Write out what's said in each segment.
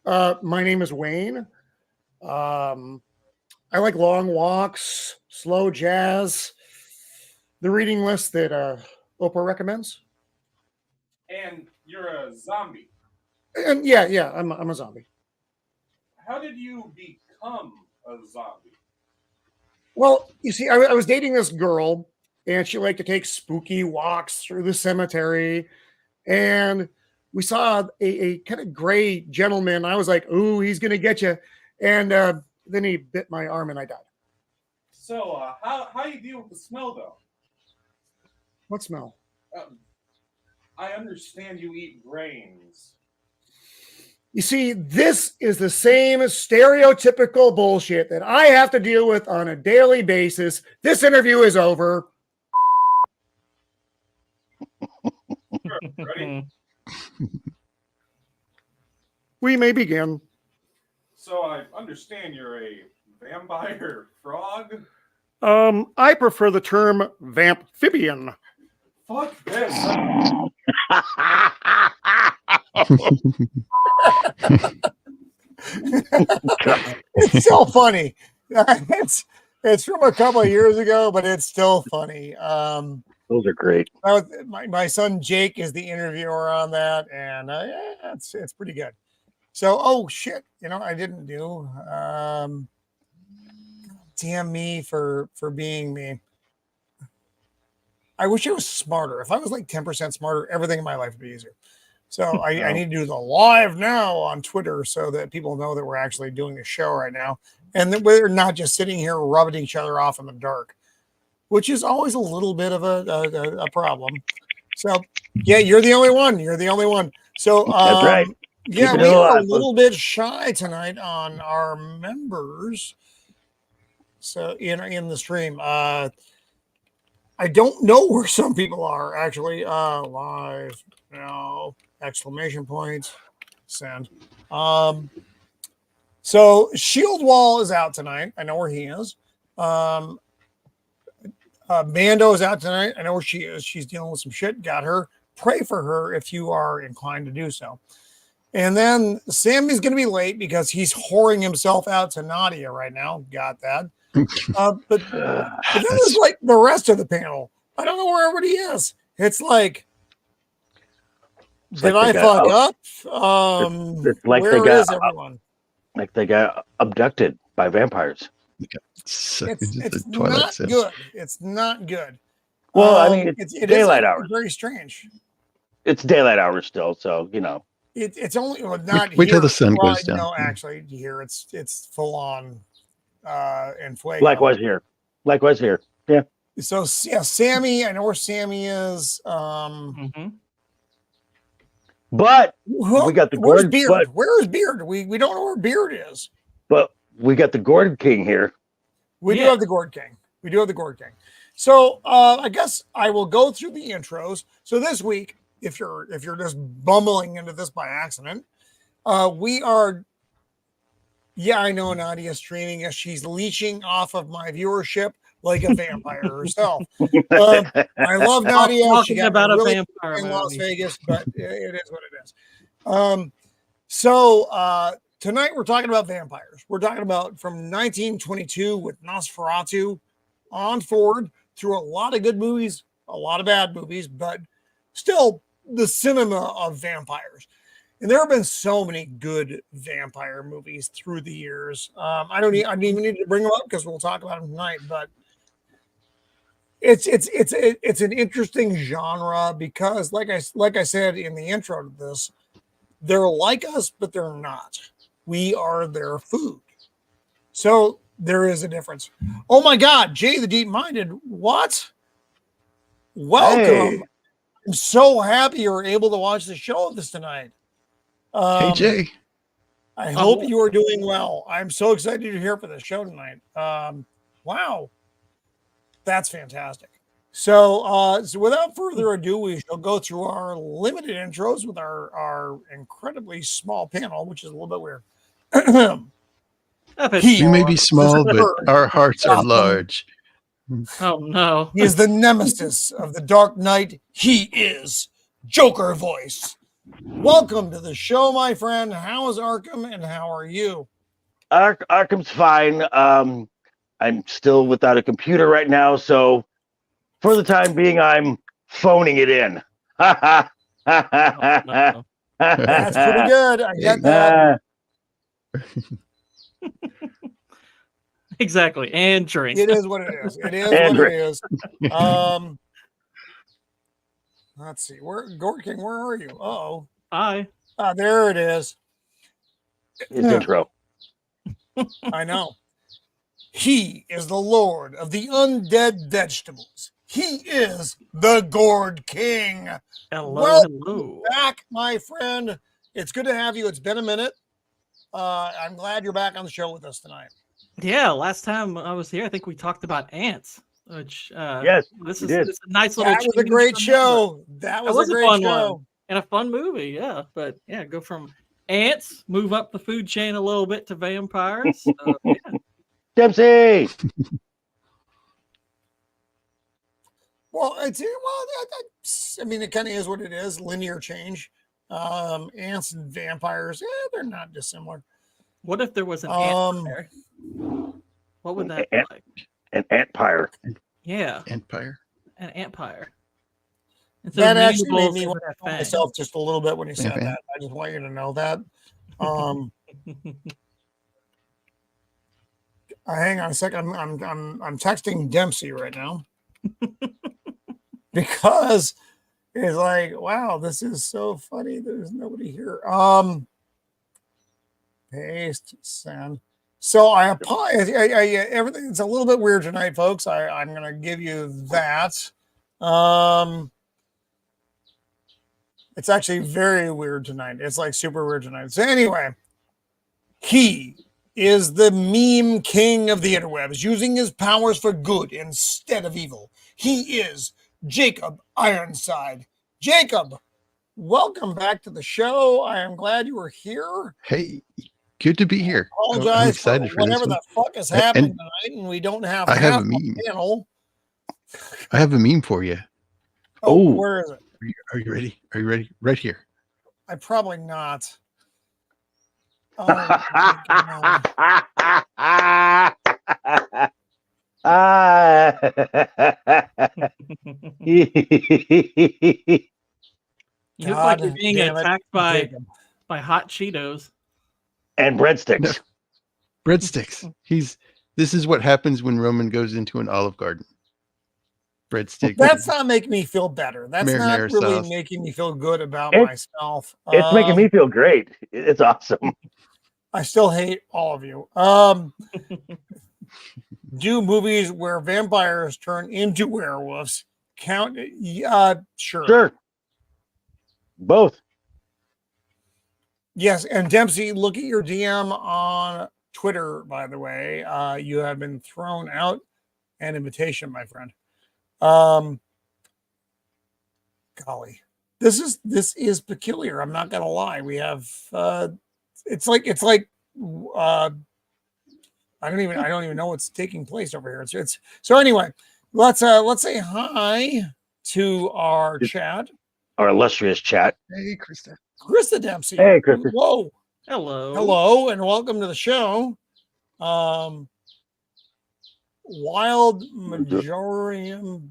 My name is Wayne. Um, I like long walks, slow jazz, the reading list that Oprah recommends. And you're a zombie. And yeah, I'm a zombie. How did you become a zombie? Well, you see, I was dating this girl, and she liked to take spooky walks through the cemetery, and we saw a kind of gray gentleman. I was like, "Ooh, he's gonna get you," and then he bit my arm, and I died. So, how you deal with the smell, though? What smell? I understand you eat brains. You see, this is the same stereotypical bullshit that I have to deal with on a daily basis. This interview is over. Sure, ready? We may begin. So I understand you're a vampire frog. I prefer the term vamphibian. Fuck this. It's so funny. It's from a couple of years ago, but it's still funny. Those are great. My son Jake is the interviewer on that, and yeah, it's pretty good. So, oh shit, I didn't do. Damn me for being me. I wish I was smarter. If I was like 10% smarter, everything in my life would be easier. So I need to do the live now on Twitter so that people know that we're actually doing a show right now, and that we're not just sitting here rubbing each other off in the dark, which is always a little bit of a problem. So yeah, you're the only one. You're the only one. So That's right. Yeah, we are a little bit shy tonight on our members. So in the stream, I don't know where some people are actually. Live now, exclamation points, send. So Shield Wall is out tonight. I know where he is. Mando is out tonight. I know where she is. She's dealing with some shit. Got her. Pray for her if you are inclined to do so. And then Sammy's going to be late because he's whoring himself out to Nadia right now. Got that. But then there's like the rest of the panel. I don't know where everybody is. It's like, did I fuck up? It's like where is everyone? Like they got abducted by vampires. It's not good. It's not good. Well, I mean, it's daylight hours. Very strange. It's daylight hours still, so It's only not. Wait till the sun goes down. No, actually, here it's full on. And Fuego. Likewise here. Yeah. So yeah, Sammy. I know where Sammy is. But we got the where's Gord. Beard? Where is Beard? We don't know where Beard is. But we got the Gord King here. We do have the Gord King. So I guess I will go through the intros. So this week, if you're just bumbling into this by accident, we are. Yeah, I know Nadia's streaming as she's leeching off of my viewership like a vampire herself. I love Nadia. Talking about a vampire in Las Vegas, but it is what it is. So tonight we're talking about vampires. We're talking about from 1922 with Nosferatu on forward through a lot of good movies, a lot of bad movies, but still the cinema of vampires. And there have been so many good vampire movies through the years. I don't even need to bring them up because we'll talk about them tonight. But it's an interesting genre because, like I said in the intro to this, they're like us, but they're not. We are their food. So there is a difference. Oh my God, Jay the Deep Minded, what? Welcome. Hey. I'm so happy you're able to watch the show of this tonight. Hey Jay, I hope you are doing well. I'm so excited you're here for the show tonight. Wow, that's fantastic. So without further ado, we shall go through our limited intros with our incredibly small panel, which is a little bit weird. We may be small, but our hearts are large. Oh no! He is the nemesis of the Dark Knight. He is Joker voice. Welcome to the show, my friend. How is Arkham and how are you? Arkham's fine. I'm still without a computer right now, so for the time being, I'm phoning it in. Oh, no. That's pretty good. I get that. Exactly. And drink. It is what it is. It is And what it is. Let's see. Gord King, where are you? Uh-oh. Hi. There it is. His intro. I know. He is the Lord of the undead vegetables. He is the Gord King. Hello. Welcome Hello. back, my friend. It's good to have you. It's been a minute. I'm glad you're back on the show with us tonight. Yeah. Last time I was here, I think we talked about ants, which Yes, this we is did. this is a nice little. That was a change great from show. That was a great fun show. one and a fun movie. Yeah, but yeah, go from ants, move up the food chain a little bit to vampires. Yeah. Dempsey. Well, I mean, it kind of is what it is. Linear change. Ants and vampires, they're not dissimilar. What if there was an ant there? What would that be like? An antpire. Yeah, Empire. an antpire. That actually made me want to kill myself just a little bit when you said Okay. that. I just want you to know that. Hang on a second. I'm texting Dempsey right now because it's like, wow, this is so funny. There's nobody here. Paste, send. So I apologize. Everything it's a little bit weird tonight, folks. I'm gonna give you that. It's actually very weird tonight. It's like super weird tonight. So anyway, he is the meme king of the interwebs, using his powers for good instead of evil. He is Jacob Ironside. Jacob, welcome back to the show. I am glad you were here. Hey, good to be here. I I'm apologize excited for for this whatever one. the fuck is happening tonight, and we don't have I have half a meme. panel. I have a meme for you. Oh, Oh. where is it? Are you ready? Are you ready? Right here. I probably not. Oh, my God. You look like God you're being damn it, attacked by Jacob. hot Cheetos. And breadsticks. Breadsticks. This is what happens when Roman goes into an Olive Garden. Breadsticks. That's not making me feel better. That's not Marinara really sauce. making me feel good about It's- myself. It's making me feel great. It's awesome. I still hate all of you. Do movies where vampires turn into werewolves count? Sure. Sure. Both. Yes, and Dempsey, look at your DM on Twitter, by the way. You have been thrown out an invitation, my friend. Golly. This is peculiar. I'm not gonna lie. We have it's like I don't even know what's taking place over here. It's so anyway, let's say hi to our chat. Our illustrious chat. Hey, Krista. Krista Dempsey. Hey, Krista. Whoa. Hello. Hello and welcome to the show. Wild Majorium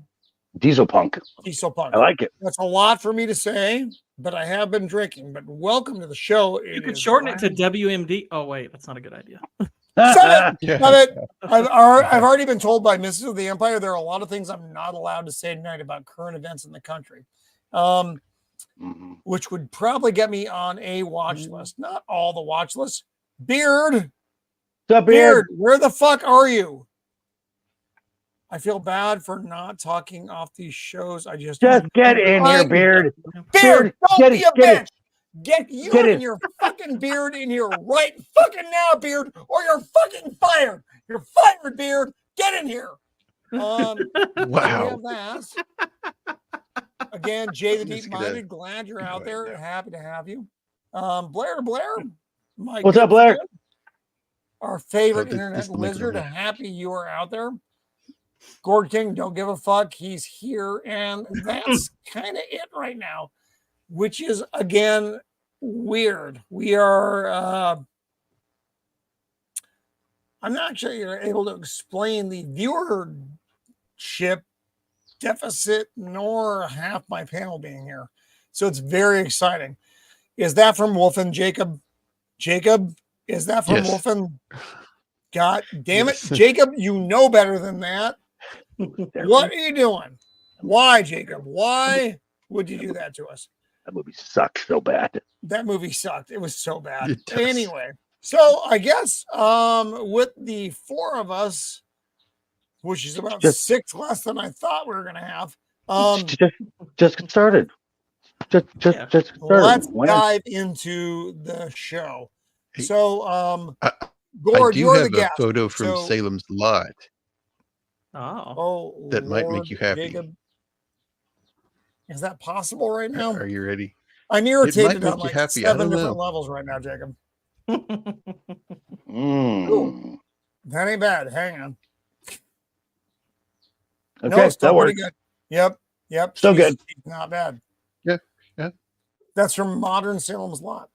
Diesel punk. Diesel Punk. I like it. That's a lot for me to say, but I have been drinking. But welcome to the show. You could shorten it to WMD. Oh wait, that's not a good idea. Stop Yeah. it. I've already been told by Mrs. of the Empire there are a lot of things I'm not allowed to say tonight about current events in the country, Mhm. which would probably get me on a watch list. Not all the watch lists. Beard, What's up, Beard, Beard? where the fuck are you? I feel bad for not talking off these shows. I just Just get in here, I'm- Beard. Beard, don't get be it, a get bitch. Get you Get and it. your fucking Beard in here right fucking now, Beard, or you're fucking fired. You're fired, Beard. Get in here. So we Wow. have that. Again, Jay the Let's Deep get Minded, glad you're get out right there. now. Happy to have you. Blair, my What's good up, Blair? friend, our favorite Oh, internet this is the lizard. microphone. Happy you are out there. Gord King, don't give a fuck. He's here, and that's kind of it right now. which is again weird. We are I'm not actually able to explain the viewership deficit nor half my panel being here. So it's very exciting. Is that from Wolfen, Jacob? Jacob, is that from Yes. Wolfen? God damn it, Yes. Jacob, you know better than that. What are you doing? Why, Jacob? Why would you do that to us? That movie sucks so bad. That movie sucked. It was so bad. It does. Anyway, so I guess with the four of us, which is about Just- 6 less than I thought we were gonna have. Just get started. Just Yeah. get started. Let's Why not? dive into the show. Hey, So I Gord, do you're have the guest. a photo from So- Salem's Lot. Oh, Oh, that might make Lord, you happy. Jacob. Is that possible right now? Are you ready? I'm might irritated make on you like happy. I 7 don't different know. levels right now, Jacob. Mm. That ain't bad. Hang on. Okay, No, still that pretty works. good. Yep. Still she's- good. she's not bad. Yeah. That's from Modern Salem's Lot.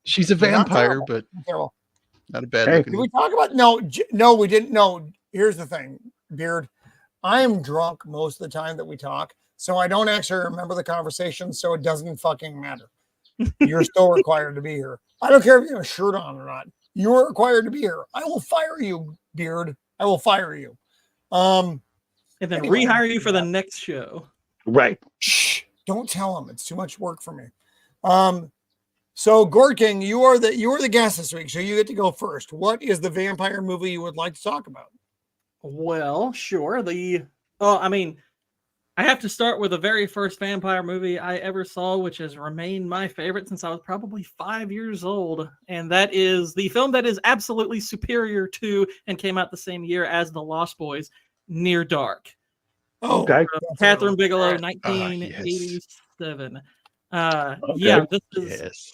She's a Not vampire, terrible. but Not terrible. not a bad Hey. looking Did one. we talk about no, we didn't. No, here's the thing, Beard. I am drunk most of the time that we talk, so I don't actually remember the conversation, so it doesn't fucking matter. You're still required to be here. I don't care if you have a shirt on or not. You are required to be here. I will fire you, Beard. I will fire you. and then Anyway, rehire you for the next show. Right. Shh, don't tell him. It's too much work for me. So Gord King, you are the guest this week, so you get to go first. What is the vampire movie you would like to talk about? Well, sure. I have to start with the very first vampire movie I ever saw, which has remained my favorite since I was probably 5 years old. And that is the film that is absolutely superior to and came out the same year as The Lost Boys, Near Dark. Oh, Okay. Catherine Bigelow, Yes. 1987. Okay. Yeah, this is, Yes.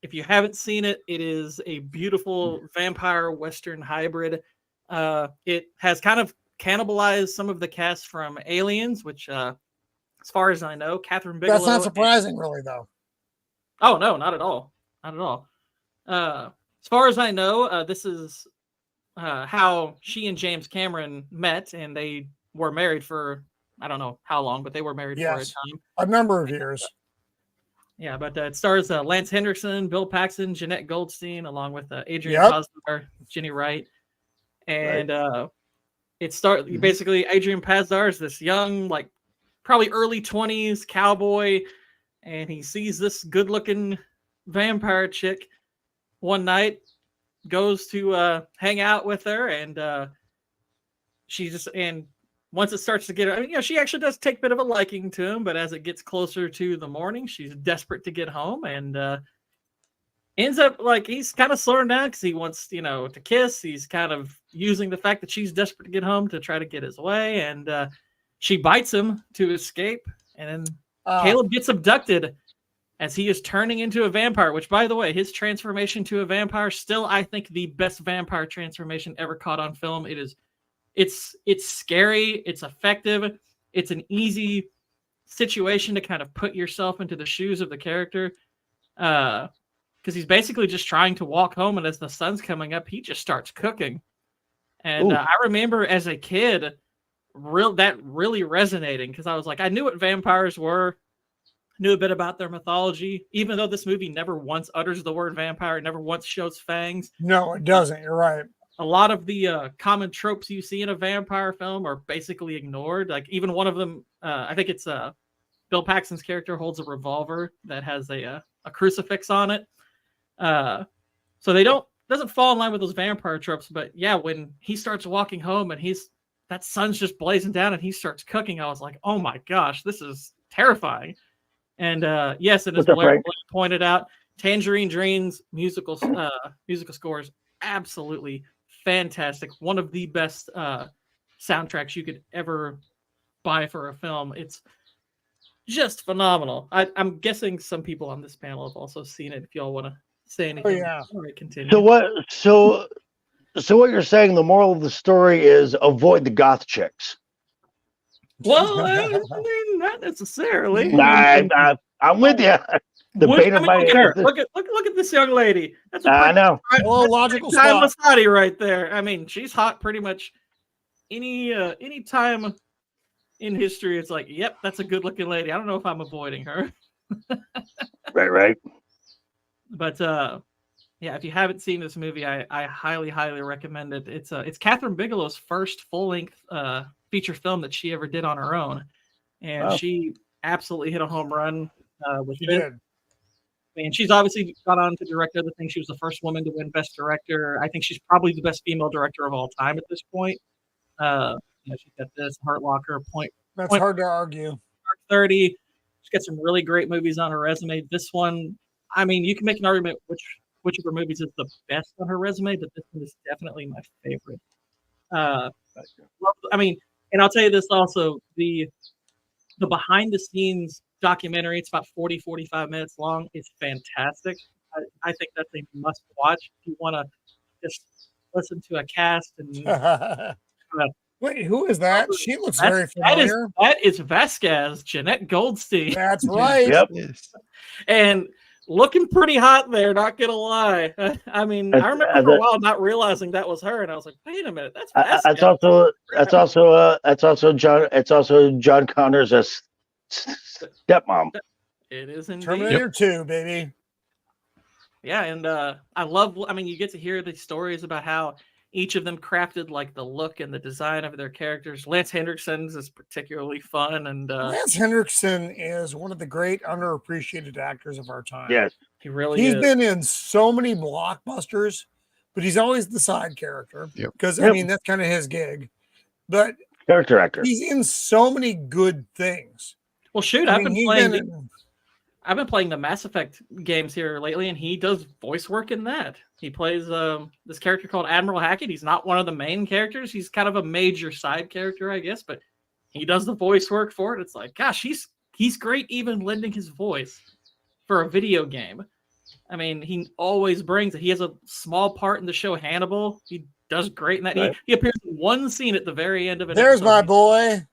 if you haven't seen it, it is a beautiful vampire Western hybrid. It has kind of cannibalized some of the cast from Aliens, which, as far as I know, Catherine Bigelow. That's not surprising, really, though. Oh no, not at all, not at all. As far as I know, this is how she and James Cameron met, and they were married for I don't know how long, but they were married for a Yes. time. A number of years. Yeah, but it stars Lance Henriksen, Bill Paxton, Jeanette Goldstein, along with Adrian Yep. Pasdar, Jenny Wright, and basically Adrian Pasdar is this young, like probably early 20s cowboy, and he sees this good-looking vampire chick one night, goes to hang out with her, and once it starts to get, she actually does take a bit of a liking to him, but as it gets closer to the morning, she's desperate to get home and ends up like he's kind of slowing down because he wants, to kiss. He's kind of using the fact that she's desperate to get home to try to get his way, and she bites him to escape, and then Caleb gets abducted as he is turning into a vampire, which, by the way, his transformation to a vampire, still, I think, the best vampire transformation ever caught on film. It's scary, it's effective, it's an easy situation to kind of put yourself into the shoes of the character. Because he's basically just trying to walk home, and as the sun's coming up, he just starts cooking. And I remember as a kid, really resonating, because I was like, I knew what vampires were, knew a bit about their mythology, even though this movie never once utters the word vampire, never once shows fangs. No, it doesn't. You're right. A lot of the common tropes you see in a vampire film are basically ignored. Like even one of them, I think it's Bill Paxton's character holds a revolver that has a crucifix on it. So they doesn't fall in line with those vampire tropes. But yeah, when he starts walking home and that sun's just blazing down and he starts cooking, I was like, oh my gosh, this is terrifying. And yes, and as Blair pointed out, Tangerine Dream's musical scores absolutely fantastic. One of the best soundtracks you could ever buy for a film. It's just phenomenal. I'm guessing some people on this panel have also seen it. If y'all want to say anything, yeah. All right, continue. So what you're saying? The moral of the story is avoid the goth chicks. Well, I mean, not necessarily. I'm I'm with you. The bane of my. Look at her. Look at this young lady. That's a I know. Well, logical timeless spot. hottie right there. I mean, she's hot pretty much any time in history. It's like, yep, that's a good looking lady. I don't know if I'm avoiding her. Right. But yeah, if you haven't seen this movie, I highly recommend it. It's Catherine Bigelow's first full length feature film that she ever did on her own, and she absolutely hit a home run with She it. did. I mean, she's obviously gone on to direct other things. She was the first woman to win Best Director. I think she's probably the best female director of all time at this point. She's got this Hurt Locker, That's hard to argue. 30. She's got some really great movies on her resume. This one, I mean, you can make an argument which of her movies is the best on her resume, but this one is definitely my favorite. I mean, and I'll tell you this also, the behind the scenes documentary, it's about 45 minutes long. It's fantastic. I think that's a must watch if you want to just listen to a cast and Wait, who is that? She looks very familiar. That is Vasquez, Jeanette Goldstein. That's right. Yep. Yes. And looking pretty hot there, not gonna lie. I mean, I remember for a while not realizing that was her, and I was like, wait a minute, that's Vasquez. That's also John Connor's stepmom. It is indeed. Terminator 2, baby. Yeah, and I mean, you get to hear the stories about how each of them crafted like the look and the design of their characters. Lance Henriksen's is particularly fun, and Lance Henriksen is one of the great underappreciated actors of our time. Yes, he really He's is. been in so many blockbusters, but he's always the side character because I Yep. mean that's kind of his gig. But character actor. he's in so many good things. Well, shoot, I I've mean, been playing the Mass Effect games here lately, and he does voice work in that. He plays this character called Admiral Hackett. He's not one of the main characters. He's kind of a major side character, I guess, but he does the voice work for it. It's like, gosh, he's great even lending his voice for a video game. I mean, he always brings it. He has a small part in the show Hannibal. He does great in that. Right. He appears in one scene at the very end of it. There's my boy.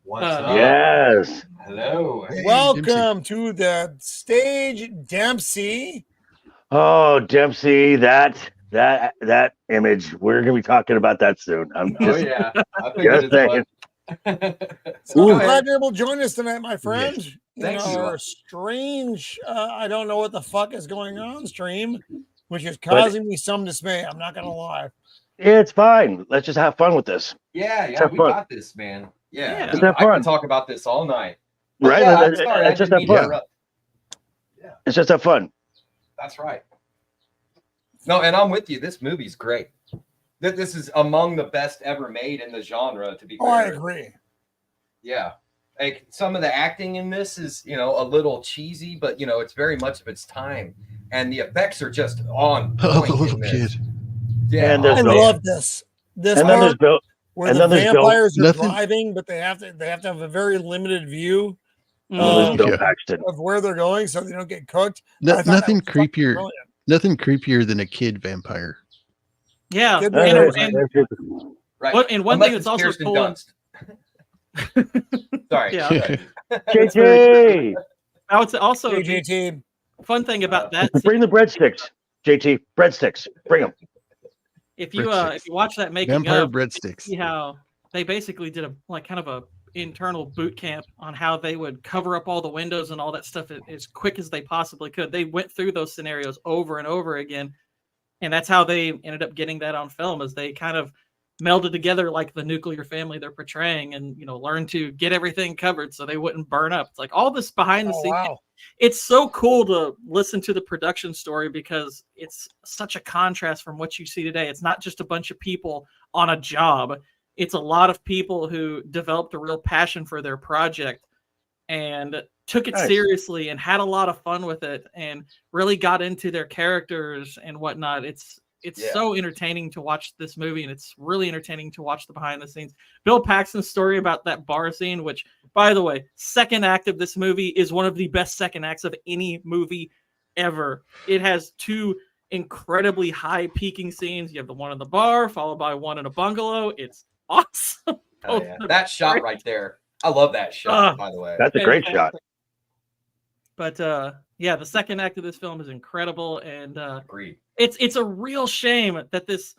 What's up? Yes. Hello. Welcome to the stage, Dempsey. Oh, Dempsey, that image. We're gonna be talking about that soon. I'm Oh just, yeah. I just saying. So I'm Ooh. glad you're able to join us tonight, my friend. In Thank you. our strange, I don't know what the fuck is going on stream, which is causing me some dismay. I'm not gonna lie. It's fine. Let's just have fun with this. Yeah, have we fun. got this, man. Yeah. Let's have I fun. can talk about this all night. Right? Yeah, I'm sorry. I It's just didn't have mean to fun. interrupt. It's just have fun. That's right. No, and I'm with you. This movie's great. This is among the best ever made in the genre, to be Oh, fair. I agree. Yeah. Like some of the acting in this is, a little cheesy, but it's very much of its time. And the effects are just on Oh, point the in little this. kid. Yeah. And there's I no- love this. This And then there's part Bill. where and the then there's Bill- vampires are Nothing- driving, but they have to have a very limited view There's Bill Yeah. Paxton. of where they're going, so they don't get cooked. No- I thought that nothing was fucking creepier. brilliant. Nothing creepier than a kid vampire. Yeah, Good and, manners, and, Right. and one Unless thing that's it's also Kirsten cool. Dunst. Sorry. Yeah. Sorry. JT, I would say also the JJT. fun thing about that, bring the breadsticks. JT, breadsticks. Bring them. if you breadsticks. watch that making Vampire of, breadsticks. see how they basically did kind of a internal boot camp on how they would cover up all the windows and all that stuff as quick as they possibly could. They went through those scenarios over and over again, and that's how they ended up getting that on film. As they kind of melded together like the nuclear family they're portraying, and learned to get everything covered so they wouldn't burn up. It's like all this behind the Oh, scenes. wow. It's so cool to listen to the production story because it's such a contrast from what you see today. It's not just a bunch of people on a job. It's a lot of people who developed a real passion for their project and took it Nice. seriously and had a lot of fun with it and really got into their characters and whatnot. It's Yeah. so entertaining to watch this movie, and it's really entertaining to watch the behind the scenes. Bill Paxton's story about that bar scene, which, by the way, second act of this movie is one of the best second acts of any movie ever. It has two incredibly high peaking scenes. You have the one in the bar, followed by one in a bungalow. It's awesome. Oh, yeah. That shot right there. I love that shot, by the way. That's a great shot. But yeah, the second act of this film is incredible, and Agreed. it's a real shame that this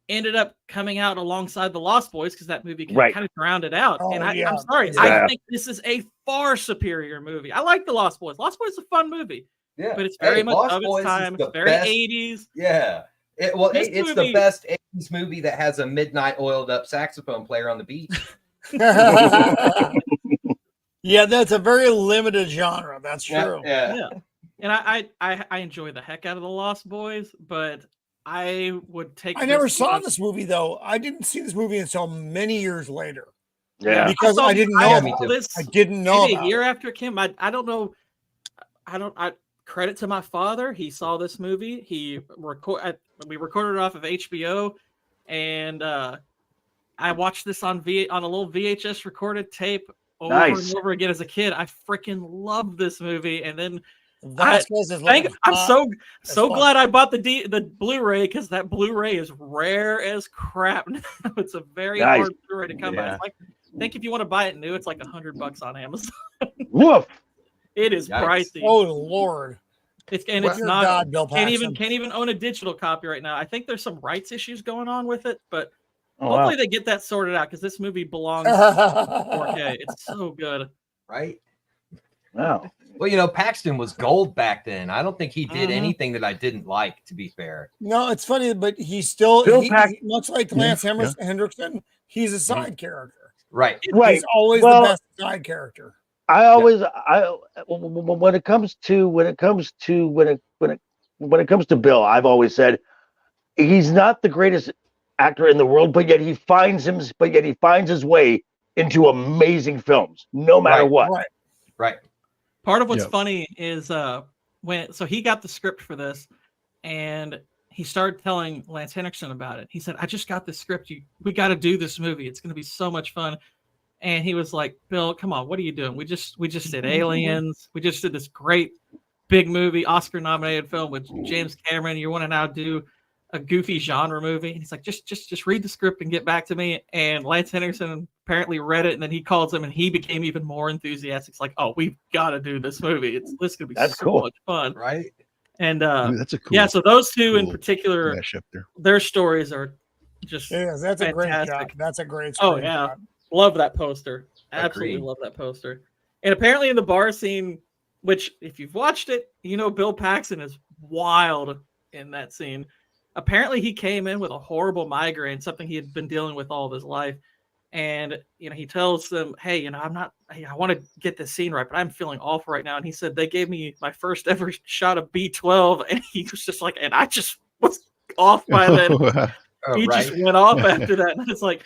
ended up coming out alongside The Lost Boys, because that movie Right. kind of drowned it out. Oh, And yeah. I'm sorry, Yeah. I think this is a far superior movie. I like The Lost Boys. Lost Boys is a fun movie, Yeah, but it's very much Lost of its Boys is time. the It's very best. 80s. Yeah. It's This the movie- best 80s movie that has a midnight oiled up saxophone player on the beach. Yeah, that's a very limited genre. That's true. Yeah. And I enjoy the heck out of The Lost Boys, but I would take. I never this saw on- this movie though. I didn't see this movie until many years later Yeah. because saw- I didn't Yeah, know. me About too. it. This I didn't know maybe a about year it. after it came. I don't know. I credit to my father. He saw this movie. We recorded it off of HBO, and I watched this on a little VHS recorded tape over Nice. and over again as a kid. I freaking loved this movie, and then Vasquez is looking I'm hot. so fuck. glad I bought the Blu-ray, because that Blu-ray is rare as crap. It's a very Nice. hard Blu-ray to come by. Yeah. It's like, I think if you want to buy it new, it's like $100 on Amazon. Woof. It is Yikes. pricey. Oh Lord! It's Dear not. God, Bill Paxton. Can't even own a digital copy right now. I think there's some rights issues going on with it, but Oh, wow. hopefully they get that sorted out, because this movie belongs in 4K. It's so good. Right? Wow. Well, Paxton was gold back then. I don't think he did Mhm. anything that I didn't like, to be fair. No, it's funny, but he's still Bill Pax- much like Yeah, Lance yeah. Hendrickson. He's a side character. Right. Right. He's always Well, the best side character. I always when it comes to Bill, I've always said he's not the greatest actor in the world, but yet he finds his way into amazing films, no matter Right. what. Right. Right. Part of what's Yep. funny is so he got the script for this, and he started telling Lance Henriksen about it. He said, "I just got this script. We got to do this movie. It's going to be so much fun." And he was like, "Bill, come on, what are you doing? We just did Aliens. We just did this great big movie, Oscar-nominated film with James Cameron. You want to now do a goofy genre movie?" And he's like, just read the script and get back to me." And Lance Henriksen apparently read it, and then he calls him, and he became even more enthusiastic. It's like, "Oh, we've got to do this movie. This is going to be That's so cool. much fun." Right. And Ooh, that's a cool. yeah, so those two in cool particular, mashup there. their stories are just Yeah, that's a great shot. fantastic. That's a great. Oh, screen yeah. shot. Love that poster. Absolutely Agreed. love that poster. And apparently in the bar scene, which if you've watched it, Bill Paxton is wild in that scene. Apparently he came in with a horrible migraine, something he had been dealing with all of his life. And, he tells them, "Hey, I want to get this scene right, but I'm feeling awful right now." And he said, "They gave me my first ever shot of B12." And he was just like, and I just was off by then. Oh, He right. just went off after that. And it's like,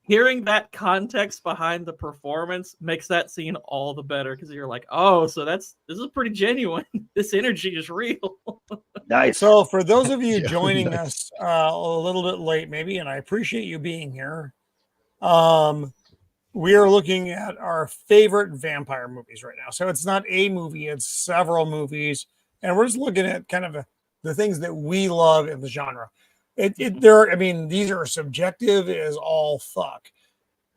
hearing that context behind the performance makes that scene all the better, because you're like, oh, so this is pretty genuine. This energy is real. Nice. So for those of you Yeah, joining nice. us a little bit late, maybe, and I appreciate you being here. We are looking at our favorite vampire movies right now. So it's not a movie; it's several movies, and we're just looking at kind of the things that we love in the genre. These are subjective as all fuck,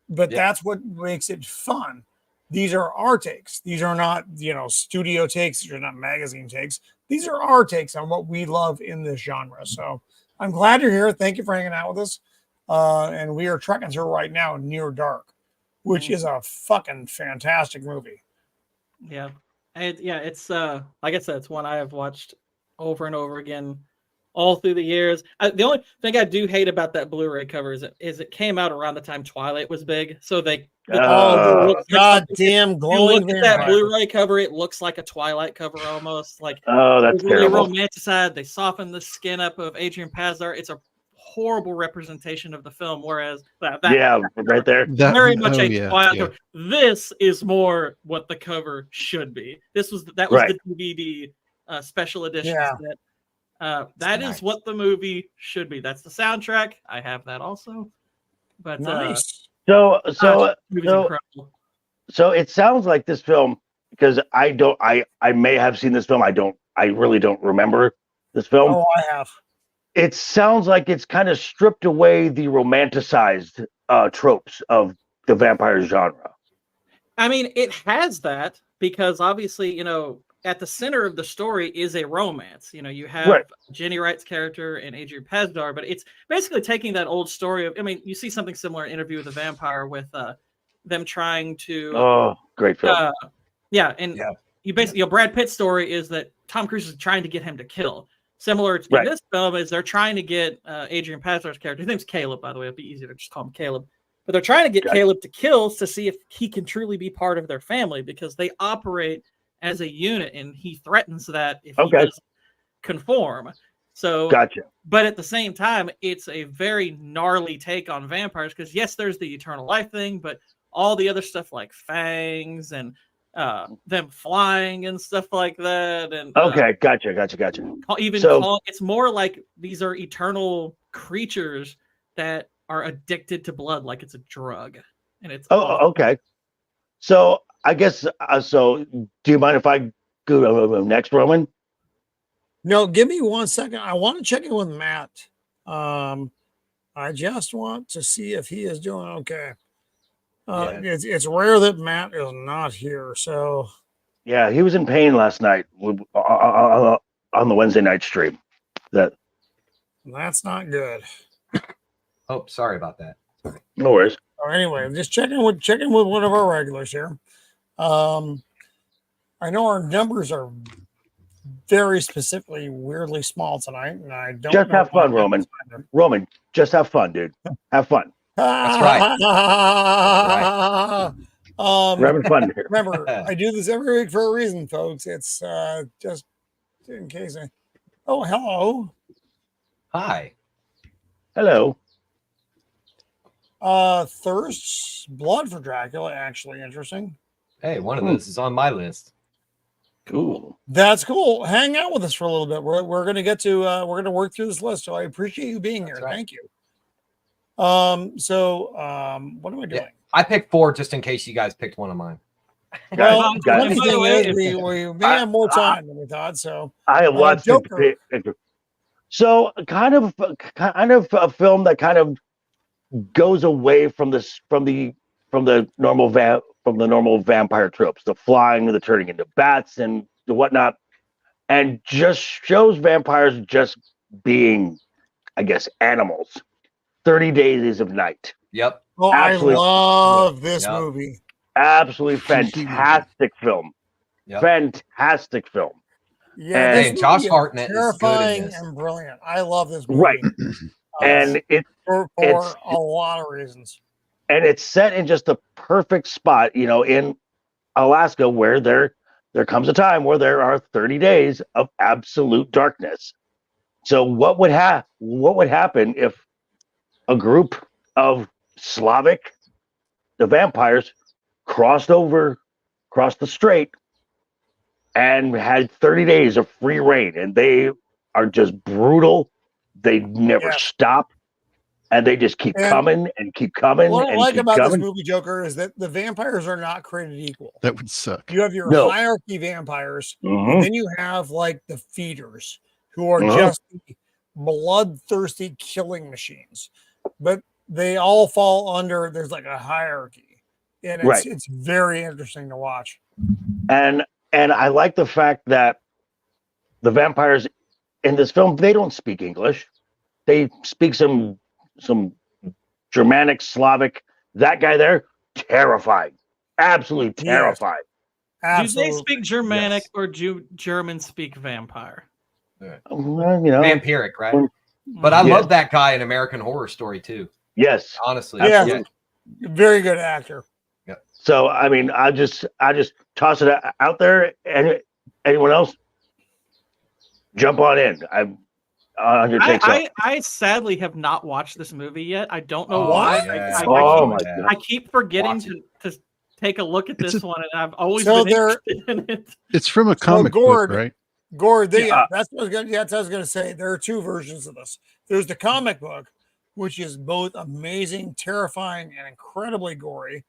but Yeah. that's what makes it fun. These are our takes. These are not, studio takes. These are not magazine takes. These are our takes on what we love in this genre. So I'm glad you're here. Thank you for hanging out with us. And we are trekking through right now Near Dark, which is a fucking fantastic movie. Yeah. It's like I said, it's one I have watched over and over again all through the years. The only thing I do hate about that Blu-ray cover is it came out around the time Twilight was big. So Goddamn you glowing look at that vampire. Blu-ray cover, it looks like a Twilight cover almost. Like, Oh, that's it's really terrible. romanticized. They soften the skin up of Adrian Pazar. It's a horrible representation of the film. Whereas that Yeah, right there. very much a yeah, Twilight yeah. cover. This is more what the cover should be. That was Right. the DVD special edition Yeah. set. That is Nice. what the movie should be. That's the soundtrack. I have that also. But Nice. So the movie's so incredible. so it sounds like this film, because I may have seen this film. I really don't remember this film. Oh, I have. It sounds like it's kind of stripped away the romanticized tropes of the vampire genre. I mean, it has that because obviously, at the center of the story is a romance. You know, you have Right. Jenny Wright's character and Adrian Pasdar, but it's basically taking that old story of, I mean, you see something similar in Interview with a Vampire with them trying to Oh, great film. yeah, and Yeah. you basically, Brad Pitt's story is that Tom Cruise is trying to get him to kill. Similar to Right. this film is they're trying to get Adrian Pasdar's character. His name's Caleb, by the way. It'd be easier to just call him Caleb. But they're trying to get Gotcha. Caleb to kill to see if he can truly be part of their family, because they operate as a unit, and he threatens that if he Okay. doesn't conform. So, Gotcha. but at the same time, it's a very gnarly take on vampires, because yes, there's the eternal life thing, but all the other stuff like fangs and them flying and stuff like that, and Okay, gotcha. it's more like these are eternal creatures that are addicted to blood, like it's a drug, and it's awful. Okay. So I guess so. Do you mind if I go next, Roman? No, give me 1 second. I want to check in with Matt. I just want to see if he is doing okay. It's rare that Matt is not here. So Yeah, he was in pain last night on the Wednesday night stream. that's not good. Oh, sorry about that. No worries. Anyway, I'm just checking with one of our regulars here. I know our numbers are very specifically weirdly small tonight, and I don't Just know have why fun, that's Roman. either. Roman, just have fun, dude. Have fun. That's right. We're having fun here. Remember, I do this every week for a reason, folks. It's just in case I. Oh, hello. Hi. Hello. Thirst's Blood for Dracula, actually interesting. Hey, one of those is on my list. Cool. That's cool. Hang out with us for a little bit. We're gonna get to we're gonna work through this list. So I appreciate you being here. That's right. Thank you. What am I doing? Yeah. I picked 4 just in case you guys picked one of mine. Well, Got the it. funny thing By the is, way, we may have more time than we thought. So I have lots of Joker. So kind of a film that kind of goes away from the normal vampire tropes, the flying, the turning into bats and the whatnot, and just shows vampires just being, I guess, animals. 30 Days of Night. Yep. Oh, Absolutely. I love this Yep. movie. Absolutely fantastic film. Yep. Fantastic film. Yeah, Hey, this movie Josh is Hartnett is good in terrifying this. and brilliant. I love this movie. Right. And for it's- a lot of reasons. and it's set in just the perfect spot, in Alaska, where there comes a time where there are 30 days of absolute darkness. So what would happen if a group of the vampires crossed the strait and had 30 days of free reign, and they are just brutal. They never Yeah. stop, and they just keep And coming and keep coming What I and like keep about this coming. movie, Joker, is that the vampires are not created equal. That would suck. You have your No. hierarchy vampires, Mhm. and then you have like the feeders, who are Uh-huh. just the bloodthirsty killing machines. But they all fall under. There's like a hierarchy, and Right. it's very interesting to watch. And I like the fact that the vampires in this film, they don't speak English. They speak some Germanic, Slavic. That guy there, terrifying. Absolutely Yes. terrifying. Absolutely. Do they speak Germanic Yes. or do Germans speak vampire? Well, Vampiric, right? But I Yeah. love that guy in American Horror Story too. yes. Honestly. Yeah. Absolutely. Very good actor. So I mean, I just toss it out there, and anyone else, jump on in. I'm on your take. I sadly have not watched this movie yet. I don't know Oh, why. yeah. Oh, my Yeah. God. I keep forgetting Watch to take a look at It's this one, and I've always So been there- interested in it. It's from a comic Gord- book, right? Gord, Yeah. that's what I was going to say. There are two versions of this. There's the comic book, which is both amazing, terrifying, and incredibly gory.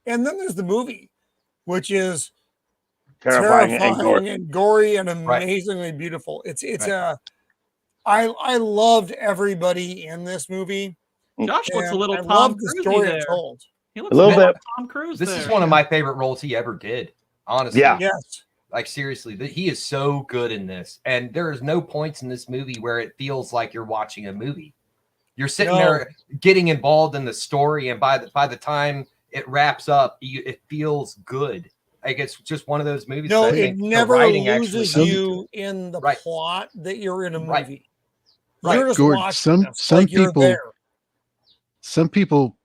And then there's the movie, which is terrifying and gory. and amazingly beautiful. I loved everybody in this movie. Josh looks a and little I Tom love the Cruise story there. it told. He looks A little a bit bit. like Tom Cruise This there. is one of my favorite roles he ever did. Honestly. Yeah. Yes. Like seriously, he is so good in this, and there is no points in this movie where it feels like you're watching a movie. You're sitting there getting involved in the story, and by the time it wraps up, it feels good. Like it's just one of those movies. No, that I it think the never writing actually loses comes to you it. in the Right. plot that you're in a movie. Right. You're just Gord, watching this, some like you're people there. some people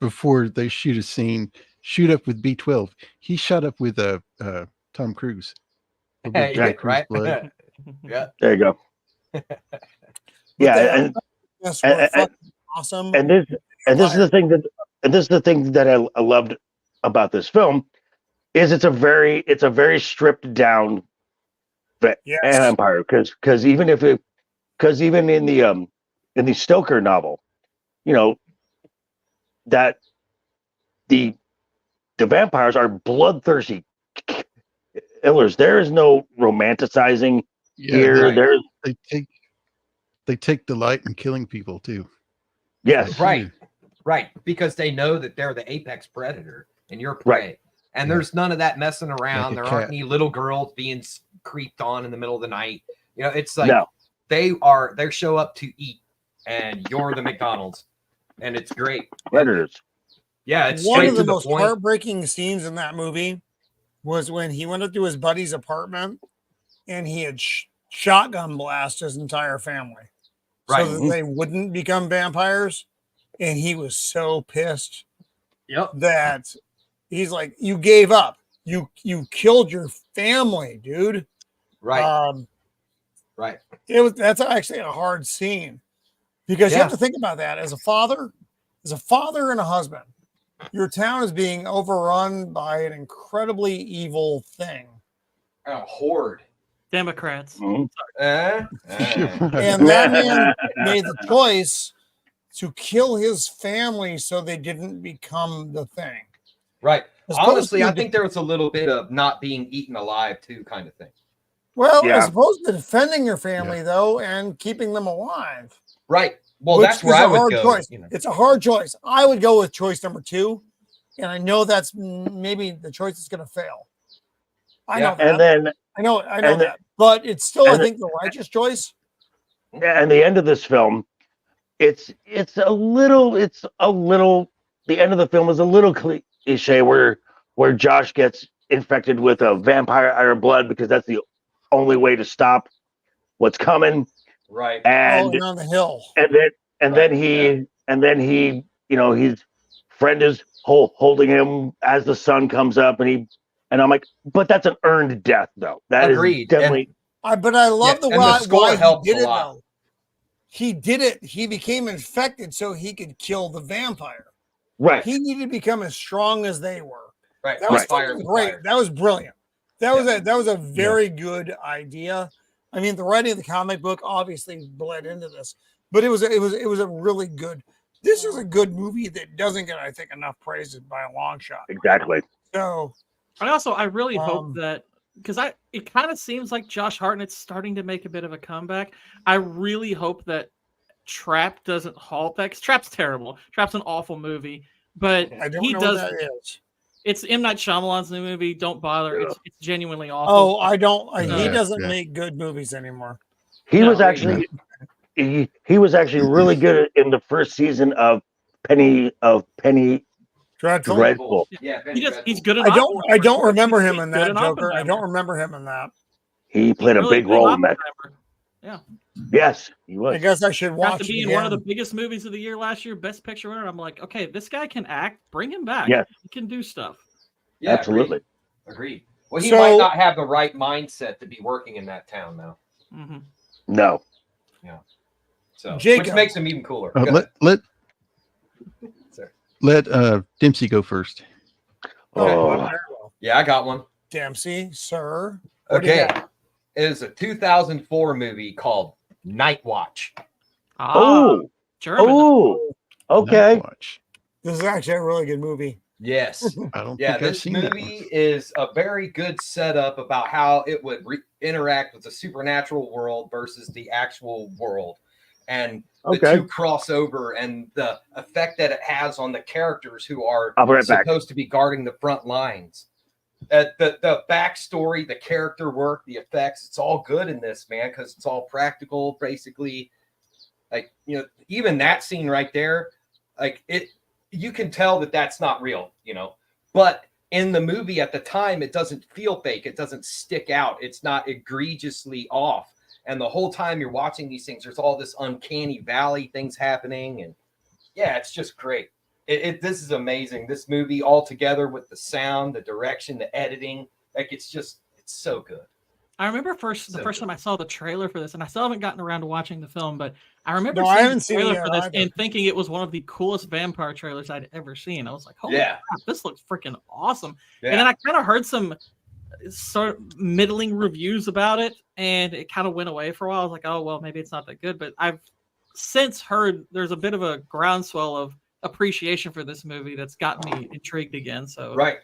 before they shoot a scene shoot up with B12. He shot up with Tom Cruise. With Hey, Tom Cruise right? blood. Yeah. There you go. But Yeah, they and just were and, fucking awesome. and this is the thing that I loved about this film is it's a very stripped down Yes. vampire because even in the Stoker novel, you know, that the vampires are bloodthirsty killers. There is no romanticizing Yeah, here. Right. they take delight in killing people too. Yes, Right. Right. Because they know that they're the apex predator and you're prey. Right. And Yeah. there's none of that messing around. Like a There aren't cat. any little girls being creeped on in the middle of the night. You know, it's like No. they show up to eat and you're the McDonald's. And it's great. predators. Yeah, it's One straight of to the the most point. heartbreaking scenes in that movie was when he went up to his buddy's apartment and he had shotgun blast his entire family Right. so that they wouldn't become vampires. And he was so pissed Yep. that he's like, "You gave up. You killed your family, dude." Right. Right. That's actually a hard scene because you have to think about that as a father and a husband. Your town is being overrun by an incredibly evil thing. A horde. Democrats. Mhm. And that man made the choice to kill his family so they didn't become the thing. Right. As opposed Honestly, to I think there was a little bit of not being eaten alive too, kind of thing. Well, Yeah. as opposed to defending your family though and keeping them alive. Right. Well, Which that's where is I a would hard go. choice. You know. It's a hard choice. I would go with choice number 2, and I know that's maybe the choice that's going to fail. I know that. And then I know and that, but it's still, I and think, the righteous choice. and the end of this film, it's a little the end of the film is a little cliche where Josh gets infected with a vampire iron blood because that's the only way to stop what's coming. Right. And on the hill. and then he his friend is holding him as the sun comes up and I'm like, but that's an earned death though. That Agreed. is definitely But I love the and why score he helps did a it lot. though. He did it. He became infected so he could kill the vampire. right. He needed to become as strong as they were. Right. That was Right. Fire fucking the great. fire. That was brilliant. That was a very good idea. I mean, the writing of the comic book obviously bled into this, but it was a really good. This is a good movie that doesn't get, I think, enough praise by a long shot. Exactly. So I really hope Um, that because it kind of seems like Josh Hartnett's starting to make a bit of a comeback. I really hope that Trap doesn't halt that because Trap's terrible. Trap's an awful movie, but I don't he know does. what that is. It's M. Night Shyamalan's new movie. Don't bother. It's genuinely Oh, awful. I don't. He Yeah, doesn't yeah. make good movies anymore. He No, was actually he was actually really good in the first season of Penny Dreadful. Dreadful. Yeah. He's good in I don't Oppenheimer. remember him He's in good that in Joker. I don't Oppenheimer. remember him in that. He played a Really big good in role in that. Oppenheimer. Yeah. Yes, he I was. guess I should Got watch to it be in again. one of the biggest movies of the year last year, Best Picture winner. I'm like, okay, this guy can act. Bring him back. Yes. He can do stuff. Yeah. Absolutely. Agreed. Well, he So- might not have the right mindset to be working in that town, though. Hmm. No. So, Jacob. which makes him even cooler. Go ahead. Let Sorry. Dempsey go first. Oh, Very well. Yeah, I got one. Dempsey, sir. What do you Okay. got? It is a 2004 movie called Night Watch. oh, German. oh. Okay. Night Watch. This is actually a really good movie. Yes. I don't Yeah, think I've this seen that movie one. is a very good setup about how it would interact with the supernatural world versus the actual world. And the Okay. two cross over and the effect that it has on the characters who are I'll be right back. supposed to be guarding the front lines. the backstory, the character work, the effects, it's all good in this, man, because it's all practical, basically. Like, you know, even that scene right there, like you can tell that that's not real, you know, but in the movie at the time, it doesn't feel fake. It doesn't stick out. It's not egregiously off. And the whole time you're watching these things, there's all this uncanny valley things happening. And yeah, it's just great. This is amazing. This movie all together with the sound, the direction, the editing, like it's so good. I remember the first time I saw the trailer for this, and I still haven't gotten around to watching the film, but I remember No, I seeing haven't the seen trailer it for yet this either. and thinking it was one of the coolest vampire trailers I'd ever seen. I was like, holy crap, this looks freaking awesome. Yeah. And then I kind of heard some sort of middling reviews about it, and it kind of went away for a while. I was like, oh, well, maybe it's not that good. But I've since heard there's a bit of a groundswell of appreciation for this movie that's got me intrigued again. So right.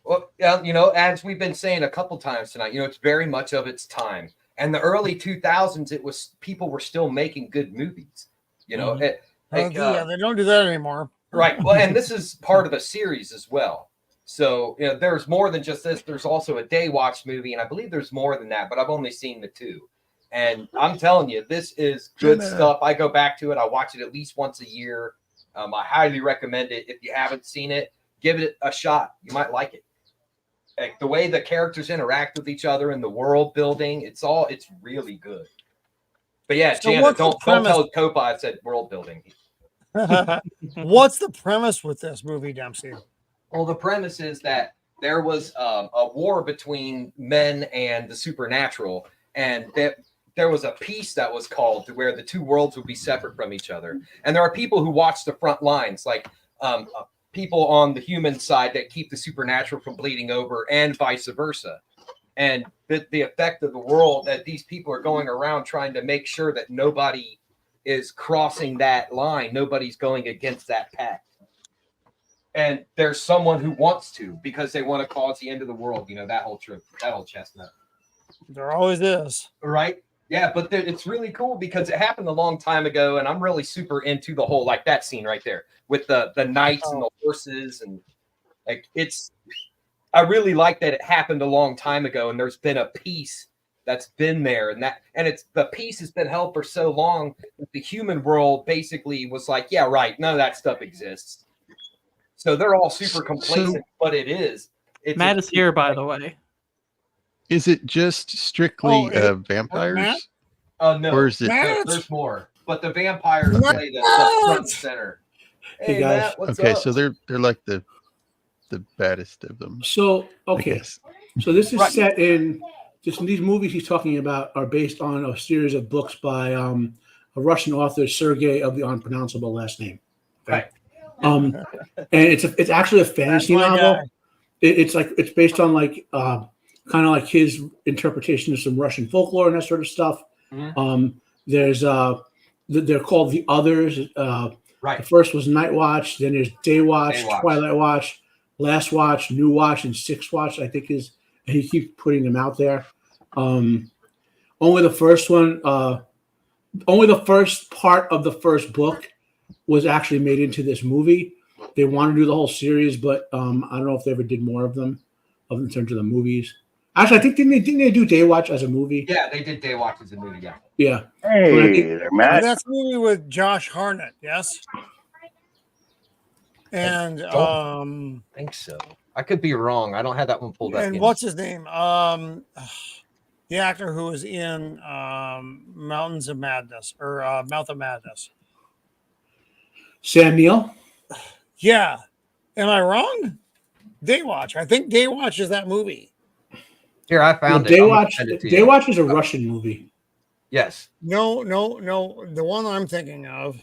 Well, you know, as we've been saying a couple times tonight, you know, it's very much of its time. And the early 2000s, it was people were still making good movies. You know, yeah, they don't do that anymore. Right. Well, and this is part of a series as well. So, you know, there's more than just this. There's also a Day Watch movie, and I believe there's more than that, but I've only seen the 2. And I'm telling you, this is good stuff. I go back to it. I watch it at least once a year. I highly recommend it. If you haven't seen it, give it a shot. You might like it. Like the way the characters interact with each other and the world building, it's really good. But yeah, So Janet, don't tell Copa I said world building. What's the premise with this movie, Dempsey? Well, the premise is that there was a war between men and the supernatural, and there was a peace that was called to where the two worlds would be separate from each other. And there are people who watch the front lines, like people on the human side that keep the supernatural from bleeding over, and vice versa. And the effect of the world that these people are going around trying to make sure that nobody is crossing that line, nobody's going against that pact. And there's someone who wants to because they want to cause the end of the world. You know, that whole chestnut. There always is. Right? Yeah, but it's really cool because it happened a long time ago, and I'm really super into the whole, like that scene right there with the knights and the horses, and like I really like that it happened a long time ago, and there's been a peace that's been there, and the peace has been held for so long that the human world basically was like, yeah, right, none of that stuff exists. So they're all super complacent, but it is. Matt is here, by the way. Is it just strictly vampires? No. Or is it? There's more, but the vampires play the front and center. Hey guys. Matt, what's Okay, up? so they're like the baddest of them. So I okay, guess. so this is set in these movies he's talking about are based on a series of books by a Russian author, Sergei of the unpronounceable last name. Right. And it's actually a fantasy novel. It's based on like kind of like his interpretation of some Russian folklore and that sort of stuff. Mm-hmm. There's they're called The Others. Right. The first was Night Watch, then there's Day Watch, Twilight Watch, Last Watch, New Watch, and Sixth Watch, I think is, and he keeps putting them out there. Only the first one, only the first part of the first book was actually made into this movie. They want to do the whole series, but I don't know if they ever did more of them in terms of the movies. Actually, I think didn't they do Day Watch as a movie? Yeah, they did Day Watch as a movie. Yeah. Yeah. Hey there, Matt. That's a movie with Josh Hartnett, yes. And I think so. I could be wrong. I don't have that one pulled up. and yet. what's his name? The actor who was in Mountains of Madness or Mouth of Madness. Sam Neill. Yeah. Am I wrong? Day Watch. I think Day Watch is that movie. Here, I found it. Day I'm gonna Watch. send it to Day you. Watch is a Russian movie. Yes. No. The one I'm thinking of.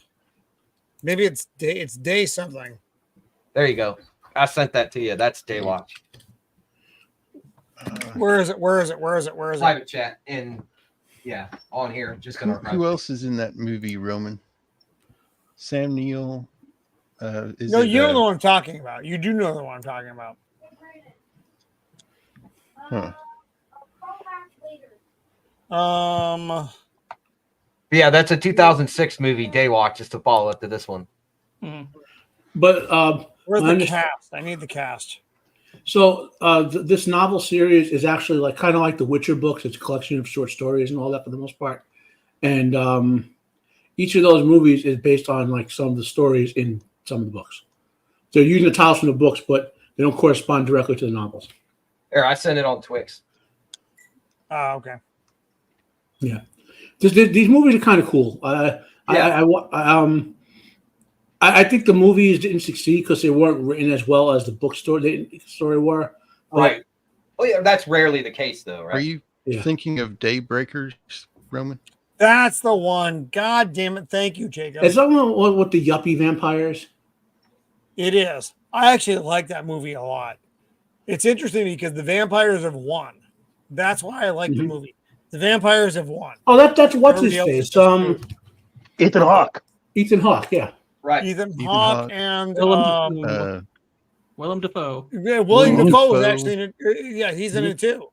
Maybe it's Day something. There you go. I sent that to you. That's Day Watch. Where is it? Private chat in, on here. Just gonna. Who else is in that movie, Roman? Sam Neill. No, you know the one I'm talking about. You do know the one I'm talking about. Huh. Yeah, that's a 2006 movie, Day Watch, just to follow up to this one. But Where's the cast? I need the cast. So this novel series is actually like kind of like the Witcher books. It's a collection of short stories and all that for the most part. And each of those movies is based on like some of the stories in some of the books. They're using the titles from the books, but they don't correspond directly to the novels. Here, I sent it on Twix. Oh, okay. Yeah, these movies are kind of cool. I think the movies didn't succeed because they weren't written as well as the book story were. Right. Oh yeah, that's rarely the case though, right? Are you thinking of Daybreakers, Roman? That's the one. God damn it. Thank you, Jacob. Is that one with the yuppie vampires? It is. I actually like that movie a lot. It's interesting because the vampires have won. That's why I like the movie. The vampires have won. Oh, that's what's his face? Ethan Hawke. Ethan Hawke, yeah. Right. Ethan Hawke and Willem Dafoe. Yeah, William Dafoe is actually in it. Yeah, he's in it too.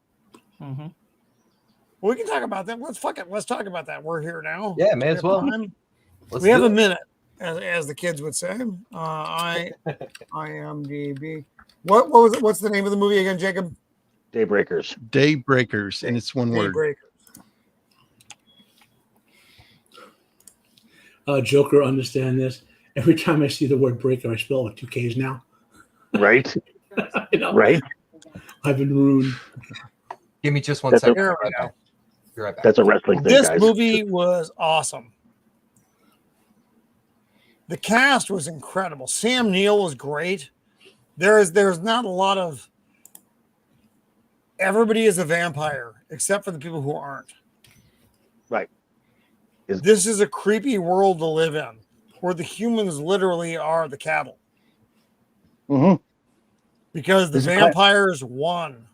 Mm-hmm. Well, we can talk about that. Let's talk about that. We're here now. Yeah, may as well. We have a minute, as the kids would say. IMDb. What was it? What's the name of the movie again, Jacob? Daybreakers. Daybreakers, and it's one word. Joker, understand this. Every time I see the word breaker, I spell it with 2 Ks now. Right. You know, right. I've been ruined. Give me just one second. Be right back. That's a wrestling thing, This guys. movie was awesome. The cast was incredible. Sam Neill was great. There's not a lot of. Everybody is a vampire except for the people who aren't. Right. This is a creepy world to live in, where the humans literally are the cattle. Mm-hmm. Because the vampires won.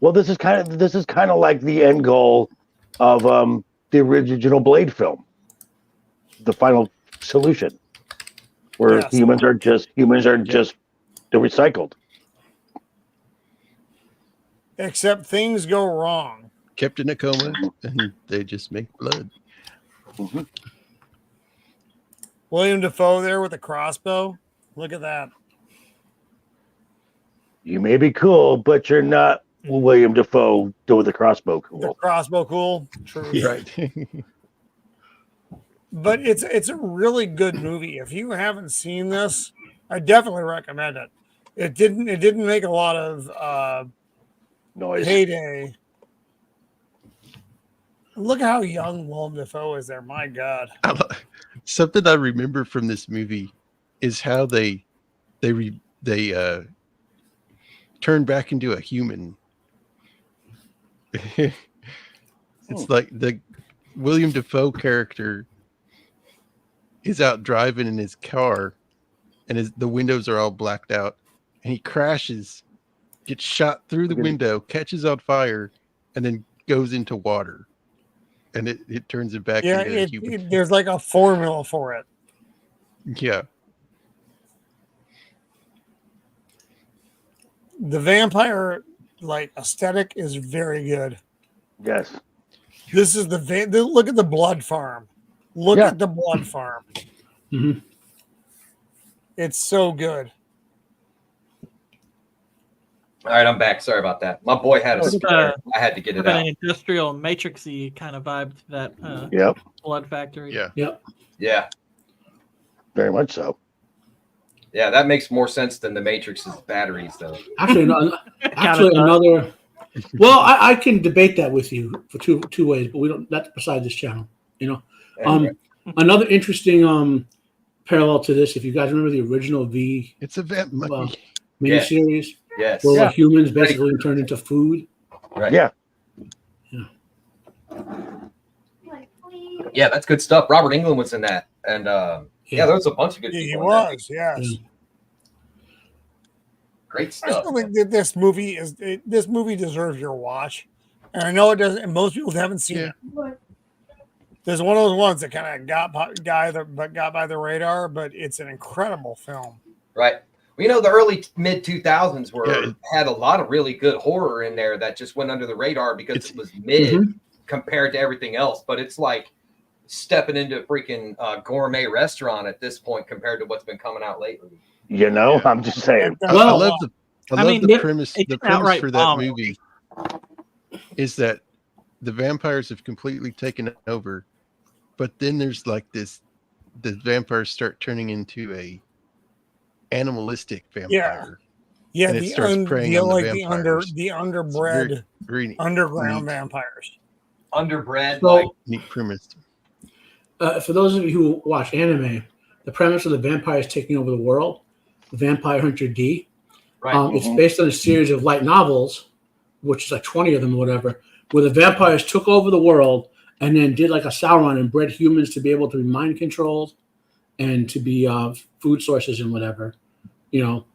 Well, this is kind of like the end goal of the original Blade film, the final solution, where humans are just they're recycled. Except things go wrong. Kept in a coma, and they just make blood. Mm-hmm. William Dafoe there with a crossbow. Look at that. You may be cool, but you're not William Dafoe with the crossbow cool. The crossbow cool. True. Right. But it's a really good movie. If you haven't seen this, I definitely recommend it. It didn't make a lot of noise. Heyday. Look how young Willem Dafoe is there. My God. Something I remember from this movie is how they turn back into a human. It's like the William Dafoe character is out driving in his car, and the windows are all blacked out, and he crashes, gets shot through the window, catches on fire, and then goes into water, and it turns it back into a human. There's like a formula for it. Yeah. The vampire like aesthetic is very good. Yes. This is look at the blood farm. Look at the blood farm. Mm-hmm. It's so good. All right, I'm back. Sorry about that. My boy had a spare. I had to get it out. An industrial matrixy kind of vibe to that. Yep. Blood factory. Yeah. Yep. Yeah. Very much so. Yeah, that makes more sense than the Matrix's batteries, though. Actually, another. Well, I can debate that with you for two ways, but we don't. That's beside this channel, you know. Anyway. Another interesting parallel to this, if you guys remember the original V, it's a vamp monkey miniseries, yes, where like humans basically turned into food. Right. Yeah. Yeah, that's good stuff. Robert Englund was in that, and there was a bunch of good people. He was, yes. Yeah. Great I stuff. still think that this movie deserves your watch, and I know it doesn't. And most people haven't seen it. There's one of those ones that kind of got by the radar, but it's an incredible film. Right. Well, you know, the early mid 2000s had a lot of really good horror in there that just went under the radar because it was mid compared to everything else. But it's like stepping into a freaking gourmet restaurant at this point compared to what's been coming out lately. You know, I'm just saying. I love I love the premise. it The didn't premise outright for that bomb movie is that the vampires have completely taken over, but then there's like this: the vampires start turning into a animalistic vampire. Yeah, and it starts preying on the vampires. the It's very, underbred very underground neat, vampires. Underbred, So- like neat premise. For those of you who watch anime, the premise of the vampires taking over the world, Vampire Hunter D, right. it's based on a series of light novels, which is like 20 of them or whatever, where the vampires took over the world and then did like a Sauron and bred humans to be able to be mind controlled and to be food sources and whatever, you know.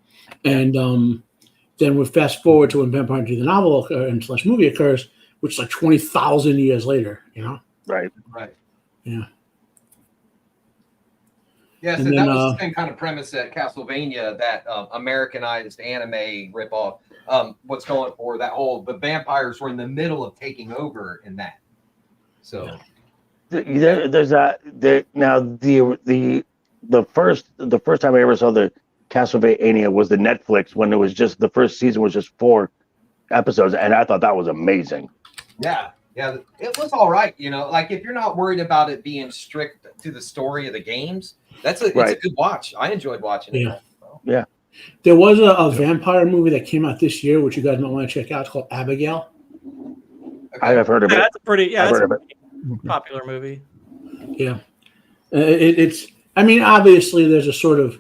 And then we fast forward to when Vampire Hunter D, the novel and slash movie occurs, which is like 20,000 years later, you know. Right. Right. Yeah. Yeah, so And that then, was the same kind of premise at Castlevania, that Americanized anime ripoff. What's going for that whole the vampires were in the middle of taking over in that. So There's that. Now the first time I ever saw the Castlevania was the Netflix, when it was just the first season was just 4 episodes, and I thought that was amazing. yeah, it was all right. You know, like if you're not worried about it being strict to the story of the games, it's a good watch. I enjoyed watching it. Yeah. Yeah. There was a vampire movie that came out this year, which you guys might want to check out. It's called Abigail. I have heard of it. That's a pretty I've heard of it. popular movie. Yeah. It's, I mean, obviously there's a sort of,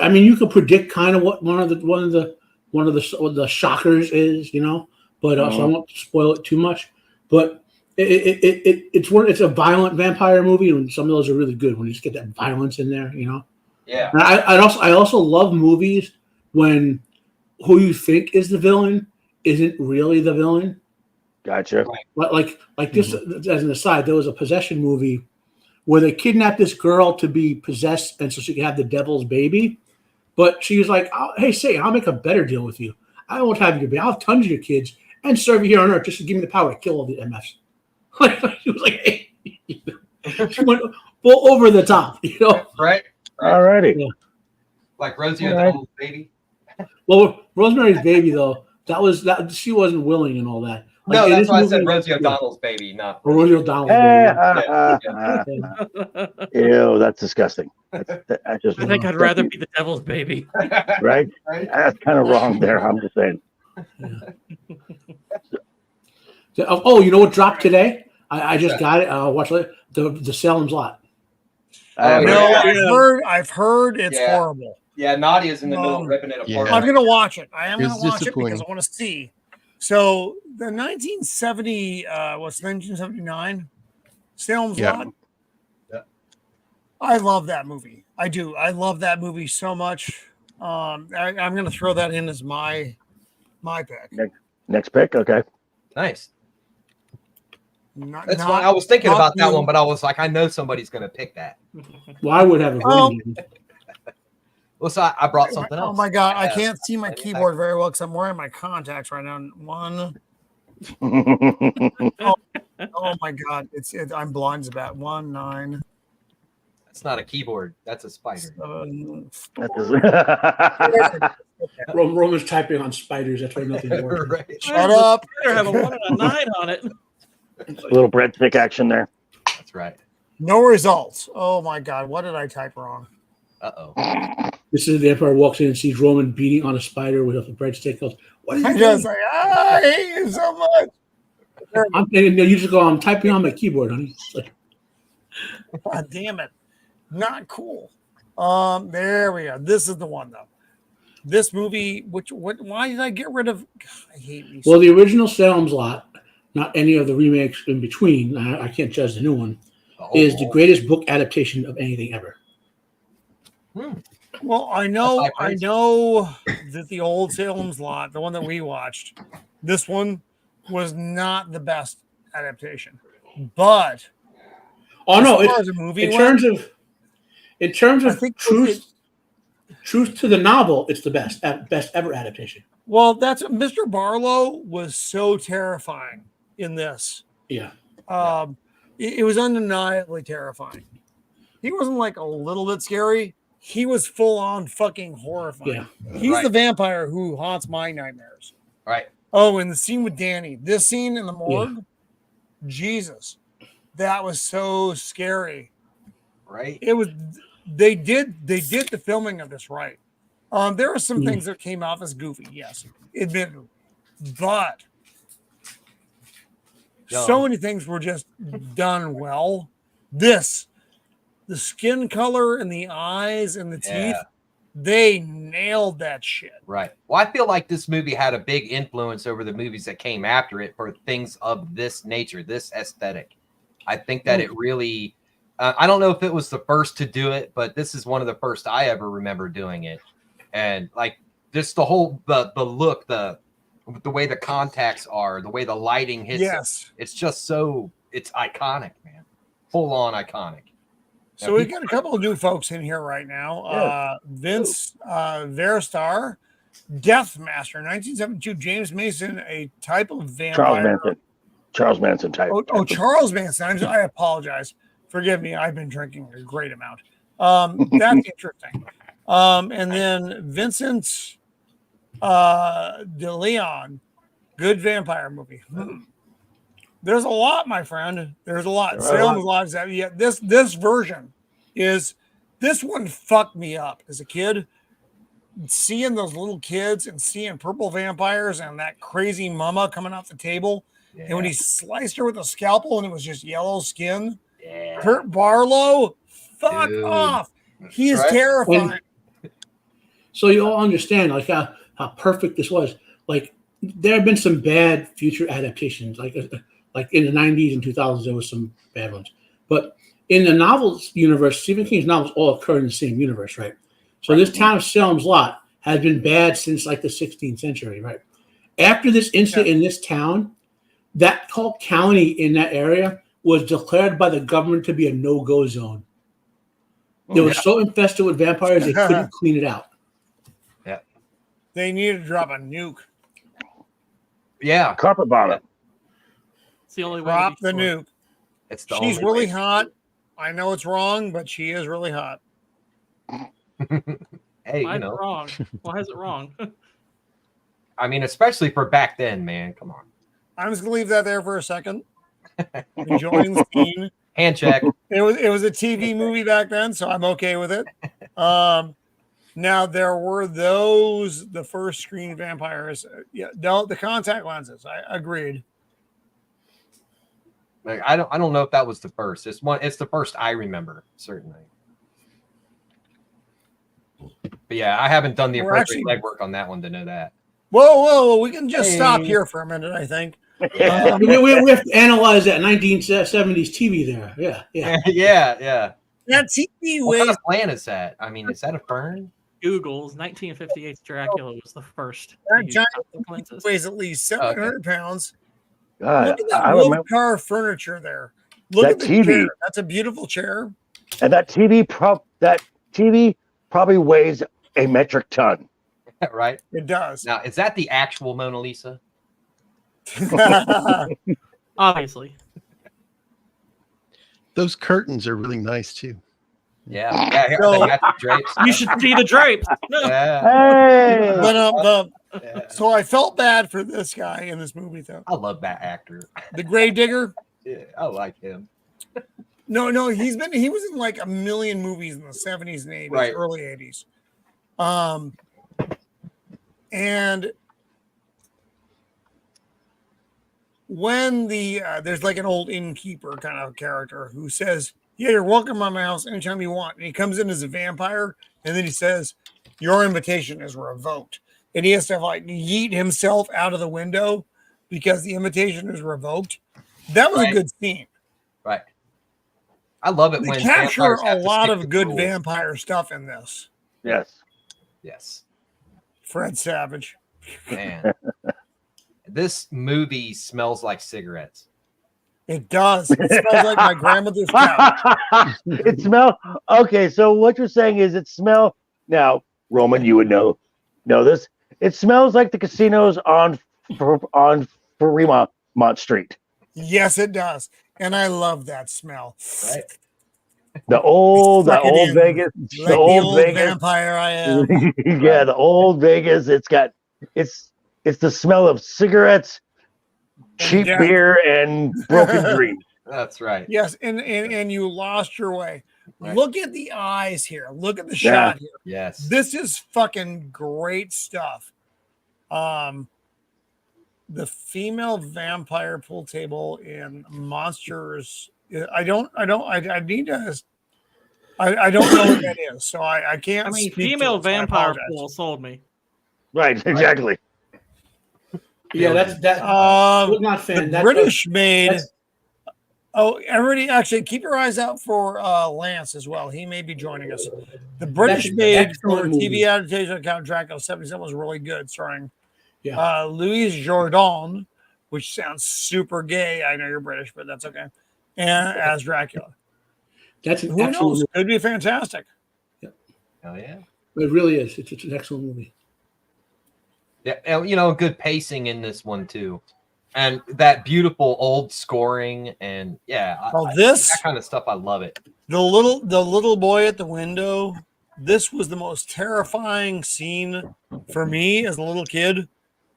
I mean, you could predict kind of what one of the shockers is, you know, but so I won't spoil it too much. But it's a violent vampire movie, and some of those are really good when you just get that violence in there, you know. Yeah. And I also love movies when who you think is the villain isn't really the villain. Gotcha. Like this, as an aside, there was a possession movie where they kidnapped this girl to be possessed, and so she could have the devil's baby. But she was like, "Hey, Satan, I'll make a better deal with you. I won't have your baby. I'll have tons of your kids and serve you here on Earth just to give me the power to kill all the MFs." Like she was like, "Hey," she went full over the top, you know. Right. Alrighty. Yeah. Like Rosie All right. O'Donnell's baby. Well, Rosemary's Baby though, that she wasn't willing and all that. Like, No, in that's this why I movie- said Rosie O'Donnell's baby, not Or Rosie O'Donnell's Baby. Yeah. Ew, that's disgusting. I just I think I'd rather be the devil's baby. right. Right. That's kind of wrong there. I'm just saying. Oh, you know what dropped today? I just got it. I'll watch it. The Salem's Lot. I haven't No, heard yeah. I've heard it's Yeah. horrible. Yeah, Nadia's in the middle of ripping it apart. Yeah. I'm gonna watch it. I am It gonna was watch it because disappointing. I want to see. So the 1970, 1979 Salem's Yeah. Lot. Yeah. I love that movie. I do. I love that movie so much. I'm gonna throw that in as my pick. Next pick. Okay. Nice. Not, That's not- why I was thinking not about that you. one, but I was like, I know somebody's going to pick that. Well, I would have a Oh. green. Well, so I brought something Oh else. my god, I Yeah. can't see my keyboard very well because I'm wearing my contacts right now. Oh my god, I'm blind as a bat. 1, 9, That's not a keyboard. That's a spider. 7. Roman's typing on spiders. That's why nothing's working. Right. Shut up. Better have a 1 and a 9 on it. Little breadstick action there. That's right. No results. Oh my god, what did I type wrong? Uh-oh. This is the Emperor walks in and sees Roman beating on a spider with a breadstick. Goes, "What is I he just doing?" like, I hate you so much. You just go, "I'm typing on my keyboard, honey." It's like, God damn it. Not cool. There we go. This is the one though. This movie, why did I get rid of? God, I hate these. well, the original Salem's Lot, not any of the remakes in between. I can't judge the new one. Is the greatest book adaptation of anything ever. Well, I know That's high praise. that the old Salem's Lot, the one that we watched, this one was not the best adaptation. But Oh no! as far as a movie In went, terms I of think truth to the novel, it's the best ever adaptation. well, that's Mr. Barlow was so terrifying in this. Yeah. It was undeniably terrifying. He wasn't like a little bit scary. he was full on fucking horrifying. Yeah. He's Right. the vampire who haunts my nightmares. Right. Oh, and the scene with Danny, this scene in the morgue, Jesus, that was so scary. Right. It was. They did the filming of this right. There are some things that came off as goofy, yes, admittedly, but so many things were just done well. The skin color and the eyes and the teeth, they nailed that shit. Right. Well, I feel like this movie had a big influence over the movies that came after it for things of this nature, this aesthetic. I think that it really, I don't know if it was the first to do it, but this is one of the first I ever remember doing it. And like just the whole, the look, the way the contacts are, the way the lighting hits. Yes. It's just so, it's iconic, man. Full on iconic. So we've got a couple of new folks in here right now. Yeah. Vince Verstar, Death Master, 1972. James Mason, a type of vampire. Charles Manson type. Charles Manson. I apologize. Forgive me. I've been drinking a great amount. That's interesting. And then Vincent De Leon, good vampire movie. There's a lot, my friend. There's a lot. Salem's Lot. Yeah, this version is, this one fucked me up as a kid. Seeing those little kids and seeing purple vampires and that crazy mama coming off the table. Yeah. And when he sliced her with a scalpel and it was just yellow skin. Yeah. Kurt Barlow, fuck off. He is terrifying. So you all understand like how perfect this was. Like there have been some bad future adaptations, like in the 90s and 2000s, there was some bad ones. But in the novels universe, Stephen King's novels all occur in the same universe, right? So this town of Salem's Lot has been bad since like the 16th century, right? After this incident in this town, that whole county in that area was declared by the government to be a no-go zone. They were so infested with vampires, they couldn't clean it out. Yeah. They needed to drop a nuke. Yeah. Carpet bomb it. It's the only way. Drop the nuke. It's the She's only really way. hot. I know it's wrong, but she is really hot. Hey, Why is it wrong? Why is it wrong? I mean, especially for back then, man. Come on. I'm just gonna leave that there for a second. Enjoying the scene. Hand check. It was a TV movie back then, so I'm okay with it. Now there were the first screen vampires. Yeah, the contact lenses. I agreed. Like, I don't know if that was the first. It's the first I remember, certainly. But yeah, I haven't done the appropriate legwork on that one to know that. Whoa! We can just stop here for a minute, I think. We have to analyze that 1970s TV there. Yeah. That TV What weighs. kind of plant is that? I mean, is that a fern? Google's 1958 Dracula was the first. That giant weighs at least 700 pounds. God, Look at that wood car furniture there. Look at the TV. chair. That's a beautiful chair. And that TV probably weighs a metric ton. Right? It does. Now, is that the actual Mona Lisa? Obviously. Those curtains are really nice too. Yeah. So- They got the drapes. You should see the drapes. Yeah. Hey! But Yeah. so I felt bad for this guy in this movie, though. I love that actor. The Gravedigger. Yeah, I like him. No, he was in like a million movies in the 70s and 80s, Right. early 80s. And when there's like an old innkeeper kind of character who says, "Yeah, you're welcome to my house anytime you want." And he comes in as a vampire, and then he says, "Your invitation is revoked." And he has to like yeet himself out of the window because the invitation is revoked. That was a good scene. Right. I love it They when capture vampires a have to lot stick of to good rules. vampire stuff in this. Yes. Yes. Fred Savage. Man. This movie smells like cigarettes. It does. It smells like my grandmother's couch. It smell okay. So what you're saying is it smell now, Roman. You would know this. It smells like the casinos on Fremont Street. Yes, it does. And I love that smell. Right. The old Fucking in, Vegas, like the old Vegas vampire I am. yeah, the old Vegas. It's the smell of cigarettes, cheap death. beer, and broken dreams. That's right. Yes, and you lost your way. Right. Look at the eyes here. Look at the Yeah. shot here. Yes. This is fucking great stuff. The female vampire pool table in Monsters. I don't know what that is, so I can't. I mean, speak to female it, so I vampire apologize. pool sold me. Right, exactly. Yeah, that's that. Um, Not fan. the That's British made. that's- Oh, everybody! Actually, keep your eyes out for Lance as well. He may be joining us. The British an made excellent for movie. TV adaptation of Count Dracula 77 was really good, starring Yeah. Louis Jourdan, which sounds super gay. I know you're British, but that's okay. And as Dracula, That's an who excellent knows? movie. Could be fantastic. Oh yeah. It really is. It's an excellent movie. Yeah, and, you know, good pacing in this one too, and that beautiful old scoring, and yeah, This that kind of stuff. I love it. the little boy at the window. This was the most terrifying scene for me as a little kid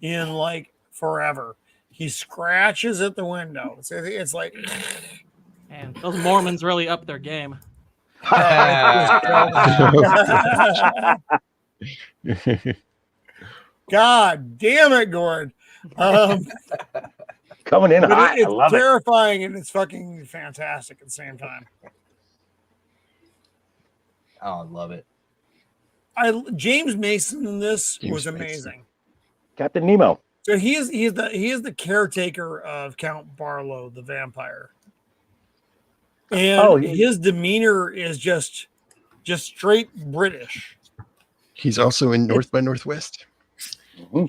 in like forever. He scratches at the window. It's like Man, those Mormons really upped their game. God damn it, Gord. Coming in But hot. I it's love it. terrifying and it's fucking fantastic at the same time. Oh, I love it. James Mason in this James was Mason. amazing. Captain Nemo. So he is the caretaker of Count Barlow, the vampire. And his demeanor is just straight British. He's also in North by Northwest.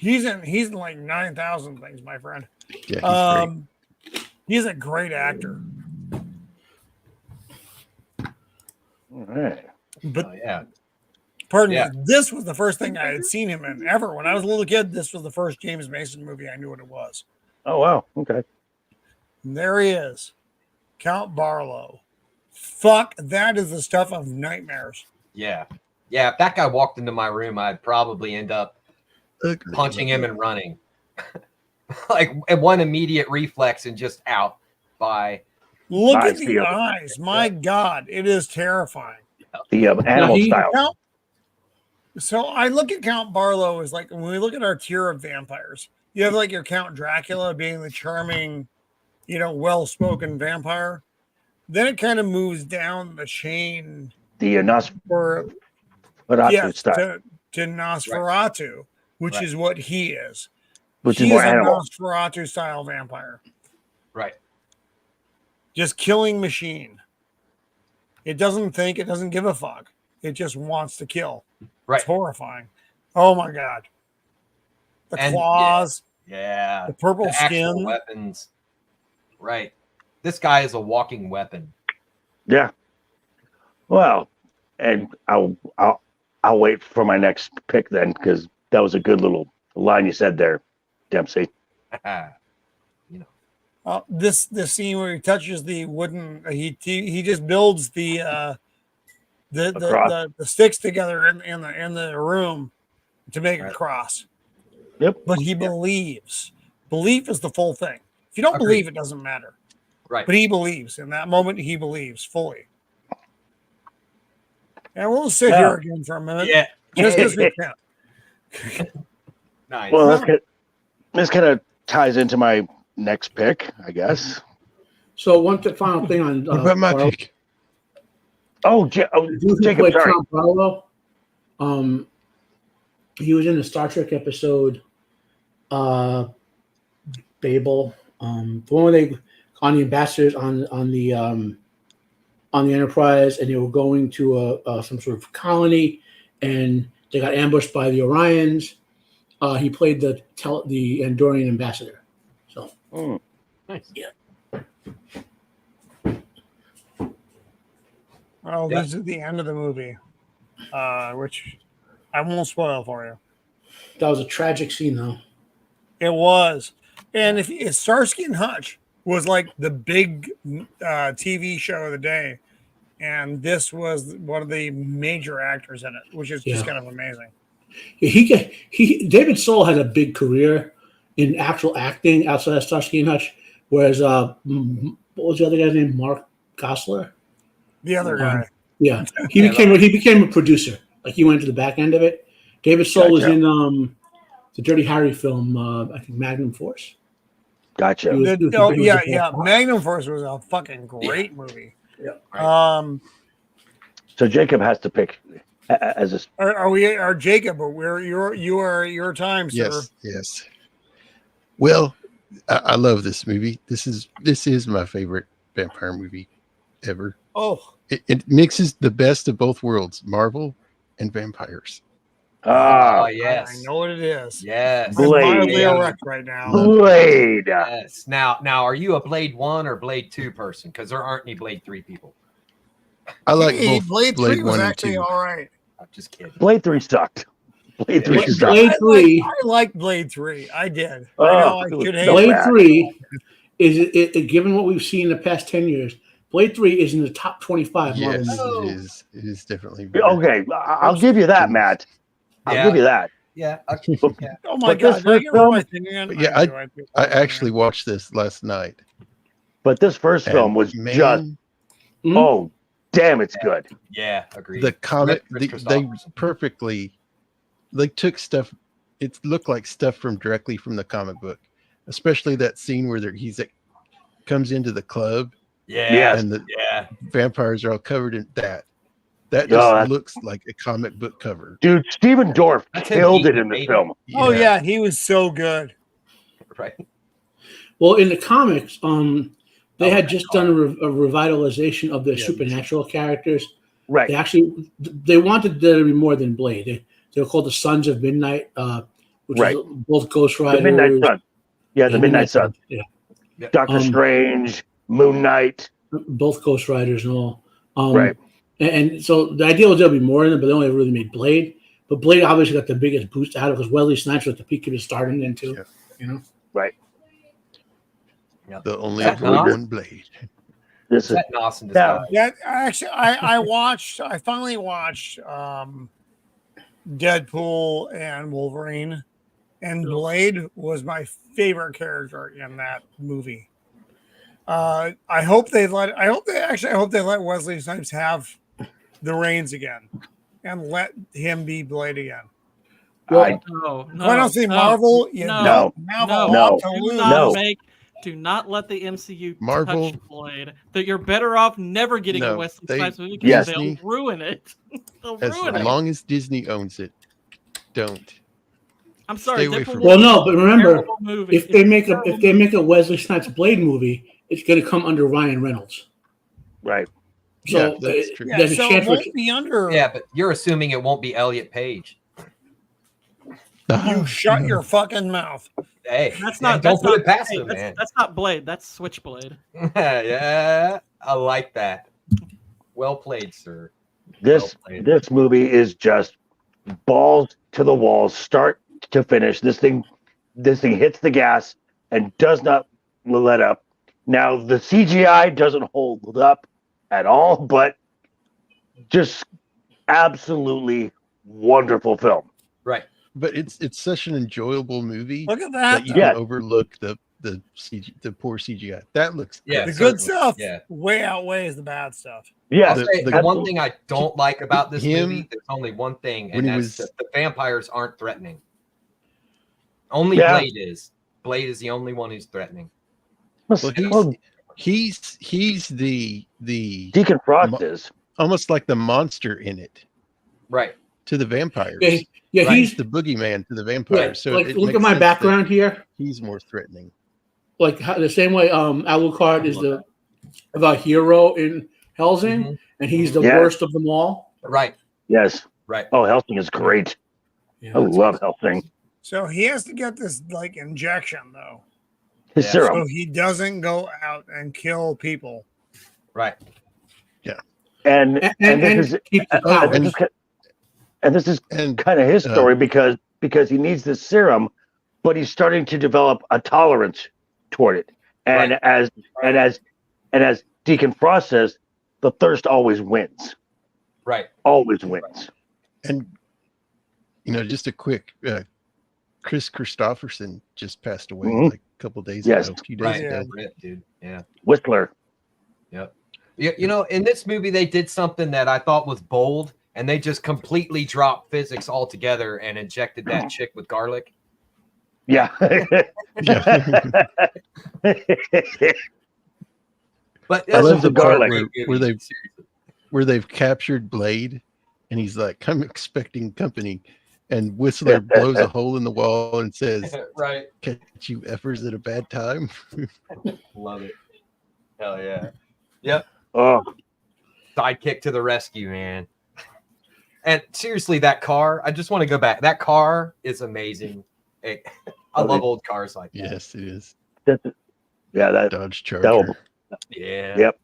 He's in like 9,000 things, my friend. Yeah, he's great. He's a great actor. All right. But Oh, yeah. pardon Yeah. me, this was the first thing I had seen him in ever. When I was a little kid, this was the first James Mason movie I knew what it was. Oh wow. Okay. And there he is, Count Barlow. Fuck, that is the stuff of nightmares. Yeah. Yeah. If that guy walked into my room, I'd probably end up punching him and running. Like one immediate reflex and just out by. Look Nice at the deal. eyes. My God, it is terrifying. The animal he- style. So I look at Count Barlow as like when we look at our tier of vampires, you have like your Count Dracula being the charming, well-spoken vampire. Then it kind of moves down the chain The for Nosferatu style, to Nosferatu, which Right. is what he is. which He is more is a animal. Nosferatu style vampire. Right. Just killing machine. It doesn't think, it doesn't give a fuck. It just wants to kill. Right. It's horrifying. Oh my God. The And, claws, Yeah. the purple The actual skin. weapons. Right. This guy is a walking weapon. Yeah. Well, and I'll wait for my next pick then, because that was a good little line you said there, Dempsey. This scene where he touches the wooden, he just builds the sticks together in the room to make a Right. cross. Yep. But he believes. Belief is the full thing. If you don't Agreed. believe, it doesn't matter. Right. But he believes. In that moment, he believes fully. And we'll sit Yeah. here again for a minute. Yeah. Just because we can. Nice. Well, this kind of ties into my next pick, I guess. So final thing on What about my Barlow. pick? Oh, The dude who Jacob, played sorry. Count Barlow, he was in the Star Trek episode Babel. The one where they on the ambassadors on the Enterprise, and they were going to some sort of colony, and they got ambushed by the Orions. He played the Andorian ambassador. So Nice. Yeah. Well, this is the end of the movie, which I won't spoil for you. that was a tragic scene, though. It was. And if Starsky and Hutch was like the big TV show of the day, and this was one of the major actors in it, which is just kind of amazing. David Soul had a big career in actual acting outside of Starsky and Hutch, whereas what was the other guy's name? Mark Gosselaar. The other guy. Yeah, he became a producer. Like he went to the back end of it. David Soul was in the Dirty Harry film, I think Magnum Force. Gotcha. Magnum Force was a fucking great movie. Yeah. Right. So Jacob has to pick as a. Are Jacob? But your time, sir. Yes. Well, I love this movie. This is my favorite vampire movie ever. Oh, it mixes the best of both worlds, Marvel and vampires. Yes, I know what it is. Yes, I'm Blade. mildly erect right now. Blade. Yes. Now, are you a Blade 1 or Blade 2 person? Because there aren't any Blade 3 people. I like Hey, both Blade 3 was 1 and actually 2. all right. I'm just kidding. Blade 3 sucked. Blade 3 sucked. Blade 3. I liked Blade 3. I did. Oh, I know I it was should hate so Blade bad. 3 is given what we've seen in the past 10 years. Blade 3 is in the top 25 Marvel Yes, movies. it is definitely. Okay, I'll give you that, Matt. I'll give you that. Yeah. Oh my But this god! first film- I actually watched this last night. But this first and film was just oh, damn, it's good. Yeah, agreed. The comic, Chris they Christopherson. perfectly, they took stuff. It looked like stuff directly from the comic book, especially that scene where he's comes into the club. Yeah, and the vampires are all covered in that. That just looks like a comic book cover. Dude, Stephen Dorff killed it in the film. Oh yeah, he was so good. Right. Well, in the comics, they had just done a revitalization of their supernatural characters. Right. They wanted there to be more than Blade. They were called the Sons of Midnight, which is both Ghost Riders. The Midnight Sun. Yeah, the Midnight Sun. Yeah. Doctor Strange, Moon Knight. Both Ghost Riders and all. Right. And so the idea was there'll be more in it, but they only really made Blade. But Blade obviously got the biggest boost out of it because Wesley Snipes was at the peak of his stardom then too. Yeah. Right. The only one Blade. This is awesome. Yeah, actually, I finally watched Deadpool and Wolverine, and Blade was my favorite character in that movie. I hope they let Wesley Snipes have the reins again and let him be Blade again. Honestly, Marvel, do not let the MCU Marvel touch Blade. That you're better off never getting a Wesley Snipes movie because they'll ruin it. As long as Disney owns it, don't. I'm sorry. Well, no, but remember, if they make a Wesley Snipes Blade movie, it's going to come under Ryan Reynolds. Right. So that's true. There's a chance it won't be under. Yeah, but you're assuming it won't be Elliot Page. You shut your fucking mouth. Hey, that's not. Don't put it past him, man. That's not Blade. That's Switchblade. Yeah, I like that. Well played, sir. This movie is just balls to the walls, start to finish. This thing hits the gas and does not let up. Now the CGI doesn't hold up at all, but just absolutely wonderful film. Right. But it's such an enjoyable movie. Look at that. You can overlook the poor CGI. That looks the good stuff way outweighs the bad stuff. Yeah. The one thing I don't like about this movie, there's only one thing, and that's that the vampires aren't threatening. Only Blade is. Blade is the only one who's threatening. Well, he's the Deacon Frost is almost like the monster in it. Right. To the vampires. Yeah, he's the boogeyman to the vampires. Yeah, so look at my background here. He's more threatening. Like the same way Alucard is the hero in Helsing, and he's the worst of them all. Right. Yes. Right. Oh, Helsing is great. Yeah, I love Helsing. So he has to get this injection though. His serum. So he doesn't go out and kill people. Right. Yeah. And this is kind of his story because he needs this serum, but he's starting to develop a tolerance toward it. And as Deacon Frost says, the thirst always wins. Right. Always wins. And just a quick Chris Christopherson just passed away Mhm. like a couple days Yes. ago, a few days Right. ago. Rip, dude. Yeah. Whistler. Yep. In this movie, they did something that I thought was bold, and they just completely dropped physics altogether and injected that chick with garlic. Yeah. But I love the a garlic. great Where movie, where they've captured Blade, and he's like, I'm expecting company. And Whistler blows a hole in the wall and says, seriously. Right. catch you effers at a bad time. Love it. Hell yeah. Yep. Oh, Sidekick to the rescue, man. And seriously, that car, I just want to go back. That car is amazing. I love old cars like that. Yes, it is. yeah, that Dodge that'll- Charger. Yeah. Yep.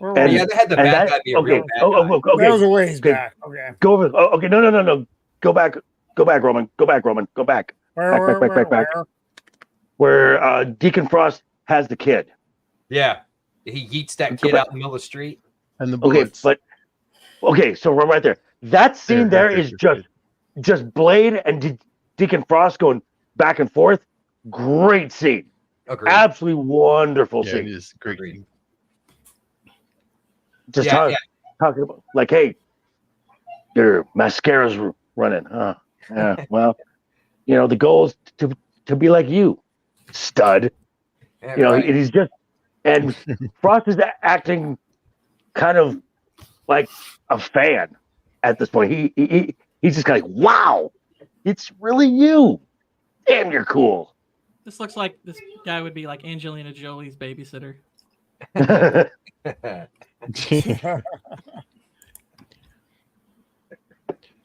And, Yeah, they had the bad guy be a real bad guy. okay. that was a ways Okay. back. Okay. Go over. Oh, okay, no. Go back, Roman. Go back, Roman. Go back. Back. Where Deacon Frost has the kid. Yeah. He yeets that Go kid back. out in the middle of the street. And the Okay, bullets. but so right there. That scene there is just Blade and Deacon Frost going back and forth. Great scene. Agreed. Absolutely wonderful Yeah, it scene. is great. Agreed. Just Yeah, talking about like, hey, your mascara's running, huh? Yeah. Well, the goal is to be like you, stud. Yeah, right. He's just, and Frost is acting kind of like a fan at this point. He's just kind of like, wow, it's really you. Damn, you're cool. This looks like this guy would be like Angelina Jolie's babysitter.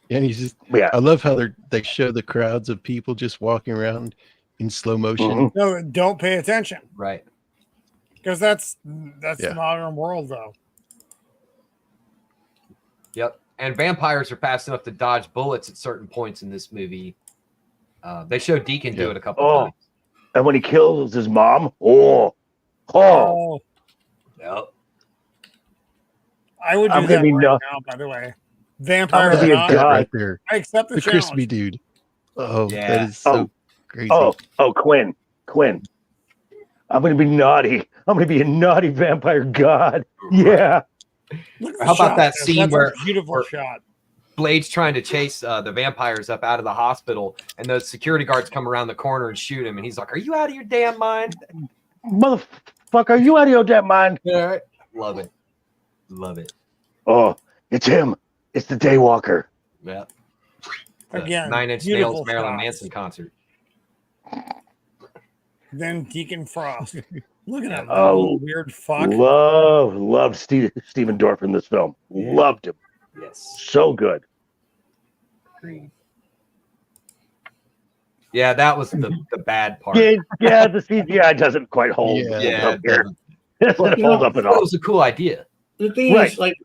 And he's just, Yeah. I love how they show the crowds of people just walking around in slow motion. Mhm. No, don't pay attention Right. because that's Yeah. the modern world, though. Yep. And vampires are fast enough to dodge bullets at certain points in this movie. They show Deacon do Yeah. it a couple Oh. times. And when he kills his mom, oh, Yep. I would do I'm that gonna be right nuts. now. By the way, I'm vampire gonna or be a not, god. Right there. I accept the The challenge. crispy dude. Oh, Yeah. that is so crazy. Oh, Quinn. I'm gonna be naughty. I'm gonna be a naughty vampire god. Yeah. Look at the How about shot. that scene That's where- a beautiful where- shot? Blade's trying to chase the vampires up out of the hospital, and those security guards come around the corner and shoot him. And he's like, "Are you out of your damn mind?" Motherfucker, you out of your damn mind? Yeah. Love it. Love it. Oh, it's him. It's the Daywalker. Yeah. Again, 9 Inch beautiful Nails Marilyn shots. Manson concert. Then Deacon Frost. Look at that Oh, little weird fuck. Love Steven Dorff in this film. Yeah. Loved him. Yes. So good. Agreed. Yeah, that was the bad part. Yeah, the CGI doesn't quite hold Yeah, up here. it It doesn't hold up at It all. was a cool idea. The thing Right. is, like,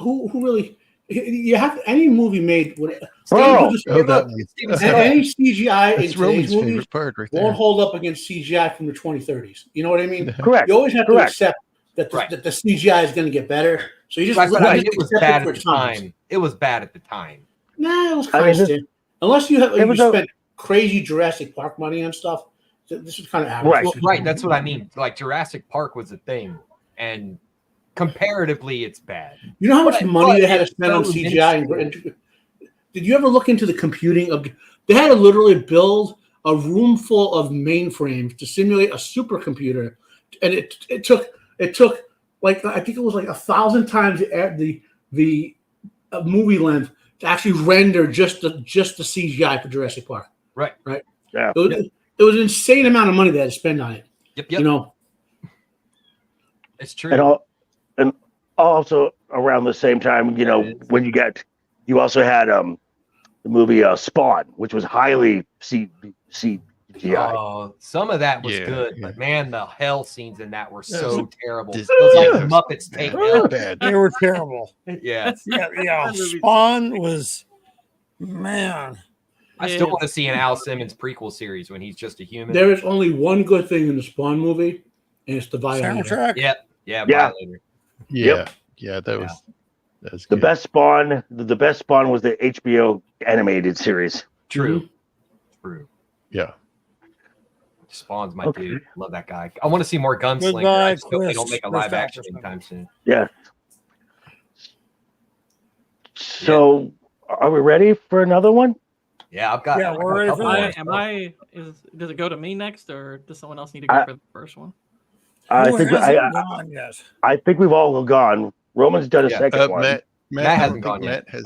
who really? You have any movie made with Oh, that one. any CGI in That's today's Roman's movies favorite part right won't there. hold up against CGI from the 2030s. You know what I mean? Correct. You always have to Correct. accept that Right. that the CGI is going to get better. So you just, Right, but I mean, just it was accept bad for at the its numbers. time. It was bad at the time. Nah, it was I mean, kind of this- still. Unless you have it you was a- spent crazy Jurassic Park money on stuff. This is kind of average. Right. Well, right, that's what I mean. Like Jurassic Park was a thing, and comparatively, it's bad. You know how much But- money but they had to it's spend on so CGI? minuscule. Did you ever look into the computing of? They had to literally build a room full of mainframes to simulate a supercomputer, and it took like I think it was like 1,000 times the movie length to actually render just the CGI for Jurassic Park. Right. Yeah. It was an insane amount of money they had to spend on it. Yep. You know, It's true. And also around the same time, when you also had the movie Spawn, which was highly CGI. Oh, some of that was Yeah, good, yeah. but man, the hell scenes in that were Yeah, so terrible. Dis- It was like yeah, Muppets take bad. hell. Bad. They were terrible. Yeah. Yeah. That movie's- Spawn was, man. I still want to see an Al Simmons prequel series when he's just a human. there is only one good thing in the Spawn movie, and it's the violator. Soundtrack. Yeah. Yeah, Yeah. Violator. Yeah, that was The good. best Spawn. The best Spawn was the HBO animated series. True. True. Yeah. Spawn's my Okay. dude. Love that guy. I want to see more Gunslinger. Goodbye, I just hope they don't make a live Chris action Christopherson. anytime soon. Yeah. So, are we ready for another one? Yeah, I've got. Yeah, I've we're got a ready couple for more. Does it go to me next, or does someone else need to go for the first one? I Who think hasn't gone yet? I think we've all gone. Roman's done a Yeah. second one. Matt Matt hasn't I don't gone think yet. Matt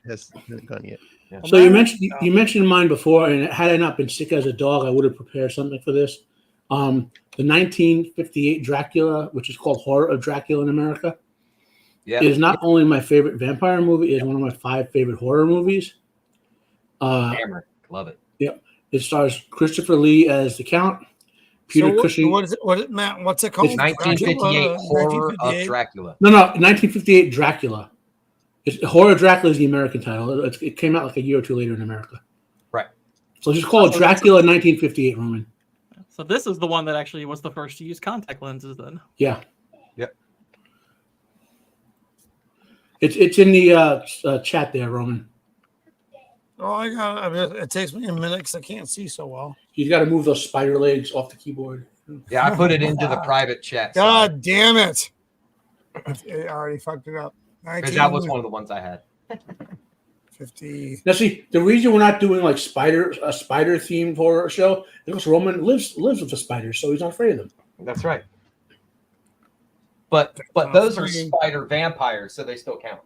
hasn't gone yet. Yeah. So you mentioned mine before, and had I not been sick as a dog, I would have prepared something for this. The 1958 Dracula, which is called Horror of Dracula in America, is not only my favorite vampire movie, it is one of my 5 favorite horror movies. Hammer. Love it. Yep. It stars Christopher Lee as the Count. Peter Cushing. What is it? What is it, Matt? What's it called? It's 1958 Horror of 1958? Dracula. No, 1958 Dracula. Horror of Dracula is the American title. It came out like a year or two later in America. Right. So just call it Dracula 1958, Roman. So this is the one that actually was the first to use contact lenses then. Yeah. Yep. It's in the chat there, Roman. Oh, I mean, it takes me a minute because I can't see so well. You got to move those spider legs off the keyboard. Yeah, I put it into the private chat. God damn it. It already fucked it up. Because that was one of the ones I had. 50. Now, see, the reason we're not doing like a spider themed horror show is because Roman lives with the spiders, so he's not afraid of them. That's right. But those are spider vampires, so they still count.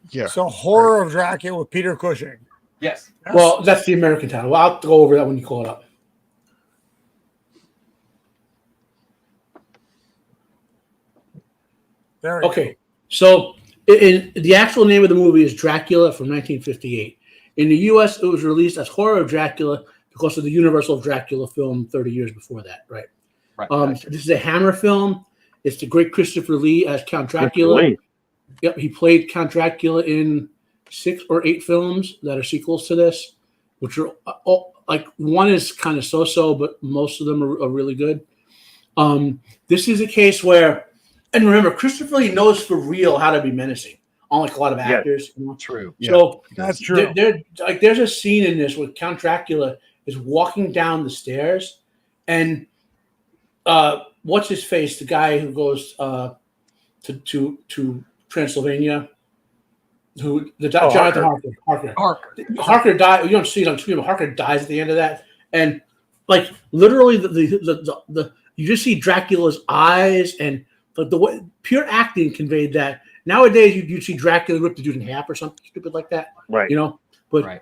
Yeah. So Horror of Dracula with Peter Cushing. Yes. Well, that's the American title. Well, I'll go over that when you call it up. There we Okay, so in the actual name of the movie is Dracula from 1958. In the U.S., it was released as Horror of Dracula because of the Universal Dracula film 30 years before that, right? Right. This is a Hammer film. It's the great Christopher Lee as Count Dracula. Yep, he played Count Dracula in 6 or 8 films that are sequels to this, which are like one is kind of so-so, but most of them are really good. This is a case where, and remember, Christopher Lee knows for real how to be menacing, unlike a lot of actors. You know? True. So That's true. There's a scene in this where Count Dracula is walking down the stairs, and what's his face? The guy who goes to Transylvania, Jonathan Harker died. You don't see it on screen, but Harker dies at the end of that, and like literally the you just see Dracula's eyes, and the way pure acting conveyed that. Nowadays, you see Dracula rip the dude in half or something stupid like that, Right? You know, but Right.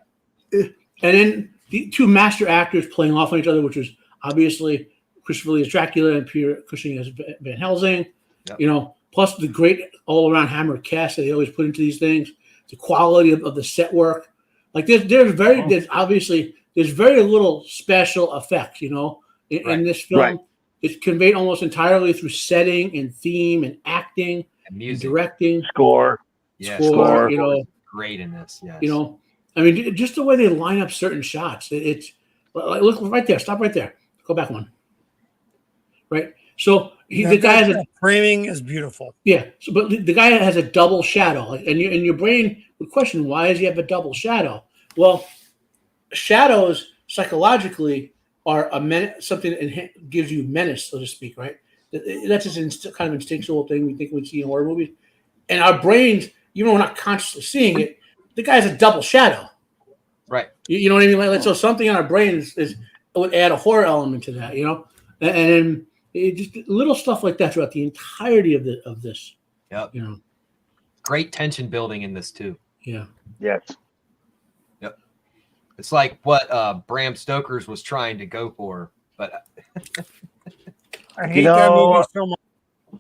And then the 2 master actors playing off on each other, which was obviously Christopher Lee as Dracula and Peter Cushing as Van Helsing. Yep. You know, plus the great all-around Hammer cast that they always put into these things. The quality of the set work, like there's very little special effects, you know, in this film. Right. It's conveyed almost entirely through setting and theme and acting And music. and directing. Score. Yeah, score, you know, great in this. Yes. you know, I mean, just the way they line up certain shots. It's like, look right there. Stop right there. Go back one. Right. So the guy has a framing is beautiful. yeah. So, but the guy has a double shadow, and your brain would question, why does he have a double shadow? Well, shadows psychologically are something that gives you menace, so to speak, right? That's just kind of instinctual thing we think we see in horror movies, and our brains, even though we're not consciously seeing it, the guy has a double shadow. Right. You know what I mean? Like, so something in our brain would add a horror element to that, you know, and just little stuff like that throughout the entirety of this. Yep. You know. Great tension building in this too. Yeah. Yes. Yep. It's like what Bram Stoker's was trying to go for, but I hate that movie so much.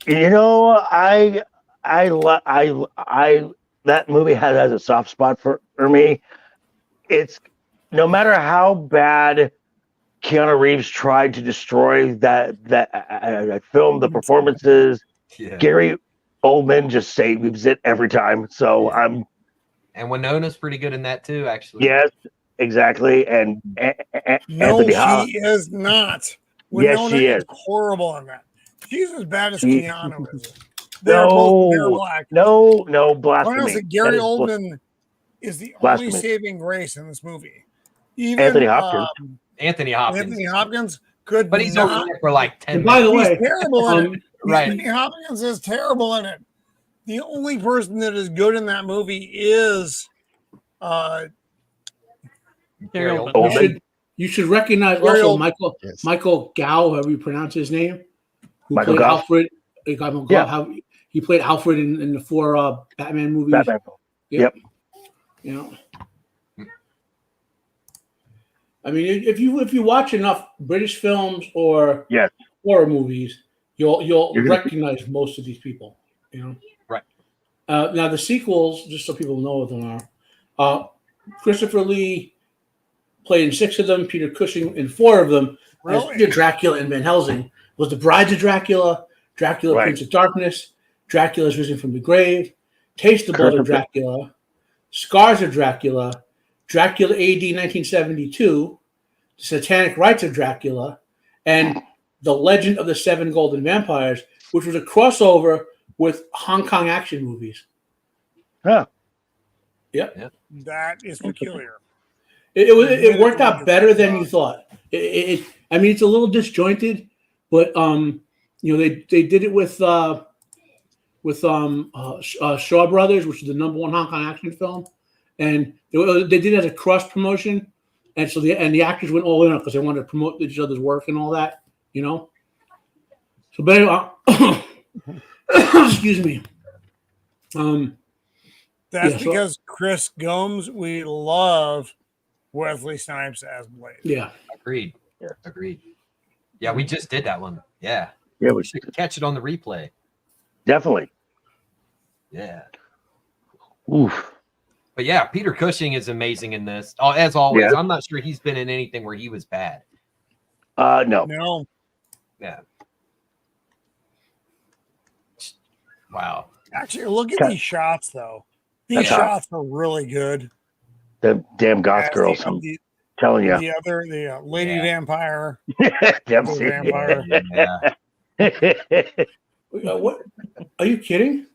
You know, that movie has a soft spot for me. It's no matter how bad Keanu Reeves tried to destroy that film, the performances, yeah. Gary Oldman just saves it every time. So and Winona's pretty good in that too, actually. Yes, exactly. And No, Anthony Hopkins. she is not. Yes, Winona she is. horrible on that. She's as bad as She- Keanu is. They're both terrible actors. No, blasphemy. Honestly, Gary That is Oldman is the blasphemy. only saving grace in this movie. Even Anthony Hopkins. Anthony Hopkins. Anthony Hopkins could But he's only not. in it for like 10 And by the minutes. He's way, terrible in it. Right. Anthony Hopkins is terrible in it. The only person that is good in that movie is Gary Oldman. Oldman. you should recognize Gary also Oldman. Michael Gow, however you pronounce his name, who Michael played Gow. Alfred. Yeah. How he played Alfred in the 4 Batman movies. Batman. Yep. You know, I mean, if you watch enough British films or Yes. horror movies, you'll You're gonna- recognize most of these people. You know, Right. Now the sequels, just so people know what them are. Christopher Lee played in 6 of them. Peter Cushing in 4 of them. As Really? Peter Dracula and Van Helsing was the Brides of Dracula, Dracula Right. Prince of Darkness, Dracula's Risen from the Grave, Taste the Blood of Christopher- Dracula, Scars of Dracula, Dracula AD 1972, The Satanic Rites of Dracula, and The Legend of the 7 Golden Vampires, which was a crossover with Hong Kong action movies. Huh. that is peculiar. It worked out better than you thought. I mean, it's a little disjointed, but you know, they did it with Shaw Brothers, which is the #1 Hong Kong action film, and they did it as a cross promotion, and so the actors went all in because they wanted to promote each other's work and all that, you know. So, but anyway, excuse me. That's Yeah, so- because Chris Gomes, we love Wesley Snipes as Blade. Yeah, Agreed. Agreed. Yeah, we just did that one. Yeah. Yeah, We we should catch it on the replay. definitely. Yeah. Oof. But yeah, Peter Cushing is amazing in this. Oh, as always, Yeah. I'm not sure he's been in anything where he was bad. No. No, Yeah. Wow. actually, look at Okay. these shots though. These That's hot. shots are really good. The damn goth As girls. the- I'm the, telling you. the other, the lady Yeah. vampire. Damn the see. vampire. Yeah. what? Are you kidding?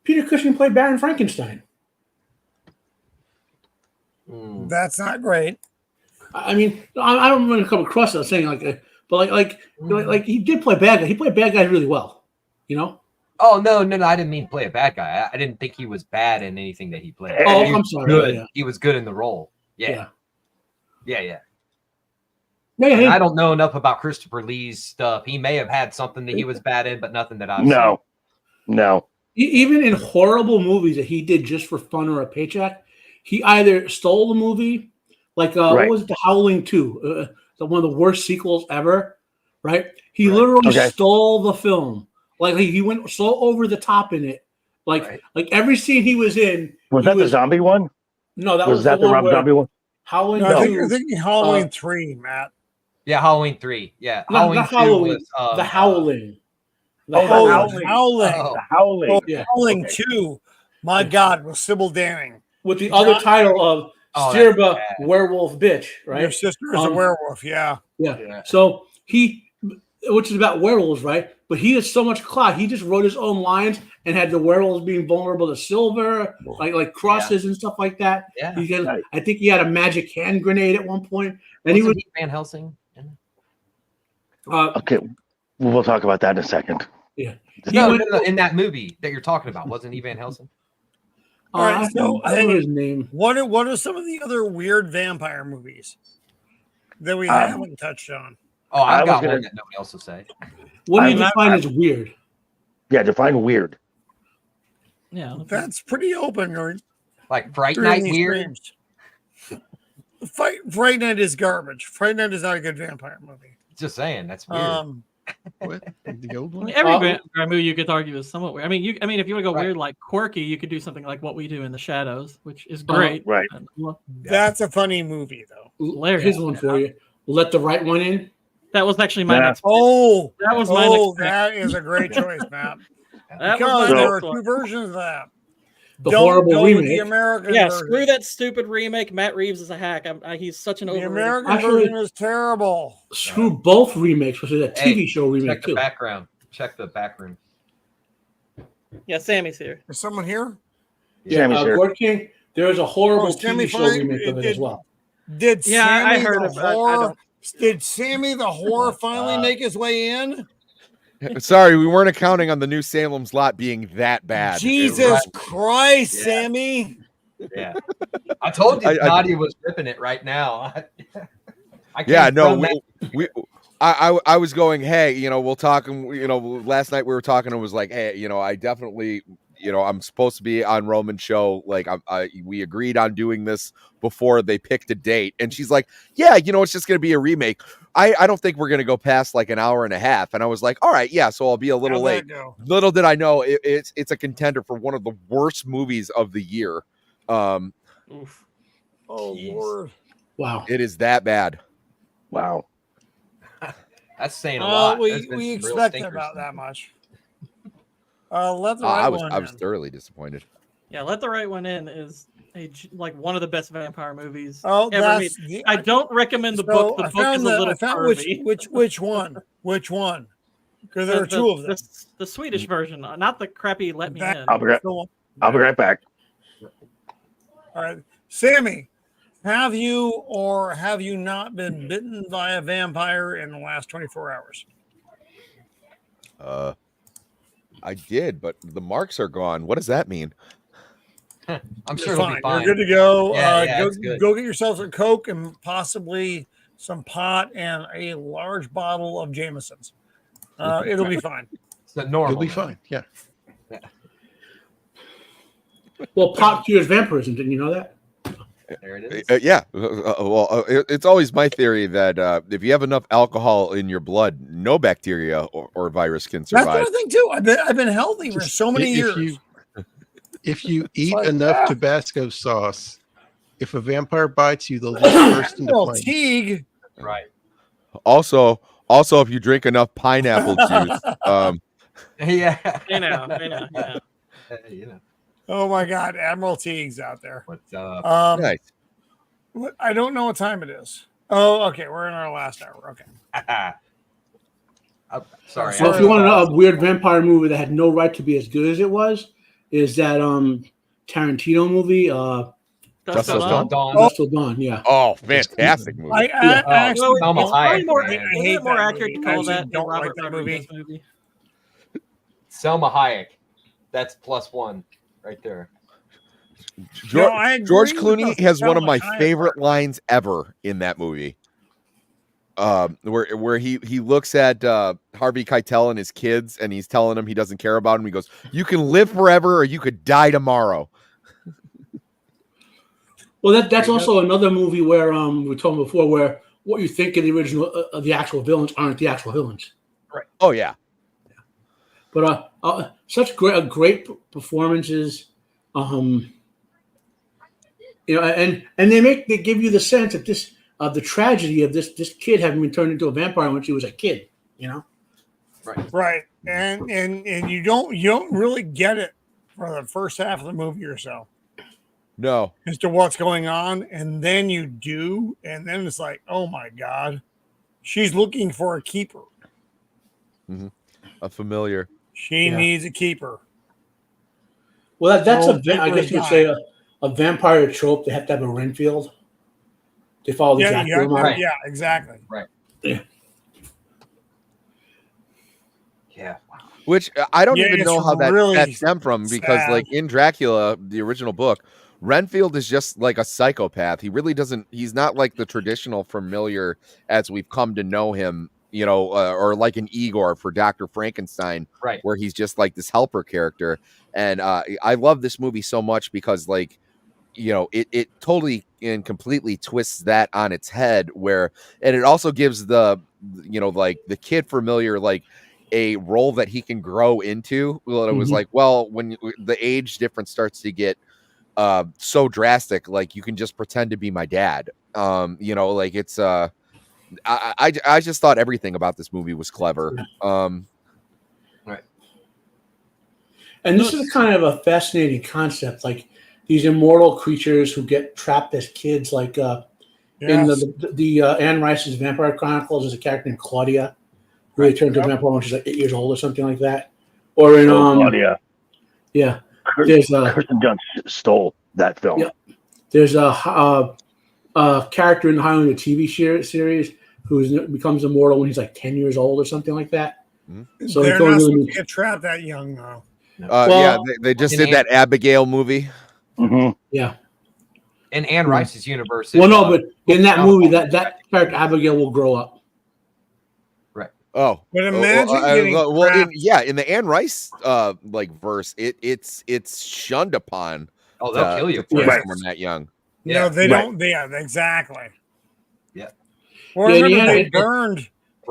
Peter Cushing played Baron Frankenstein. Mm. That's not great. I mean, I don't want to come across as saying but like he did play bad guy. He played bad guys really well, you know. Oh no, I didn't mean play a bad guy. I didn't think he was bad in anything that he played. Oh, He I'm was sorry. Good. Yeah. He was good in the role. Yeah. Yeah. Yeah. Yeah, And he- I don't know enough about Christopher Lee's stuff. He may have had something that he was bad in, but nothing that I've No. No. even in horrible movies that he did just for fun or a paycheck, he either stole the movie, like Right. what was it, The Howling 2, one of the worst sequels ever, right? He Right. literally Okay. stole the film. Like he went so over the top in it. Right. Like every scene he was in, Was he that the zombie one? No, that Was was that the one Rob where Zombie one? Howling No, I think 2, you're thinking Halloween 3, Matt. Yeah, Halloween 3. Yeah. Not Halloween 2 Halloween, was The Howling. The Oh, The Oh, Howling. Howling. Oh. The Howling. Oh, Yeah. Howling Okay. 2. My God, with Sybil Danning. With the other Not- title of Oh, that's Stirba bad. Werewolf Bitch, Your right? sister is a werewolf. Yeah. Yeah. Yeah. So which is about werewolves, right? But he has so much clout. He just wrote his own lines and had the werewolves being vulnerable to silver, like crosses and stuff like that. Yeah. He got, Right. I think he had a magic hand grenade at one point, and Wasn't he he Van Helsing? was. Okay. We'll talk about that in a second. He No, went- in that movie that you're talking about, wasn't he Van Helsing? All right, I so don't know his name. What are some of the other weird vampire movies that we haven't touched on? Oh, I I've was got gonna- one that nobody else will say. What do you I'm not- define as weird? Yeah, define weird. Yeah. That's pretty open. Or Like Fright through Night these Weird. streams. Fright Night is garbage. Fright Night is not a good vampire movie. Just saying, that's weird. What? The old I one? mean, every vampire movie you could argue is somewhat weird. I mean, if you want to go Right. weird like quirky, you could do something like What We Do in the Shadows, which is great. Right. And That's a funny movie, though. hilarious. Here's one for you. Let the right one in. That was actually my Yeah. next. Oh, That was my next. pick. that is a great choice, Matt. That was Because my there are next two one. versions of that. The Don't horrible go with the remake. American Yeah, version. screw that stupid remake. Matt Reeves is a hack. He's such an The overrated. American Actually- version is terrible. Screw both remakes, which is a TV Hey, show remake Check the too. background. check the back room. Yeah, Sammy's here. Is someone here? Yeah, Sammy's here. Gord King. There is a horrible Sammy TV show finally- remake of it as well. Did Yeah, I Sammy heard the of it. I horror? don't- Did Sammy the horror finally make his way in? Sorry, we weren't accounting on the new Salem's Lot being that bad. Jesus Christ, Yeah. Sammy! Yeah, I told you I- Nadia was ripping it right now. I can't Yeah, no, run that- I was going, hey, you know, we'll talk. You know, last night we were talking and was like, hey, you know, I definitely, you know, I'm supposed to be on Roman's show. Like, we agreed on doing this before they picked a date. And she's like, yeah, you know, it's just going to be a remake. I don't think we're going to go past like an hour and a half. And I was like, all right, yeah, so I'll be a little How'd late. that go? Little did I know it's a contender for one of the worst movies of the year. Oof. Oh Jeez. Lord! Wow. It is that bad. Wow. That's saying a lot. There's been We some real expected stinkers. about that much. Let the right I was one in. thoroughly disappointed. Yeah, Let the Right One In is like one of the best vampire movies Oh, ever made. that's the, I don't recommend the book. The I book is a little I found pervy. which one? Which one? Because there are two of them. The Swedish version, not the crappy Let Me That- In. I'll be right, The one- I'll be right back. All right, Sammy, have you or have you not been bitten by a vampire in the last 24 hours? I did, but the marks are gone. What does that mean? I'm sure You're it'll fine. be fine. You're good to go. Yeah, it's good. Go get yourself a Coke and possibly some pot and a large bottle of Jameson's. It'll be fine. It's the normal. You'll be fine. Yeah. Well, pot cures vampirism. Didn't you know that? There it is. Yeah. It's always my theory that if you have enough alcohol in your blood, no bacteria or virus can That's what survive. I think too. I've been healthy for so many years. If you eat like, enough Tabasco sauce, if a vampire bites you, they'll just burst into Well, flames. Teague. Right. Also, if you drink enough pineapple juice, Yeah. You know. You know Oh my God, Admiral Teague's out there. what's up. nice. I don't know what time it is. Oh, okay, we're in our last hour. Okay. I'm sorry. So if you want to know a weird vampire movie that had no right to be as good as it was, is that Tarantino movie, Dusk Till Till Dawn. Dawn. Dusk Till Dawn. Yeah. Oh, fantastic movie. I actually Selma Well, it's probably Hayek, more, man. isn't hate it more that accurate to movie. I call actually that the don't like Robert that Rodriguez movie. Selma Hayek. That's +1 right there. George, I agree George with Clooney the has one of my Salem Hayek favorite part. lines ever in that movie. Where he looks at Harvey Keitel and his kids, and he's telling them he doesn't care about him. He goes, "You can live forever, or you could die tomorrow." Well, that's also another movie where we were talking before, where what you think of the original, of the actual villains aren't the actual villains. Oh yeah, But such great performances, you know, and they give you the sense that this the tragedy of this kid having been turned into a vampire when she was a kid, you know. Right, and you don't really get it for the first half of the movie or so no, as to what's going on, and then you do, and then it's like, oh my God, she's looking for a keeper. a familiar. She needs a keeper. Well, that's Oh, I guess you could say a vampire trope. They have to have a Renfield. They follow the Yeah, Dracula model. Right. yeah, exactly. Yeah. Which I don't Yeah, even it's know how really that stemmed from, because sad. like in Dracula, the original book, Renfield is just like a psychopath. He really doesn't. He's not like the traditional familiar as we've come to know him. You know, or like an Igor for Dr. Frankenstein, Right. where he's just like this helper character. And I love this movie so much because, like, you know, it totally and completely twists that on its head, and it also gives the, you know, like the kid familiar, like a role that he can grow into. Well, it was like, well, when the age difference starts to get so drastic, like you can just pretend to be my dad. You know, like it's I just thought everything about this movie was clever. Right. And this is kind of a fascinating concept, like these immortal creatures who get trapped as kids, like in Yes. the Anne Rice's Vampire Chronicles, there's a character named Claudia who they turned to a vampire when she's like 8 years old or something like that. Or in yeah, there's Kirsten Dunst stole that film. Yeah. There's a character in the Highlander TV series who becomes immortal when he's like 10 years old or something like that. Mm-hmm. So they're not supposed to get trapped that young though. Yeah, they just did that Abigail movie. Mm-hmm. Yeah. In Anne Rice's universe. Well, no, but in that movie, that character Abigail will grow up. Right. Oh, but imagine getting in the Anne Rice verse, it's shunned upon. Oh, they'll kill you for for someone that young. Yeah, no, they don't. Yeah, exactly. Yeah. Well, remember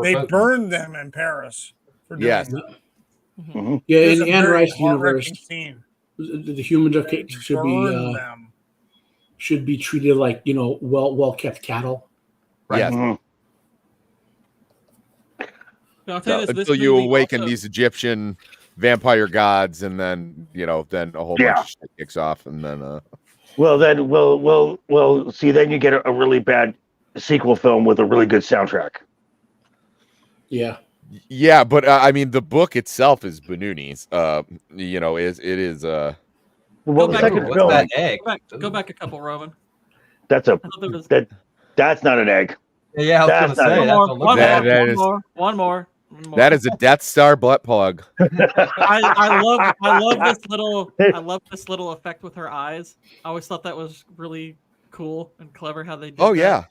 they burned them in Paris for doing that. Mm-hmm. Yeah, in the Anne Rice universe, the humans should be treated like well kept cattle. Right. Yeah. Mm-hmm. I'll tell you this, until you awaken these Egyptian vampire gods, and then then a whole bunch of shit kicks off, and then well see, then you get a really bad sequel film with a really good soundtrack. Yeah, but I mean, the book itself is Benuni's. It is. Well, the second film. Go back a couple, Roman. That's not an egg. Yeah, I was going to say. One more. That is a Death Star butt plug. I love this little effect with her eyes. I always thought that was really cool and clever how they did that. Yeah.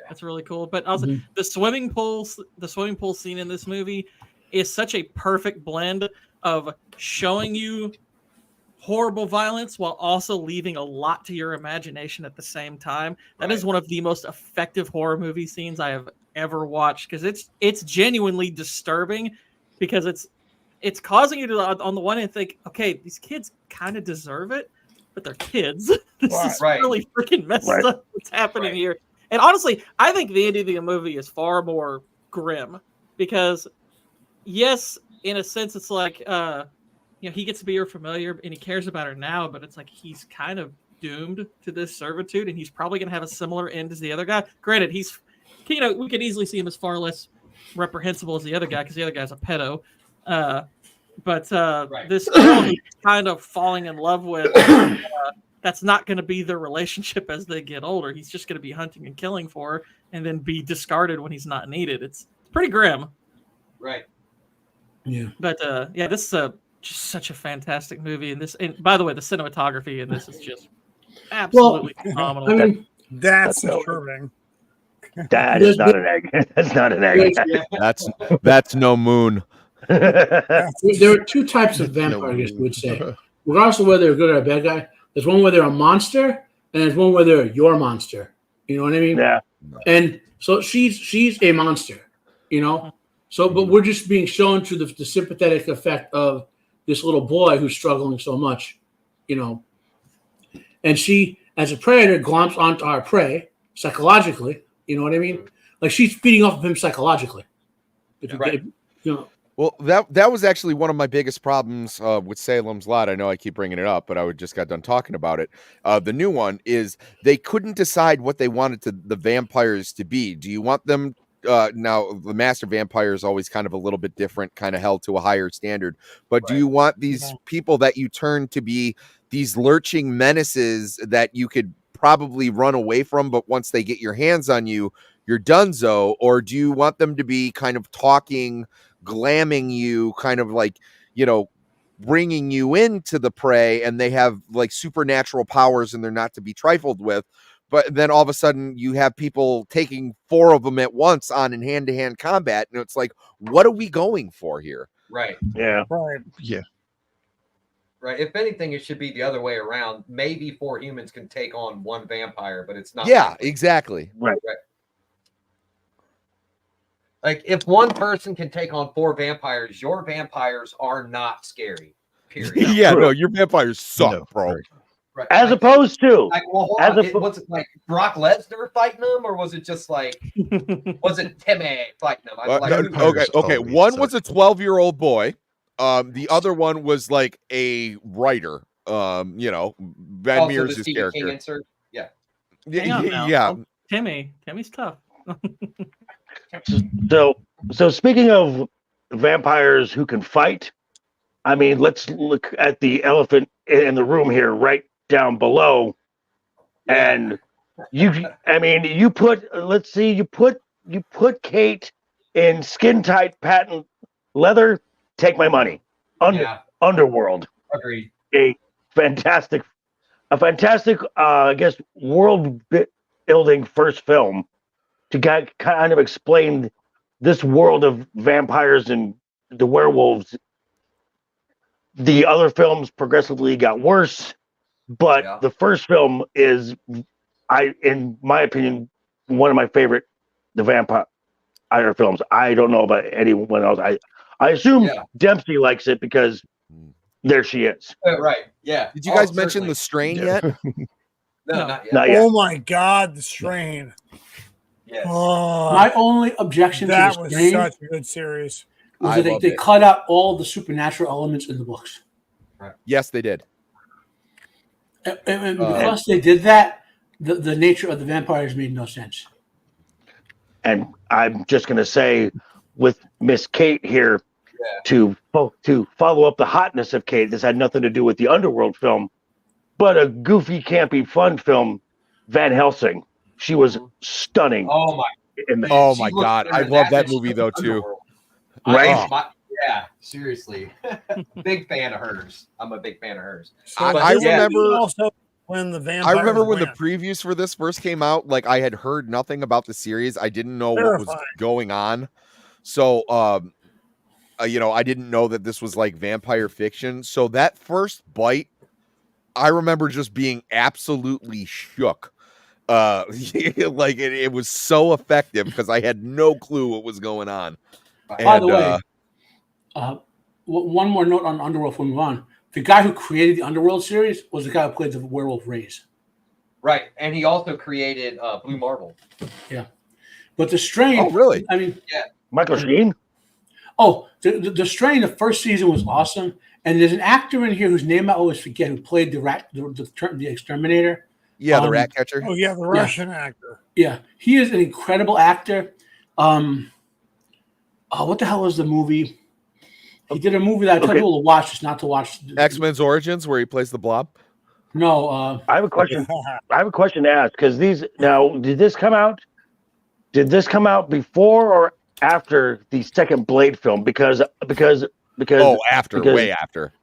That's really cool. But also the swimming pool scene in this movie is such a perfect blend of showing you horrible violence while also leaving a lot to your imagination at the same time. That is one of the most effective horror movie scenes I have ever watched, because it's genuinely disturbing, because it's causing you to, on the one hand, think, okay, these kids kind of deserve it, but they're kids. This is really freaking messed up what's happening here. And honestly, I think the ending of the movie is far more grim, because yes, in a sense, it's like he gets to be her familiar and he cares about her now, but it's like he's kind of doomed to this servitude, and he's probably going to have a similar end as the other guy. Granted, he's we could easily see him as far less reprehensible as the other guy, because the other guy's a pedo. But this girl he's kind of falling in love with, that's not going to be their relationship as they get older. He's just going to be hunting and killing for her, and then be discarded when he's not needed. It's pretty grim. Right. Yeah. But this is just such a fantastic movie. And by the way, the cinematography in this is just absolutely phenomenal. I mean, that's disturbing. That is not an egg. That's not an egg. That's no moon. There are two types of vampires, we would say. Regardless of whether they're a good or a bad guy, there's one where they're a monster, and there's one where they're your monster. You know what I mean? Yeah. And so she's a monster, So, but we're just being shown to the sympathetic effect of this little boy who's struggling so much, And she, as a predator, glomps onto our prey psychologically. You know what I mean? Like, she's feeding off of him psychologically. Well, that was actually one of my biggest problems with Salem's Lot. I know I keep bringing it up, but I just got done talking about it. The new one is they couldn't decide what they wanted the vampires to be. Do you want them now? The master vampire is always kind of a little bit different, kind of held to a higher standard. But do you want these people that you turn to be these lurching menaces that you could probably run away from, but once they get your hands on you, you're donezo? Or do you want them to be kind of talking, glamming you, kind of like, bringing you into the prey, and they have like supernatural powers and they're not to be trifled with? But then all of a sudden you have people taking 4 of them at once on in hand-to-hand combat, and it's like, what are we going for here? Right. Yeah. Right. Yeah. Right. If anything, it should be the other way around. Maybe 4 humans can take on 1 vampire, but it's not. Yeah, exactly. Right. Like, if 1 person can take on 4 vampires, your vampires are not scary. Period. Yeah, no, your vampires suck, bro. Right. As opposed to, was it like Brock Lesnar fighting them, or was it just like, was it Timmy fighting them? Okay. One was a 12-year-old boy. The other one was like a writer. Van Mears' character. Yeah. Yeah. Timmy's tough. so speaking of vampires who can fight. I mean, let's look at the elephant in the room here, right down below. Yeah. And you put Kate in skin tight patent leather. Take my money. Yeah. Underworld, Agreed. a fantastic, I guess, world building first film to kind of explain this world of vampires and the werewolves. The other films progressively got worse, but the first film is, in my opinion, one of my favorite the vampire films. I don't know about anyone else. I assume Dempsey likes it because there she is. Right. Yeah. Did you guys mention The Strain yet? No, not yet. Not yet. Oh my God, The Strain. Yes. Oh, My only objection to that The was Strain such a good series. was I that loved they it. cut out all the supernatural elements in the books. Yes, they did. And because they did that, the nature of the vampires made no sense. And I'm just going to say, with Miss Kate here, to follow up the hotness of Kate, this had nothing to do with the Underworld film, but a goofy, campy, fun film, Van Helsing. She was stunning. Oh my! Oh She my looked God, better I in love that than movie she though did in too. Underworld. Right? Yeah, seriously. Big fan of hers. I'm a big fan of hers. I This movie remember also when the vampires I remember when the win. previews for this first came out, like I had heard nothing about the series. I didn't know what was Terrifying. going on. So I didn't know that this was like vampire fiction. So that first bite, I remember just being absolutely shook. Like it was so effective because I had no clue what was going on. By the way, one more note on Underworld before we move on. The guy who created the Underworld series was the guy who played the werewolf Rays. Right, and he also created Blue Marble. Yeah, but The Strain. Oh, really? I mean, Michael Sheen? Oh, the Strain, the first season was awesome. And there's an actor in here whose name I always forget who played the exterminator. Yeah, the rat catcher. Oh yeah, the Russian actor. Yeah, he is an incredible actor. What the hell was the movie? He did a movie that I told people to watch, just not to watch. X-Men's Origins, where he plays the Blob. No, I have a question. I have a question to ask because did this come out? Did this come out before or after the second Blade film? Because way after.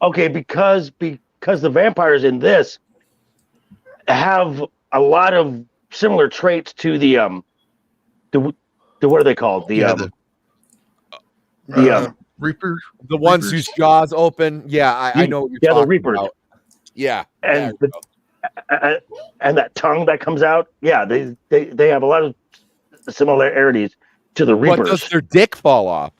Okay, because the vampires in this have a lot of similar traits to the what are they called? The Reaper, the ones whose jaws open. Yeah, I know what you're talking the Reapers. about. Yeah, and and that tongue that comes out. Yeah, they have a lot of similarities to the Reapers. But does their dick fall off?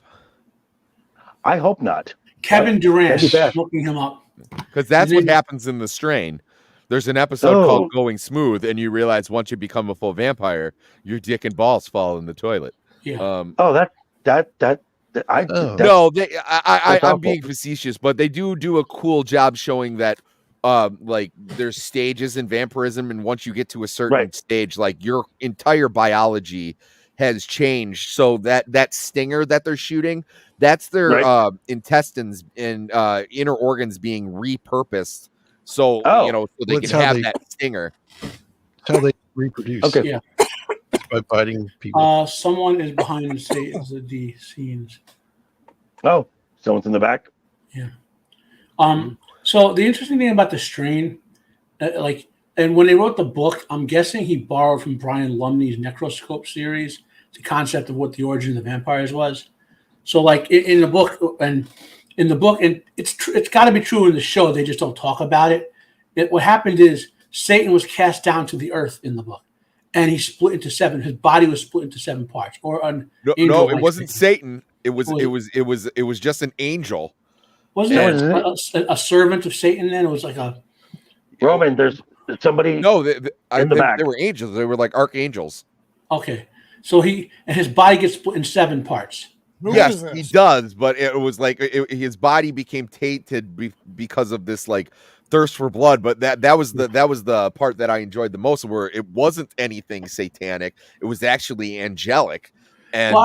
I hope not. Kevin Durant That'd be bad. looking him up. Because that's what happens in The Strain. There's an episode called Going Smooth, and you realize once you become a full vampire, your dick and balls fall in the toilet. Yeah. I'm being facetious, but they do a cool job showing that like there's stages in vampirism, and once you get to a certain stage, like your entire biology has changed. So that stinger that they're shooting, that's their intestines and inner organs being repurposed. So so they can have that stinger. How they reproduce. Okay. Yeah. By biting people. Someone is behind the scenes. Oh, someone's in the back. Yeah. So the interesting thing about The Strain, and when they wrote the book, I'm guessing he borrowed from Brian Lumley's Necroscope series the concept of what the origin of the vampires was. So, like in the book, and it's got to be true in the show. They just don't talk about it. What happened is Satan was cast down to the earth in the book, and he split into seven. His body was split into 7 parts. No, it wasn't Satan. It was just an angel. Wasn't it a servant of Satan? Then it was like a Roman. There's somebody. No, in the back. They were angels. They were like archangels. Okay, so his body gets split in 7 parts. Yes, he does, but it was like his body became tainted because of this like thirst for blood. But that was the part that I enjoyed the most, where it wasn't anything satanic. It was actually angelic, and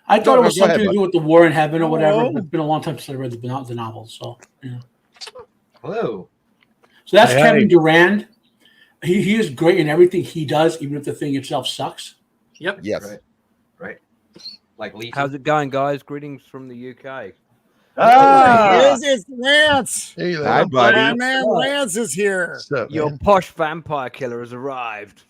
I thought it was go ahead, something to bud. do with the war in heaven or whatever. Hello? But it's been a long time since I read the novel. So, yeah. Hello. So that's Hey, Kevin hey. Durand. He is great in everything he does, even if the thing itself sucks. Yep. Yes. Right. Like Lethal. How's it going, guys? Greetings from the UK. Ah, It's Lance. Hey, Hi, little buddy. My man Lance is here. What's up, Your man? posh vampire killer has arrived.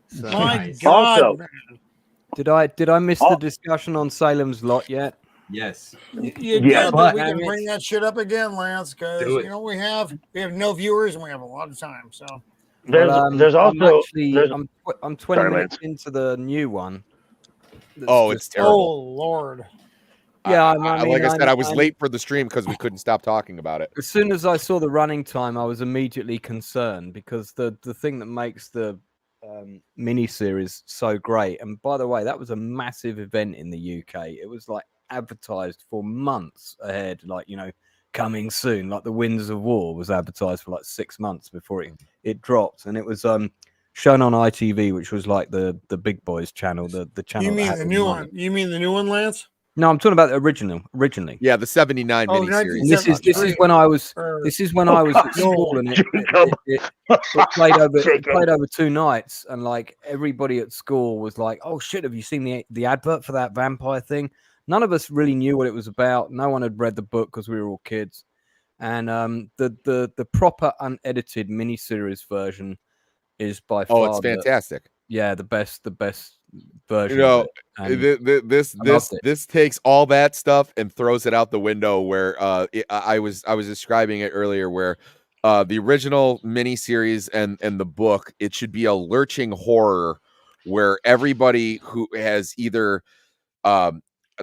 So, My Nice. God, Also- man. Did I miss Oh. the discussion on Salem's Lot yet? Yes. You Yeah, did, but we but- can bring that shit up again, Lance, because Do it. you know we have no viewers and we have a lot of time. So there's also there's- I'm 20 Sorry, minutes into the new one. That's Oh, it's just- terrible. oh Lord. Yeah, I mean, like I said, I was I'm- late for the stream because we couldn't stop talking about it. As soon as I saw the running time, I was immediately concerned because the thing that makes the miniseries so great, and by the way, that was a massive event in the UK. It was like advertised for months ahead, like, you know, coming soon. Like the Winds of War was advertised for like 6 months before it dropped, and it was shown on ITV, which was like the big boys channel, the channel. You that mean had the all new money. one? You mean the new one, Lance? No, I'm talking about the originally. Yeah, the 79 Oh, miniseries. And this is when I was Or- this is when I was at school, and it played over 2 nights, and like everybody at school was like, "Oh shit, have you seen the advert for that vampire thing?" None of us really knew what it was about. No one had read the book because we were all kids, and the proper unedited miniseries version is by Oh, far it's fantastic. the best version. You know, of it. And loved it. this takes all that stuff and throws it out the window. Where I was describing it earlier, where the original miniseries and the book, it should be a lurching horror where everybody who has either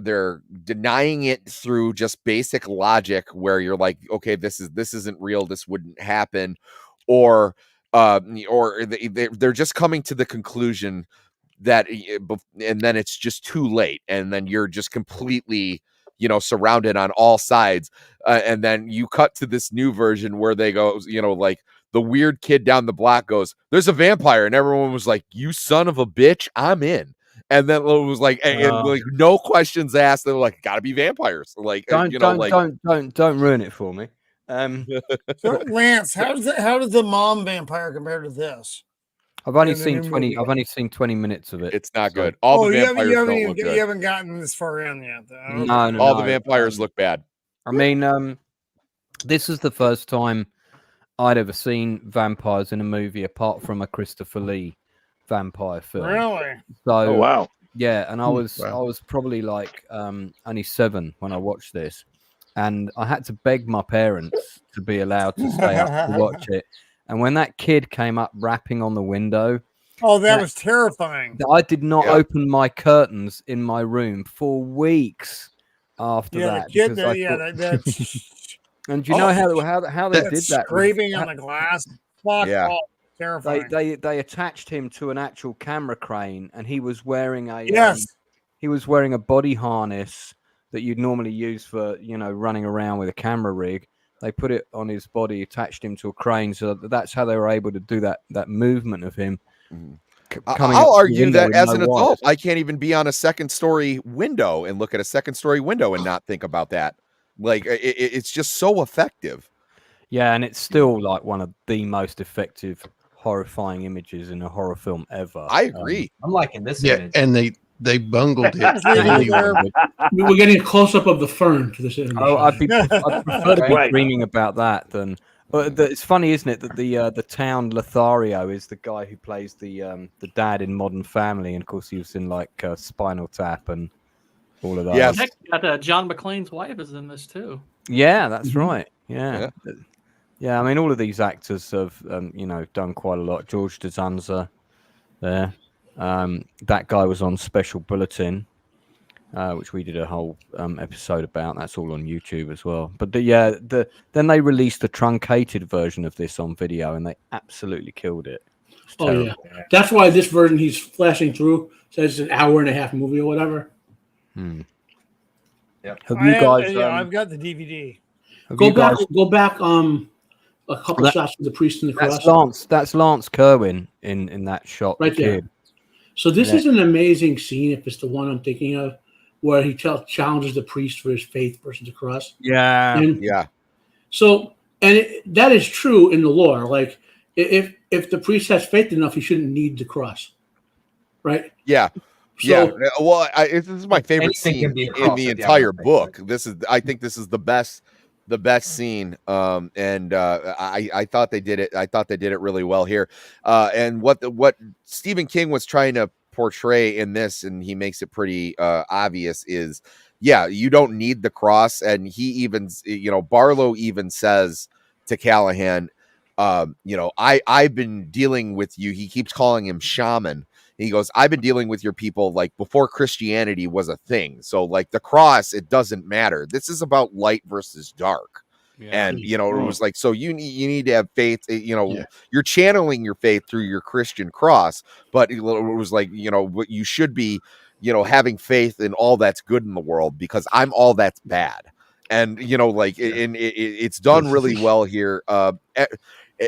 they're denying it through just basic logic, where you're like, okay, this isn't real, this wouldn't happen, or they're just coming to the conclusion that, and then it's just too late, and then you're just completely, you know, surrounded on all sides, and then you cut to this new version where they go, you know, like the weird kid down the block goes, "There's a vampire," and everyone was like, "You son of a bitch, I'm in." And then it was like, and like no questions asked. They were like, "Gotta be vampires." Like, Don't ruin it for me. So, Lance, how does the mom vampire compare to this? I've only in the seen new 20. movie? I've only seen 20 minutes of it. It's not So- good. All the you vampires don't look you good. haven't gotten this far in yet. Though. Okay. No. All the vampires look bad. I mean, this is the first time I'd ever seen vampires in a movie apart from a Christopher Lee vampire film. Really? So oh wow. yeah, and I was Wow. probably like only 7 when I watched this, and I had to beg my parents to be allowed to stay up to watch it. And when that kid came up rapping on the window, Oh, that was terrifying. I did not Yeah. open my curtains in my room for weeks after Yeah, that. the kid. because I Yeah, thought- that's and do you know how they that did that? scraping on the glass. Fuck Yeah. off. Terrifying. They attached him to an actual camera crane, and he was wearing a Yes. he was wearing a body harness that you'd normally use for, you know, running around with a camera rig. They put it on his body, attached him to a crane, so that's how they were able to do that movement of him. coming up I'll to the argue window that with as no an wires. adult, I can't even be on a second story window and look at a second story window and not think about that. Like it's just so effective. Yeah, and it's still like one of the most effective, horrifying images in a horror film ever. I agree. I'm liking this Yeah, image. and they bungled it. Let's leave it anyway. there. We're getting a close up of the fern to this image. I'd prefer to be Right. dreaming about that than. But it's funny, isn't it, that the town Lothario is the guy who plays the dad in Modern Family, and of course he was in like Spinal Tap and all of that. Yes. Heck, got John McClane's wife is in this too. Yeah, that's Mhm. right. Yeah. Yeah, I mean, all of these actors have, you know, done quite a lot. George D'Souza there. That guy was on Special Bulletin, which we did a whole episode about. That's all on YouTube as well. But then they released a truncated version of this on video, and they absolutely killed it. It's Oh terrible. yeah, that's why this version he's flashing through says it's an hour and a half movie or whatever. Hmm. Yep. Have you guys? I've got the DVD. Have Go you back, guys? go back. A couple That- shots of the priest and the cross. That's Lance. That's Lance Kerwin in that shot. Right the there. kid. So this is an amazing scene, if it's the one I'm thinking of, where he challenges the priest for his faith versus the cross. Yeah. And Yeah. so, that is true in the lore. Like, if the priest has faith enough, he shouldn't need the cross, right? Yeah. So, Well, this is my favorite Anything can scene be a in cross the if you have entire no faith. book. I think this is the best scene. I thought they did it. I thought they did it really well here. And what Stephen King was trying to portray in this, and he makes it pretty obvious, is you don't need the cross. And he even, Barlow even says to Callahan, I've been dealing with you. He keeps calling him shaman. He goes, I've been dealing with your people like before Christianity was a thing. So like the cross, it doesn't matter. This is about light versus dark. Yeah. And it was like, so you need to have faith. You're channeling your faith through your Christian cross, but it was like, what you should be, having faith in all that's good in the world, because I'm all that's bad. And it's done really well here.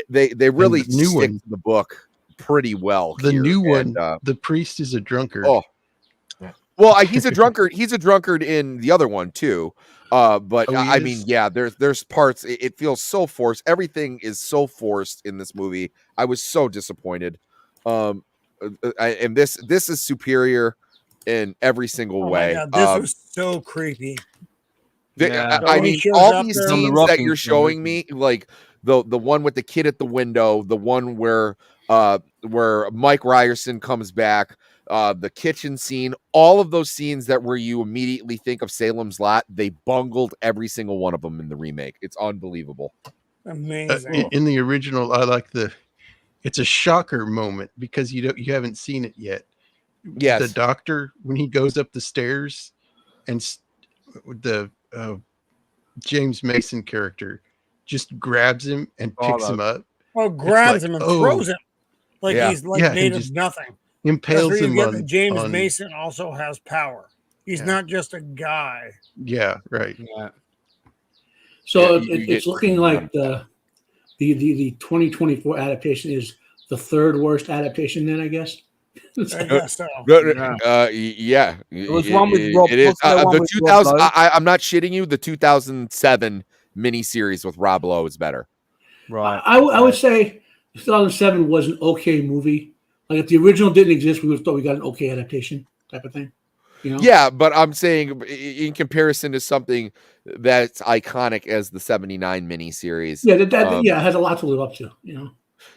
They really stick to the book pretty well. The here. new And, one, the priest is a drunkard. Oh, well, he's a drunkard. He's a drunkard in the other one too. But I mean, there's parts. It feels so forced. Everything is so forced in this movie. I was so disappointed. And this is superior in every single way. My God, this was so creepy. I mean, all these scenes that you're showing me, like the one with the kid at the window, the one where Mike Ryerson comes back, the kitchen scene, all of those scenes where you immediately think of Salem's Lot, they bungled every single one of them in the remake. It's unbelievable. Amazing. In the original, I like it's a shocker moment because you haven't seen it yet. Yes. The doctor, when he goes up the stairs, and the James Mason character just grabs him and picks him up. Well, grabs him and throws him like he's made of nothing. Impales him on. James Mason also has power. He's not just a guy. Yeah, right. Yeah. So it's looking like the 2024 adaptation is the third worst adaptation. Then I guess. I guess so. Yeah. It was one with Rob. It is the 2000. I'm not shitting you. The 2007 miniseries with Rob Lowe is better. Right. I would say 2007 was an okay movie. Like if the original didn't exist, we would have thought we got an okay adaptation type of thing. Yeah, but I'm saying in comparison to something that's iconic as the 79 miniseries. Yeah, it has a lot to live up to.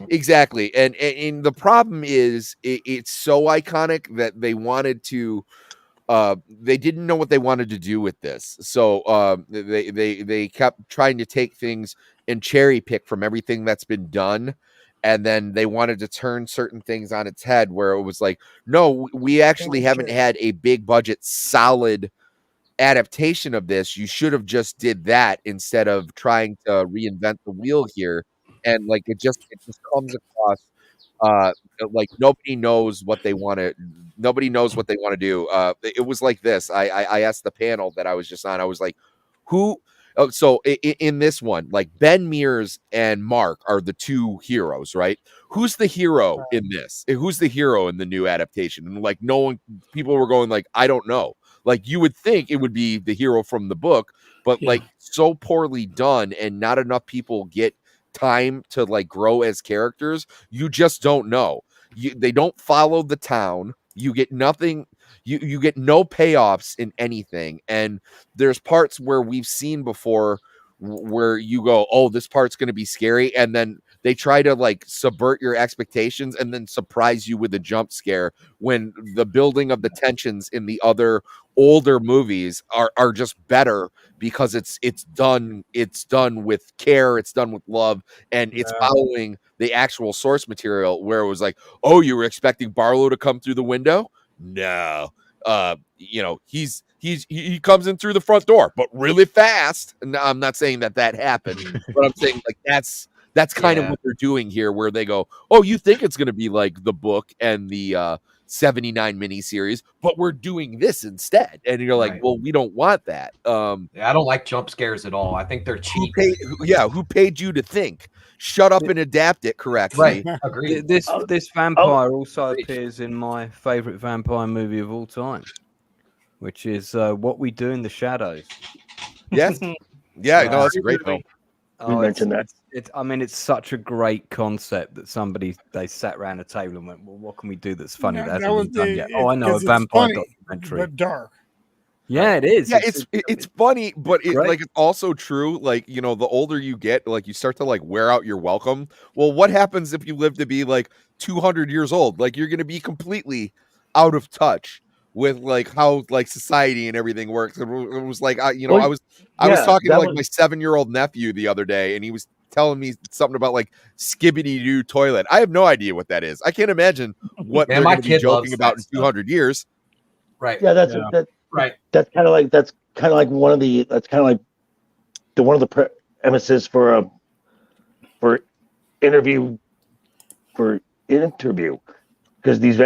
Exactly. And the problem is it's so iconic that they wanted to they didn't know what they wanted to do with this. So they kept trying to take things and cherry pick from everything that's been done. And then they wanted to turn certain things on its head where it was like, no, we actually haven't had a big budget, solid adaptation of this. You should have just did that instead of trying to reinvent the wheel here. And like it just comes across like nobody knows what they want to do. It was like this. I asked the panel that I was just on, I was like, so in this one, like Ben Mears and Mark are the two heroes, right? Who's the hero in this? Who's the hero in the new adaptation? And like people were going like, I don't know. Like you would think it would be the hero from the book, but like so poorly done and not enough people get time to like grow as characters. You just don't know. They don't follow the town. You get nothing. You get no payoffs in anything. And there's parts where we've seen before where you go, oh, this part's going to be scary. And then they try to like subvert your expectations and then surprise you with a jump scare when the building of the tensions in the other older movies are just better because it's done with care, it's done with love, and it's following the actual source material where it was like, oh, you were expecting Barlow to come through the window? No. He comes in through the front door, but really fast. And I'm not saying that happened, but I'm saying like that's kind of what they're doing here, where they go, oh, you think it's going to be like the book and the '79 miniseries, but we're doing this instead. And you're like, Right. well, we don't want that. Yeah, I don't like jump scares at all. I think they're cheap. Who paid you to think? Shut up and adapt it correctly. Right. Agreed. This vampire also appears in my favorite vampire movie of all time, which is What We Do in the Shadows. Yes. Yeah, no, that's a great film. We mentioned that. It's such a great concept that they sat around a table and went, well, what can we do that's funny that hasn't been done yet? Oh, I know, a vampire documentary. But dark. Yeah, it is. Yeah, it's funny, but it's great. it's also true. Like, you know, the older you get, like you start to like wear out your welcome. Well, what happens if you live to be like 200 years old? Like, you're going to be completely out of touch with like how like society and everything works. It was like, I was talking to like my 7-year-old nephew the other day, and he was telling me something about like skibbity doo toilet. I have no idea what that is. I can't imagine what they're going to be joking about in 200 years. Right. Yeah, that's right. That's kind of like one of the premises for interview because these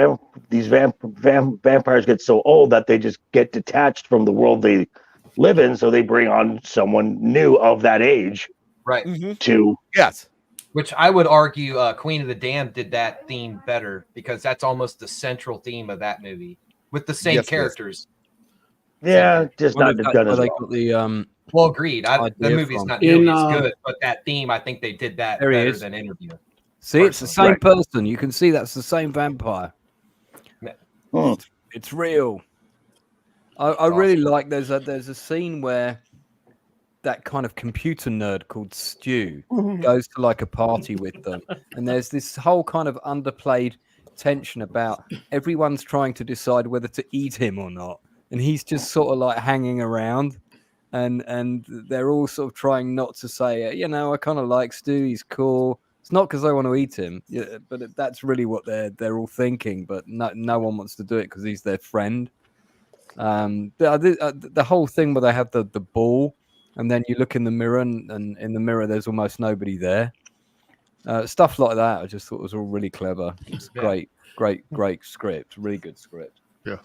vampires get so old that they just get detached from the world they live in, so they bring on someone new of that age. Right. To yes. Which I would argue Queen of the Damned did that theme better, because that's almost the central theme of that movie with the same characters. Yeah, just not done as well. Well, agreed. The movie's not nearly as good, but that theme, I think they did that better than Interview. See, it's the same person. You can see that's the same vampire. It's real. I really like there's a scene where that kind of computer nerd called Stu goes to like a party with them, and there's this whole kind of underplayed tension about everyone's trying to decide whether to eat him or not, and he's just sort of like hanging around, and they're all sort of trying not to say, I kind of like Stu, he's cool. It's not because I want to eat him, but that's really what they're all thinking. But no one wants to do it because he's their friend. The whole thing where they have the ball, and then you look in the mirror, and in the mirror there's almost nobody there. Stuff like that, I just thought was all really clever. It's great script, really good script. Yeah.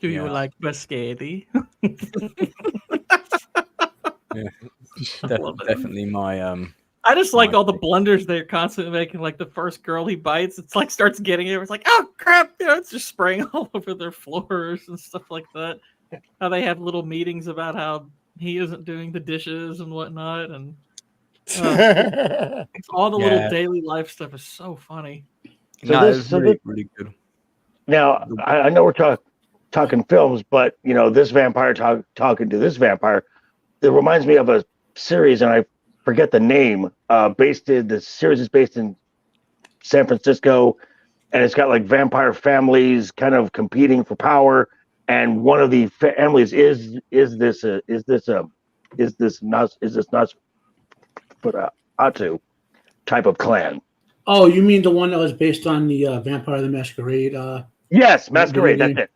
Do you like biscotti? Definitely my I just like all the blunders they're constantly making. Like the first girl he bites, it's like starts getting it. It's like, oh crap, it's just spraying all over their floors and stuff like that. How they have little meetings about how he isn't doing the dishes and whatnot, and all the little daily life stuff is so funny. It's really good. Now I know we're talking films, but this vampire talking to this vampire, it reminds me of a series, and I forget the name. The series is based in San Francisco, and it's got like vampire families kind of competing for power. And one of the families is this Nosferatu type of clan. Oh, you mean the one that was based on the Vampire the Masquerade? Yes, Masquerade. That's it.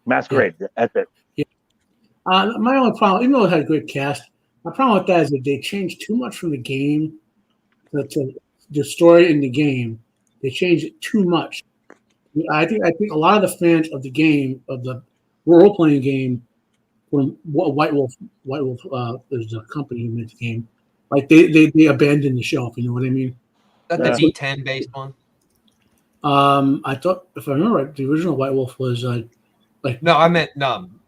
Masquerade. Yeah. That's it. Yeah. My only problem, even though it had a great cast, my problem with that is that they changed too much from the game to the story in the game. They changed it too much. I think a lot of the fans of the game, of the role-playing game, when White Wolf is the company who made the game, like they abandoned the show, if you know what I mean. Is that the D10 based one? I thought, if I remember right, the original White Wolf was No, I meant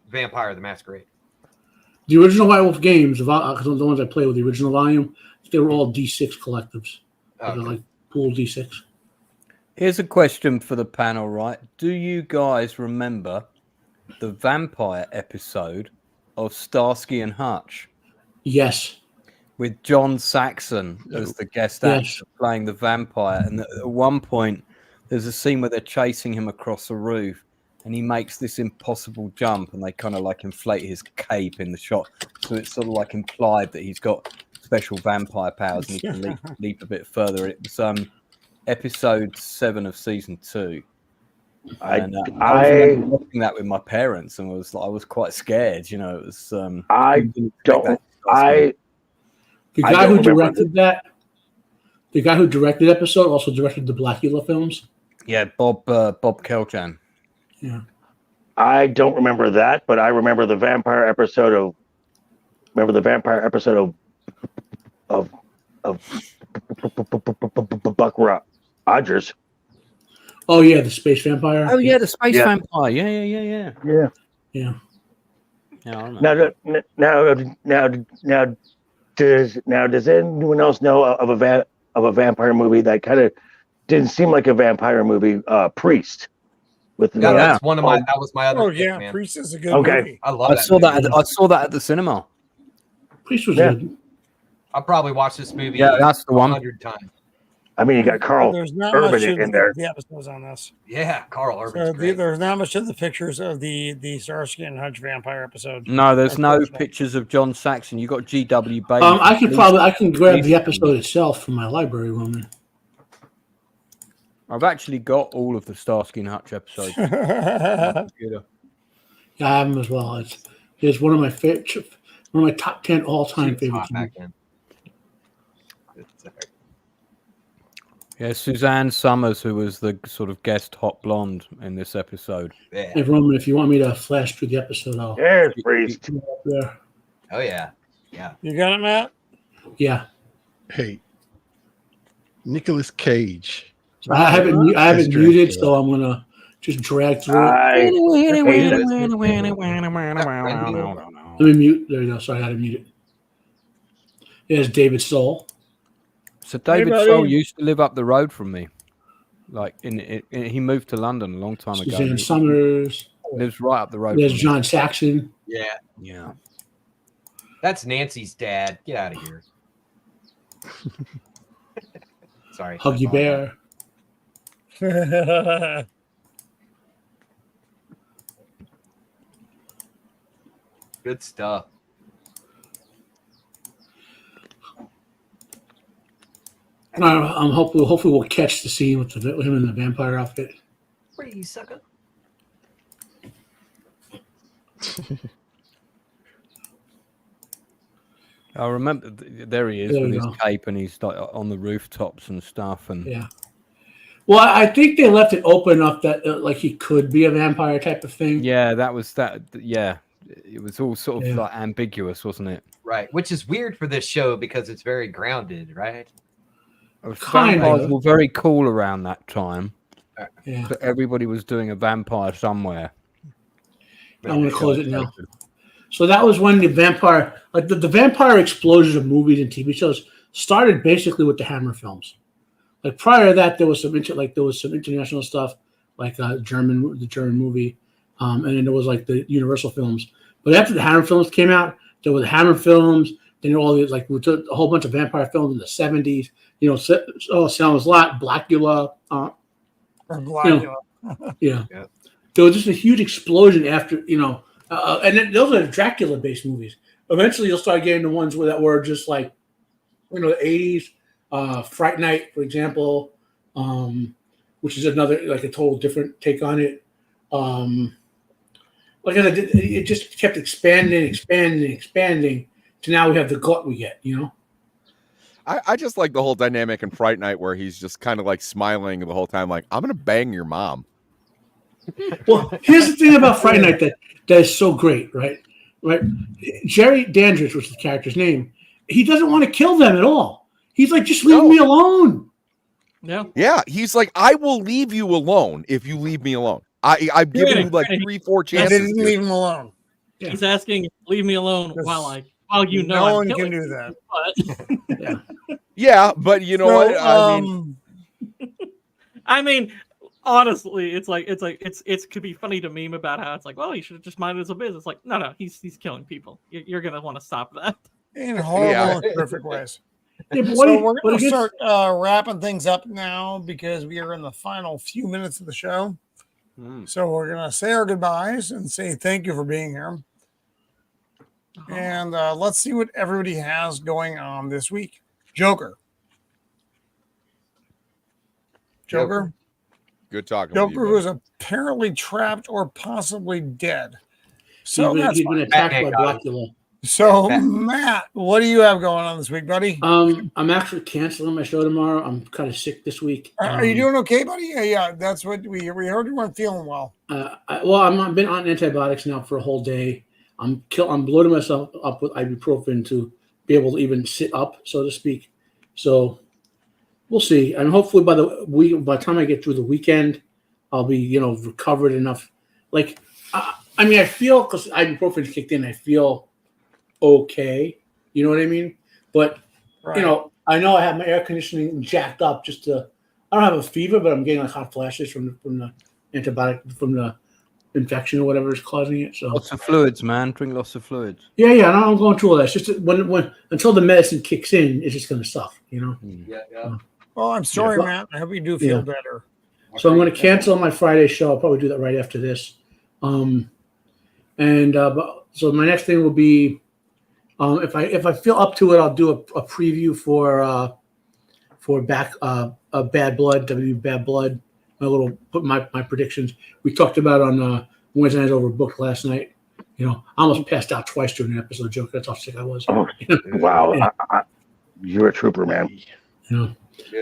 Vampire the Masquerade. The original White Wolf games, the ones I played with the original volume, they were all D6 collectives. Okay. They're like pool D6. Here's a question for the panel, right? Do you guys remember the vampire episode of Starsky and Hutch? Yes. With John Saxon as the guest actor playing the vampire. And at one point, there's a scene where they're chasing him across a roof, and he makes this impossible jump, and they kind of like inflate his cape in the shot. So it's sort of like implied that he's got special vampire powers and he can leap a bit further. It was episode 7 of season 2. And I remember watching that with my parents, and I was quite scared. It was. The guy who directed that, the guy who directed the episode, also directed the Blackula films. Yeah, Bob Kelchan. Yeah. I don't remember that, but I remember the vampire episode of. Remember the vampire episode of Buck Rogers. Oh yeah, the space vampire. Oh yeah, the space Yeah. vampire. Yeah. Yeah. Yeah. Yeah, I remember. Now, does anyone else know of a vampire movie that kind of didn't seem like a vampire movie? Priest. With Yeah, the, that's one of my. That was my other. Oh pick, yeah, man. Priest is a good Okay. movie. I love I that. saw movie. that. I saw that at the cinema. Priest was Yeah. good. I probably watched this movie. Yeah, that's the one. 100 times. I mean, you got Carl There's not much Urban of in there. the episodes on this. Yeah, Carl Urban's So great. there's not much of the pictures of the Starsky and Hutch vampire episode. No, there's no Unfortunately. pictures of John Saxon. You got G.W. Bailey. I can grab the episode itself from my library room. I've actually got all of the Starsky and Hutch episodes. on my computer. Yeah, I have them as well. It's one of my favorite, one of my top 10 all-time She was favorite. hot back then. Yeah, Suzanne Summers, who was the sort of guest hot blonde in this episode. Yeah. Hey, Roman, if you want me to flash through the episode, I'll There's Priest. put it up there. Oh yeah. Yeah. You got it, Matt? Yeah, Hey, Nicolas Cage. I have it That's muted, Dracula. so I'm gonna just drag through it. I hate it. Let me mute. There you go. Sorry, I had to mute it. There's David Soul. So David buddy. Soul used to live up the road from me. Like he moved to London a long time ago. Suzanne He Summers. lives right up the road. There's from me. John Saxon. Yeah. Yeah. That's Nancy's dad. Get out of here. Sorry. Huggy Bear. Good stuff. And I'm hopefully we'll catch the scene with him in the vampire outfit. Where you sucker? I remember there he is There with we his go. cape, and he's like on the rooftops and stuff. And Yeah. Well, I think they left it open enough that like he could be a vampire type of thing. yeah, that was that. Yeah, it was all sort of Yeah. like ambiguous, wasn't it? Right. Which is weird for this show because it's very grounded, right? Kind Vampires of. were very cool around that time. Yeah. So everybody was doing a vampire somewhere. I'm gonna close it now. So that was when the vampire, like the vampire explosions of movies and TV shows started basically with the Hammer films. Like prior to that, there was some international stuff, like the German movie, and then there was like the Universal films. But after the Hammer films came out, there were the Hammer films. Then all these like we took a whole bunch of vampire films in the '70s. You know, Salem's Lot, Blackula. Or Blackula. Yeah. Yeah. There was just a huge explosion after, and then those are Dracula-based movies. Eventually, you'll start getting the ones that were just like, the 80s, Fright Night, for example, which is another, like a total different take on it. Like I said, it just kept expanding to now we have the glut we get, I just like the whole dynamic in Fright Night where he's just kind of like smiling the whole time, like, I'm going to bang your mom. Well, here's the thing about Friday Night that is so great, right? Jerry Dandridge, which is the character's name, he doesn't want to kill them at all. He's like, just leave me alone. Yeah. Yeah, he's like, I will leave you alone if you leave me alone. I've given you like 3-4 I chances. didn't leave him alone. Yeah. He's asking, leave me alone while you know no I'm one killing can do you, that. but Yeah, but you know what? I mean, I mean, honestly, it could be funny to meme about how it's like, well, he should have just minded his own business. Like, no, he's killing people. You're gonna want to stop that. in horrible and terrific ways. Yeah, but So we're going to start wrapping things up now because we are in the final few minutes of the show. So we're going to say our goodbyes and say thank you for being here. And let's see what everybody has going on this week. Joker. good talking with you, Joker bro. was apparently trapped or possibly dead. So he's that's been fine. attacked by Batman got him. Blackula. So, Yeah, Matt, what do you have going on this week, buddy? I'm actually canceling my show tomorrow. I'm kind of sick this week. Are you doing okay, buddy? Yeah, that's what we heard. You weren't feeling well. I've been on antibiotics now for a whole day. I'm loading myself up with ibuprofen to be able to even sit up, so to speak. So we'll see. And hopefully by the time I get through the weekend, I'll be recovered enough. Like I feel, because ibuprofen kicked in, I feel okay. You know what I mean? But Right. I know I have my air conditioning jacked up I don't have a fever, but I'm getting like hot flashes from the antibiotic, from the infection or whatever is causing it. So Lots of fluids, man. Drink lots of fluids. yeah, I'm going through all that. It's just when until the medicine kicks in, it's just gonna suck. yeah. Well, I'm sorry, Yeah. Matt. I hope you do feel Yeah. better. So I'm going to cancel my Friday show. I'll probably do that right after this. So my next thing will be, if I feel up to it, I'll do a preview for Bad Blood, Bad Blood. Put my predictions. We talked about on Wednesday Night Overbooked last night. I almost passed out twice during an episode, joke. That's how sick I was. Oh, wow. Yeah. You're a trooper, man. Yeah.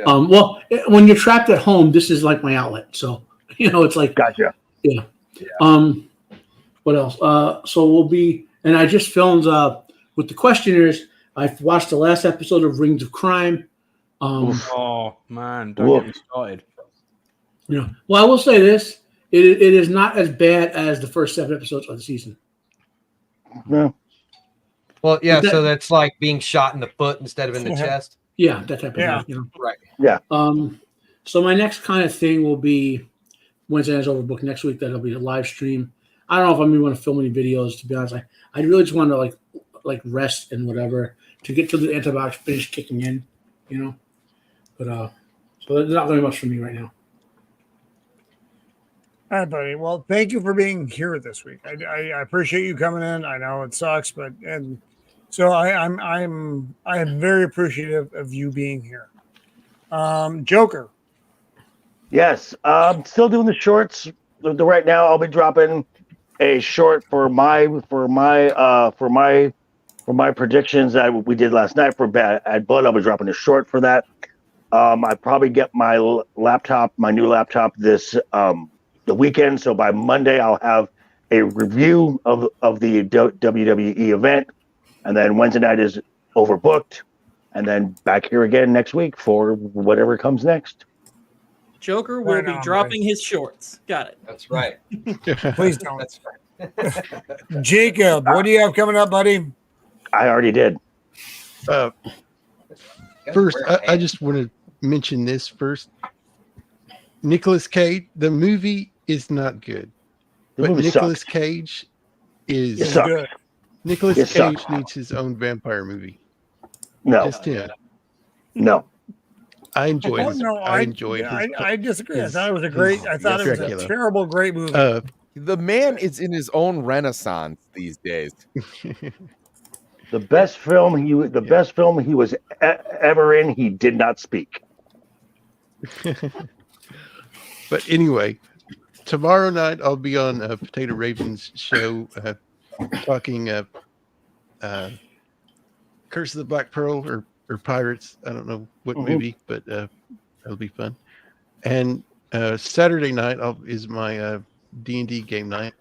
Well, when you're trapped at home, this is like my outlet. So, it's like, Gotcha. yeah. What else? So we'll be, and I just filmed with the questionnaires. I've watched the last episode of Rings of Crime. Oh man, don't get me started. Well, I will say this: it is not as bad as the first 7 episodes of the season. No. Well, yeah. So that's like being shot in the foot instead of in the chest. Yeah, that type of thing. Right. Yeah. So my next kind of thing will be Wednesday Night's Overbooked next week. That'll be a live stream. I don't know if I'm even going to film any videos. To be honest, I really just want to like rest and whatever to get to the antibiotics finish kicking in. But so there's not very much for me right now. All right, buddy. Well, thank you for being here this week. I appreciate you coming in. I know it sucks, but so I'm very appreciative of you being here. Joker. Yes. Still doing the shorts. Right now, I'll be dropping a short for my predictions that we did last night for Bad Blood. I'll be dropping a short for that. I probably get my new laptop this the weekend. So by Monday, I'll have a review of the WWE event, and then Wednesday night is overbooked, and then back here again next week for whatever comes next. Joker will Right be on, dropping his shorts. Got it. That's right. Please don't. That's right. Jacob, what do you have coming up, buddy? I already did. First, I just want to mention this first. Nicolas Cage, the movie is not good. But Nicolas Cage is Good. Nicolas It Cage sucks. needs his own vampire movie. No, Just him. no. I enjoy Oh, his, no, I enjoy his, I disagree. I his- thought it was a great. I thought it was a Dracula. terrible, great movie. The man is in his own renaissance these days. The best film he was ever in, he did not speak. But anyway, tomorrow night I'll be on Potato Raven's show talking Curse of the Black Pearl or Pirates. I don't know what movie, but that'll be fun. And Saturday night is my D&D game night.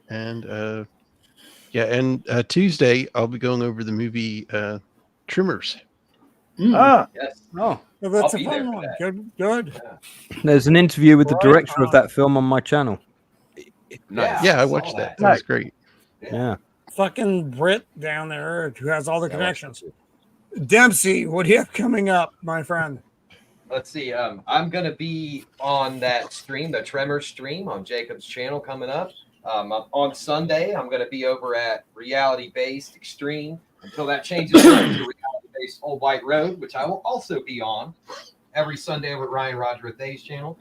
And Tuesday I'll be going over the movie Trimmers. Ah, Yes. Oh, Well, that's I'll a be there fun for one. that. Good. there's an interview with the Right director of on. that film on my channel. Nice. Yeah, I watched that. That was great. Yeah. Fucking Brit down there who has all the Yeah, I watched connections. Dempsey, what do you have coming up, my friend? Let's see. I'm gonna be on that stream, the Tremor stream on Jacob's channel coming up. On Sunday, I'm gonna be over at Reality Based Extreme until that changes to Reality Based Old White Road, which I will also be on every Sunday over at Ryan Roger with Dave's channel.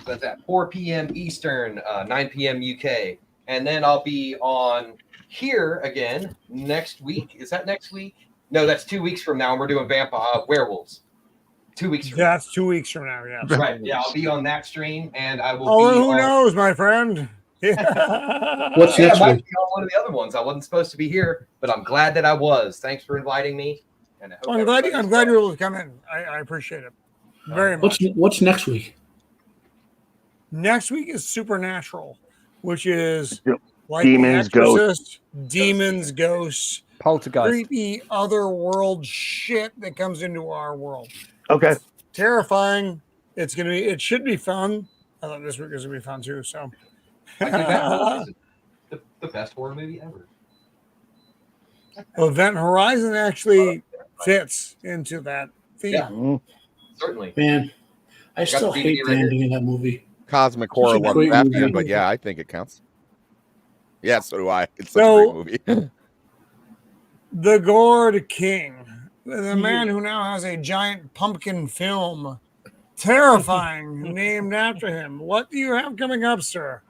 So that's at 4 p.m. Eastern, 9 p.m. UK, and then I'll be on here again next week. Is that next week? No, that's 2 weeks from now, and we're doing werewolves. 2 weeks from That's 2 weeks from now. Yeah. now. Right. Yeah, I'll be on that stream, and I will Oh, be who on, knows, my friend? What's Yeah, I next might week? be on one of the other ones. I wasn't supposed to be here, but I'm glad that I was. Thanks for inviting me. And I hope I'm glad everybody's you were well. able to come in. I appreciate it very much. What's next week? Next week is Supernatural, which is Yep. like Demons, The Exorcist, demons, ghosts, Poltergeist. creepy other world shit that comes into our world. Okay. Terrifying. It should be fun. I thought this week was gonna be fun too. So Like Event Horizon, the best horror movie ever. Event Horizon actually fits into that theme. Yeah. Mhm. Certainly. Man, I Got still the hate DVD the right ending of that movie. Cosmic horror a great Lovecraftian, movie. but yeah, I think it counts. Yeah, so do I. It's such So- a great movie. The Gourd King, the man who now has a giant pumpkin film, terrifying, named after him. What do you have coming up, sir?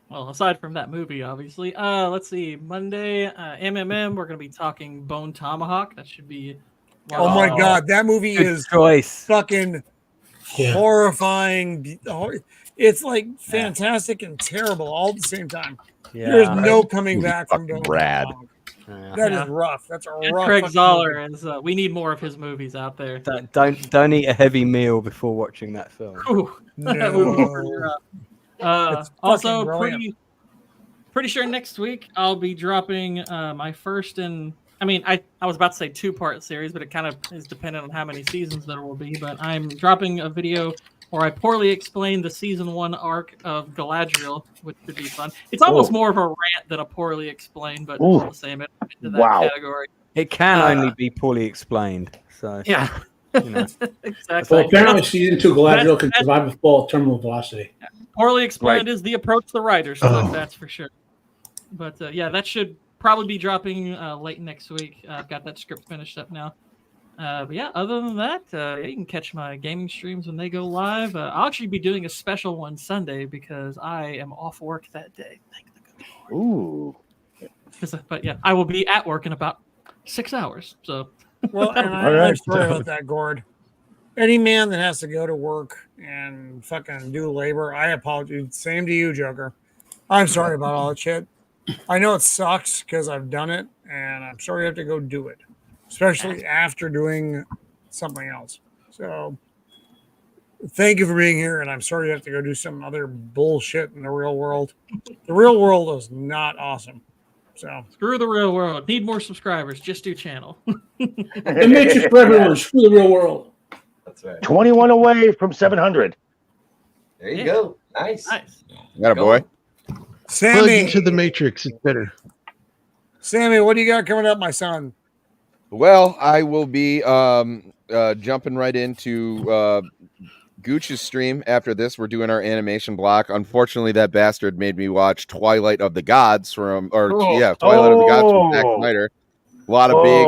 Well, aside from that movie, obviously. Let's see. Monday, MMM, we're going to be talking Bone Tomahawk. That should be. Oh my God, that movie Good is choice. fucking Yeah. horrifying. It's like fantastic and terrible all at the same time. Yeah. There's no coming back from fucking Bone rad. Tomahawk. Yeah. That Yeah. is rough. That's a And rough. Craig fucking Zoller, movie. and we need more of his movies out there. Don't eat a heavy meal before watching that film. Whew. That movie was pretty No. rough. It's Also, fucking brilliant. pretty sure next week I'll be dropping my first and I was about to say 2-part series, but it kind of is dependent on how many seasons there will be. But I'm dropping a video where I poorly explain the season 1 arc of Galadriel, which should be fun. It's almost more of a rant than a poorly explained, but all the same, it's into that Wow. category. It can only be poorly explained. So Yeah, you know. exactly. Well, apparently, season 2 Galadriel can that's- survive a fall at terminal velocity. Poorly explained is the approach the writers took, that's for sure. But yeah, that should probably be dropping late next week. I've got that script finished up now. But yeah, other than that, you can catch my gaming streams when they go live. I'll actually be doing a special one Sunday because I am off work that day. Thank the good Lord. Ooh. But yeah, I will be at work in about 6 hours. So Well, and All I'm right. sorry about that, Gord. Any man that has to go to work and fucking do labor, I apologize. Same to you, Joker. I'm sorry about all that shit. I know it sucks because I've done it, and I'm sorry you have to go do it, especially after doing something else. So, thank you for being here, and I'm sorry you have to go do some other bullshit in the real world. The real world is not awesome. So, screw the real world. Need more subscribers. Just do channel. The Matrix for everyone. Screw the real world. That's right. 21 away from 700. There you Yeah. go. Nice. Nice. Got a boy. Plug Sammy, into the Matrix. It's better. Sammy, what do you got coming up, my son? Well, I will be jumping right into Gooch's stream after this. We're doing our animation block. Unfortunately, that bastard made me watch Twilight of the Gods Twilight of the Gods from Zack Snyder. A lot of big,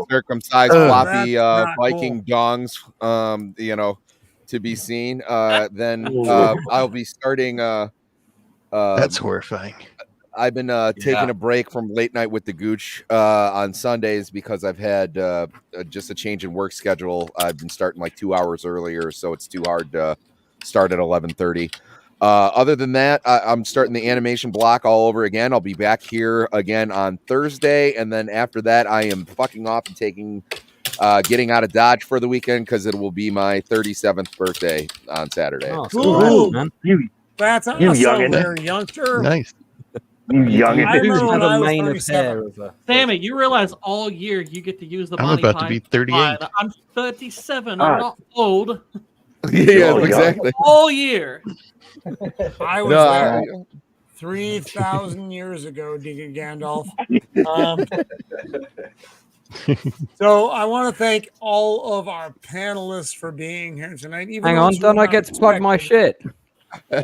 uncircumcised, floppy That's not Viking dongs, to be seen. Then I'll be starting. That's horrifying. I've been taking a break from late night with the Gooch on Sundays because I've had just a change in work schedule. I've been starting like 2 hours earlier, so it's too hard to start at 11:30. Other than that, I'm starting the animation block all over again. I'll be back here again on Thursday, and then after that, I am fucking off and getting out of Dodge for the weekend because it will be my 37th birthday on Saturday. Oh, Cool. congrats, man. That's You awesome, youngin'. there, youngster. Nice. You young. I remember Have when I a was mane of 37. hair of a Sammy, you realize all year you get to use the I'm body about to be 38. line. I'm 37. I'm not old. Yeah, Oh, exactly. All year. I was there 3,000 years ago, Deacon Gandalf. So I want to thank all of our panelists for being here tonight. Even Hang those on, who don't were I not get to plug my expected. shit?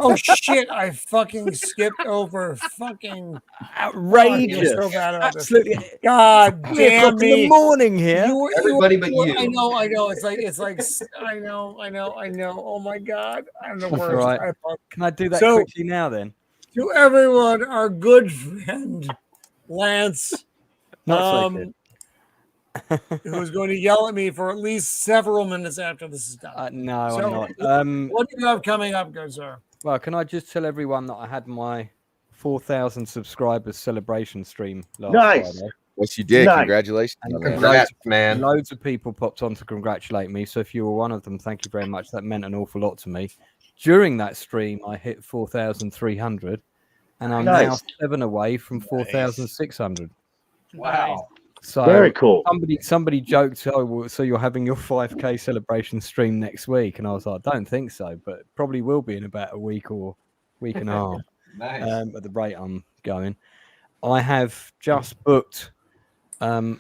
Oh shit! I fucking skipped over fucking. Outrageous. So bad about this. Absolutely. God 3 damn o'clock in the me! morning here. Everybody but you. I know. It's like. I know. Oh my god! I'm the That's worst. right. I apologize. Can I do that So- quickly now then? To everyone, our good friend Lance, Not so good. who's going to yell at me for at least several minutes after this is done. No, So, I'm not. What do you have coming up, good sir? Well, can I just tell everyone that I had my 4,000 subscribers celebration stream last Nice. Friday? Yes, you did. Nice. Congratulations, And my man. Congrats, man. Loads of people popped on to congratulate me. So if you were one of them, thank you very much. That meant an awful lot to me. During that stream, I hit 4,300, and I'm now Nice. 7 away from 4,600. Wow. So Very cool. somebody joked, "Oh, well, so you're having your 5K celebration stream next week?" And I was like, "I don't think so, but it probably will be in about a week or week and a half." Nice. At the rate I'm going, I have just booked a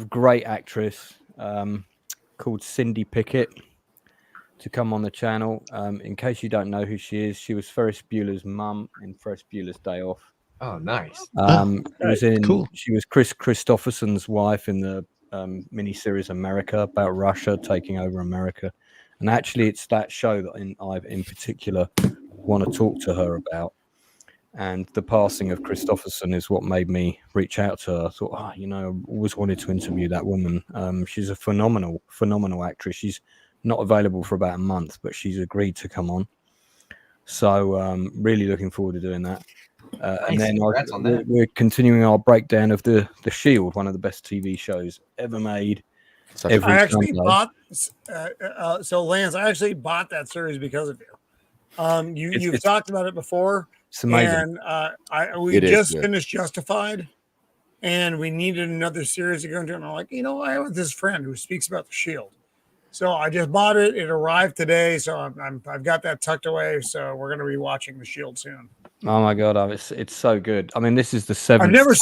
great actress called Cindy Pickett to come on the channel. In case you don't know who she is, she was Ferris Bueller's mum in Ferris Bueller's Day Off. Oh, nice. She was Chris Christopherson's wife in the miniseries America, about Russia taking over America. And actually, it's that show that I in particular want to talk to her about. And the passing of Christopherson is what made me reach out to her. I thought, I always wanted to interview that woman. She's a phenomenal actress. She's not available for about a month, but she's agreed to come on. So really looking forward to doing that. And then we're continuing our breakdown of the Shield, one of the best TV shows ever made. I actually bought. So Lance, I actually bought that series because of you. You've talked about it before. It's amazing. And we just finished Justified, and we needed another series to go into. And I'm like, I have this friend who speaks about the Shield. So I just bought it. It arrived today, so I've got that tucked away. So we're going to be watching the Shield soon. Oh my god, it's so good. I mean, this is the 7th. I've never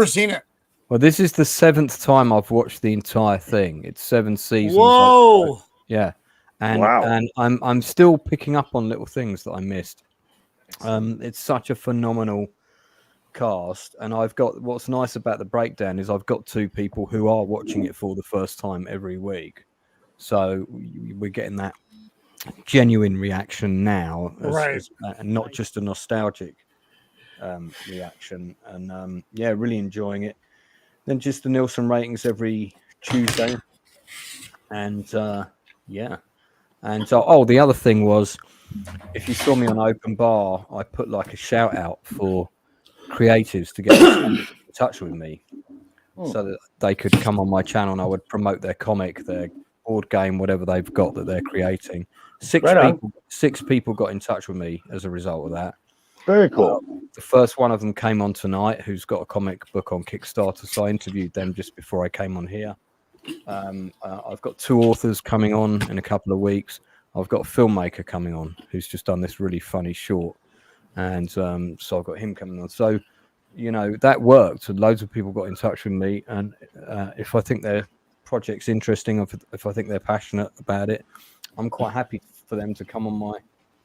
seen it. Well, this is the 7th time I've watched the entire thing. It's 7 seasons. Whoa! Yeah, and I'm still picking up on little things that I missed. It's such a phenomenal cast, and I've got what's nice about the breakdown is I've got 2 people who are watching it for the first time every week. So we're getting that genuine reaction now, and not just a nostalgic reaction. And really enjoying it. Then just the Nielsen ratings every Tuesday, and the other thing was, if you saw me on Open Bar, I put like a shout out for creatives to get in touch with me, so that they could come on my channel and I would promote their comic, their board game, whatever they've got that they're creating. 6 people got in touch with me as a result of that. Very cool. The first one of them came on tonight, who's got a comic book on Kickstarter, so I interviewed them just before I came on here. I've got 2 authors coming on in a couple of weeks. I've got a filmmaker coming on who's just done this really funny short, and so I've got him coming on. So that worked. Loads of people got in touch with me, and if I think their project's interesting, if I think they're passionate about it, I'm quite happy for them to come on my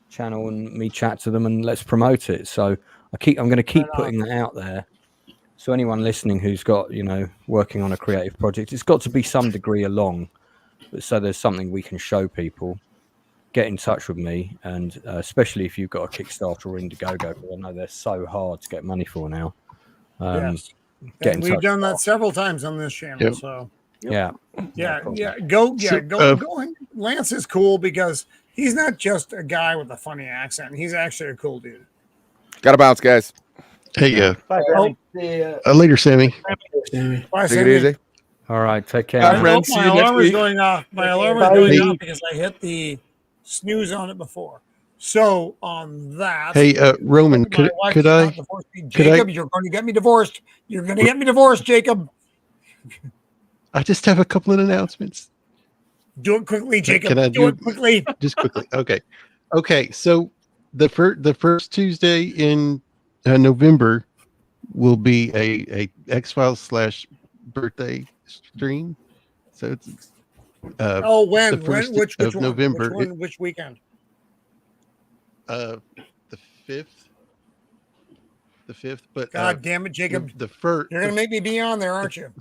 channel and me chat to them and let's promote it. So I'm going to keep putting that out there. So anyone listening who's got working on a creative project, it's got to be some degree along, so there's something we can show people. Get in touch with me, and especially if you've got a Kickstarter or Indiegogo, because I know they're so hard to get money for now. Yes, we've done that several times on this channel. Yep. So No go. Lance is cool because he's not just a guy with a funny accent. He's actually a cool dude. Gotta bounce, guys. Hey, Bye, later, Sammy. Bye, Take it easy. All right, take care. Bye, friends. See My you next alarm is week. going off. My alarm is going off because I hit the snooze on it before. So on that, Hey, Roman, my wife could did I? not divorce me. Jacob, you're going to get me divorced. You're going to get me divorced, Jacob. I just have a couple of announcements. Do it quickly, Jacob. Can I do it quickly. Just quickly? Okay. So the first Tuesday in November will be a X-Files / birthday stream. So it's When? the first Which of one? November. Which weekend? The 5th. The 5th, but God damn it, Jacob! the first. You're gonna make me be on there, aren't you?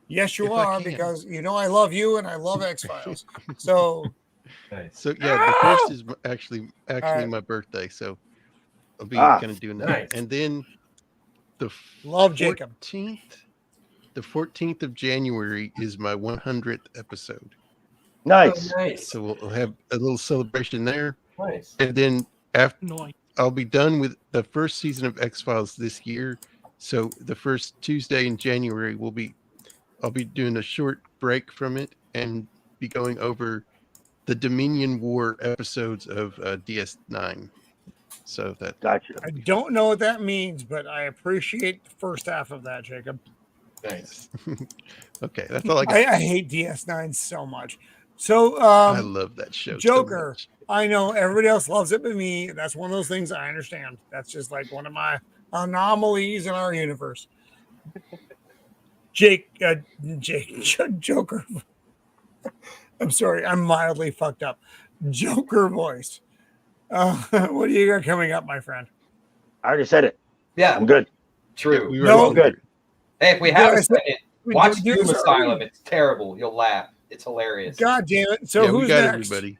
Yes, you If I are, can. because I love you and I love X-Files. So So yeah, the first is actually right. my birthday, so I'll be kind of doing that. Nice. And then the Love Jacob. 14th of January is my 100th episode. Nice. Nice. So we'll have a little celebration there. Nice. And then after Annoying. I'll be done with the first season of X-Files this year. So the first Tuesday in January I'll be doing a short break from it and be going over the Dominion War episodes of DS9. So that Gotcha. I don't know what that means, but I appreciate the first half of that, Jacob. Thanks. Okay, that's all I got. I hate DS9 so much. So I love that show. Joker. So much. I know everybody else loves it but me. That's one of those things I understand. That's just like one of my anomalies in our universe. Joker. I'm sorry, I'm mildly fucked up. Joker voice. What do you got coming up, my friend? I already said it. Yeah, I'm good. true. We No. were Good. Hey, if we Did I haven't say- said it, Wait, watch did we do Doom this Asylum. already? It's terrible. You'll laugh. It's hilarious. God damn it. So Yeah, we who's got next? everybody.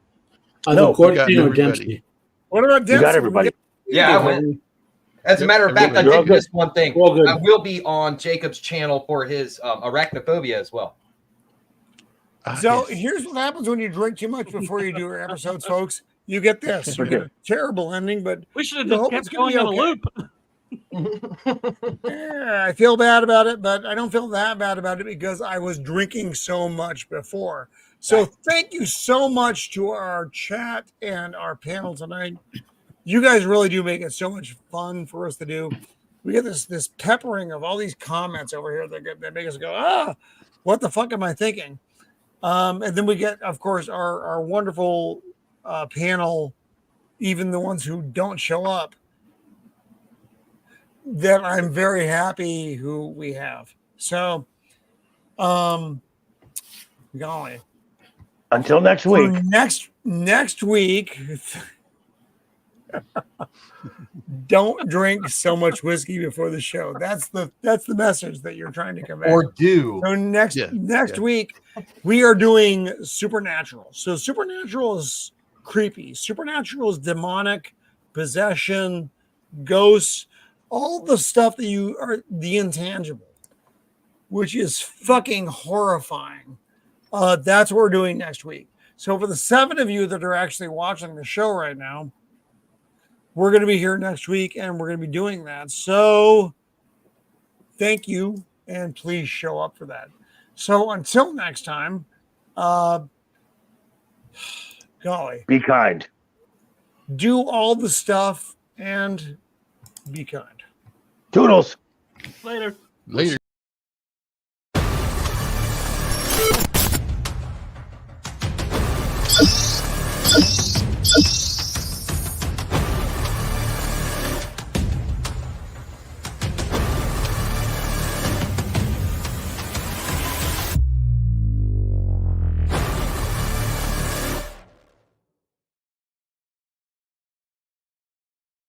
No, we Courtney got or everybody. Dempsey. What about Dempsey? You got everybody. Yeah, I went. As a Yep, matter of fact, I everybody. did miss one thing. All good. I will be on Jacob's channel for his arachnophobia as well. So Yes. here's what happens when you drink too much before you do your episodes, folks. You get this. You get a terrible ending, but We should have I just hope kept it's gonna going be on a okay. loop. Yeah, I feel bad about it, but I don't feel that bad about it because I was drinking so much before. So thank you so much to our chat and our panel tonight. You guys really do make it so much fun for us to do. We get this peppering of all these comments over here that make us go, what the fuck am I thinking? And then we get, of course, our wonderful panel, even the ones who don't show up, that I'm very happy who we have. So, golly. Until next So week. next week, don't drink so much whiskey before the show. That's the message that you're trying to convey. Or do. So next week we are doing Supernatural. So Supernatural is creepy. Supernatural is demonic, possession, ghosts, all the stuff that you are the intangible, which is fucking horrifying. That's what we're doing next week. So for the 7 of you that are actually watching the show right now, we're going to be here next week and we're going to be doing that. So thank you and please show up for that. So until next time, golly, Be kind. do all the stuff and be kind. Toodles. Later. Later.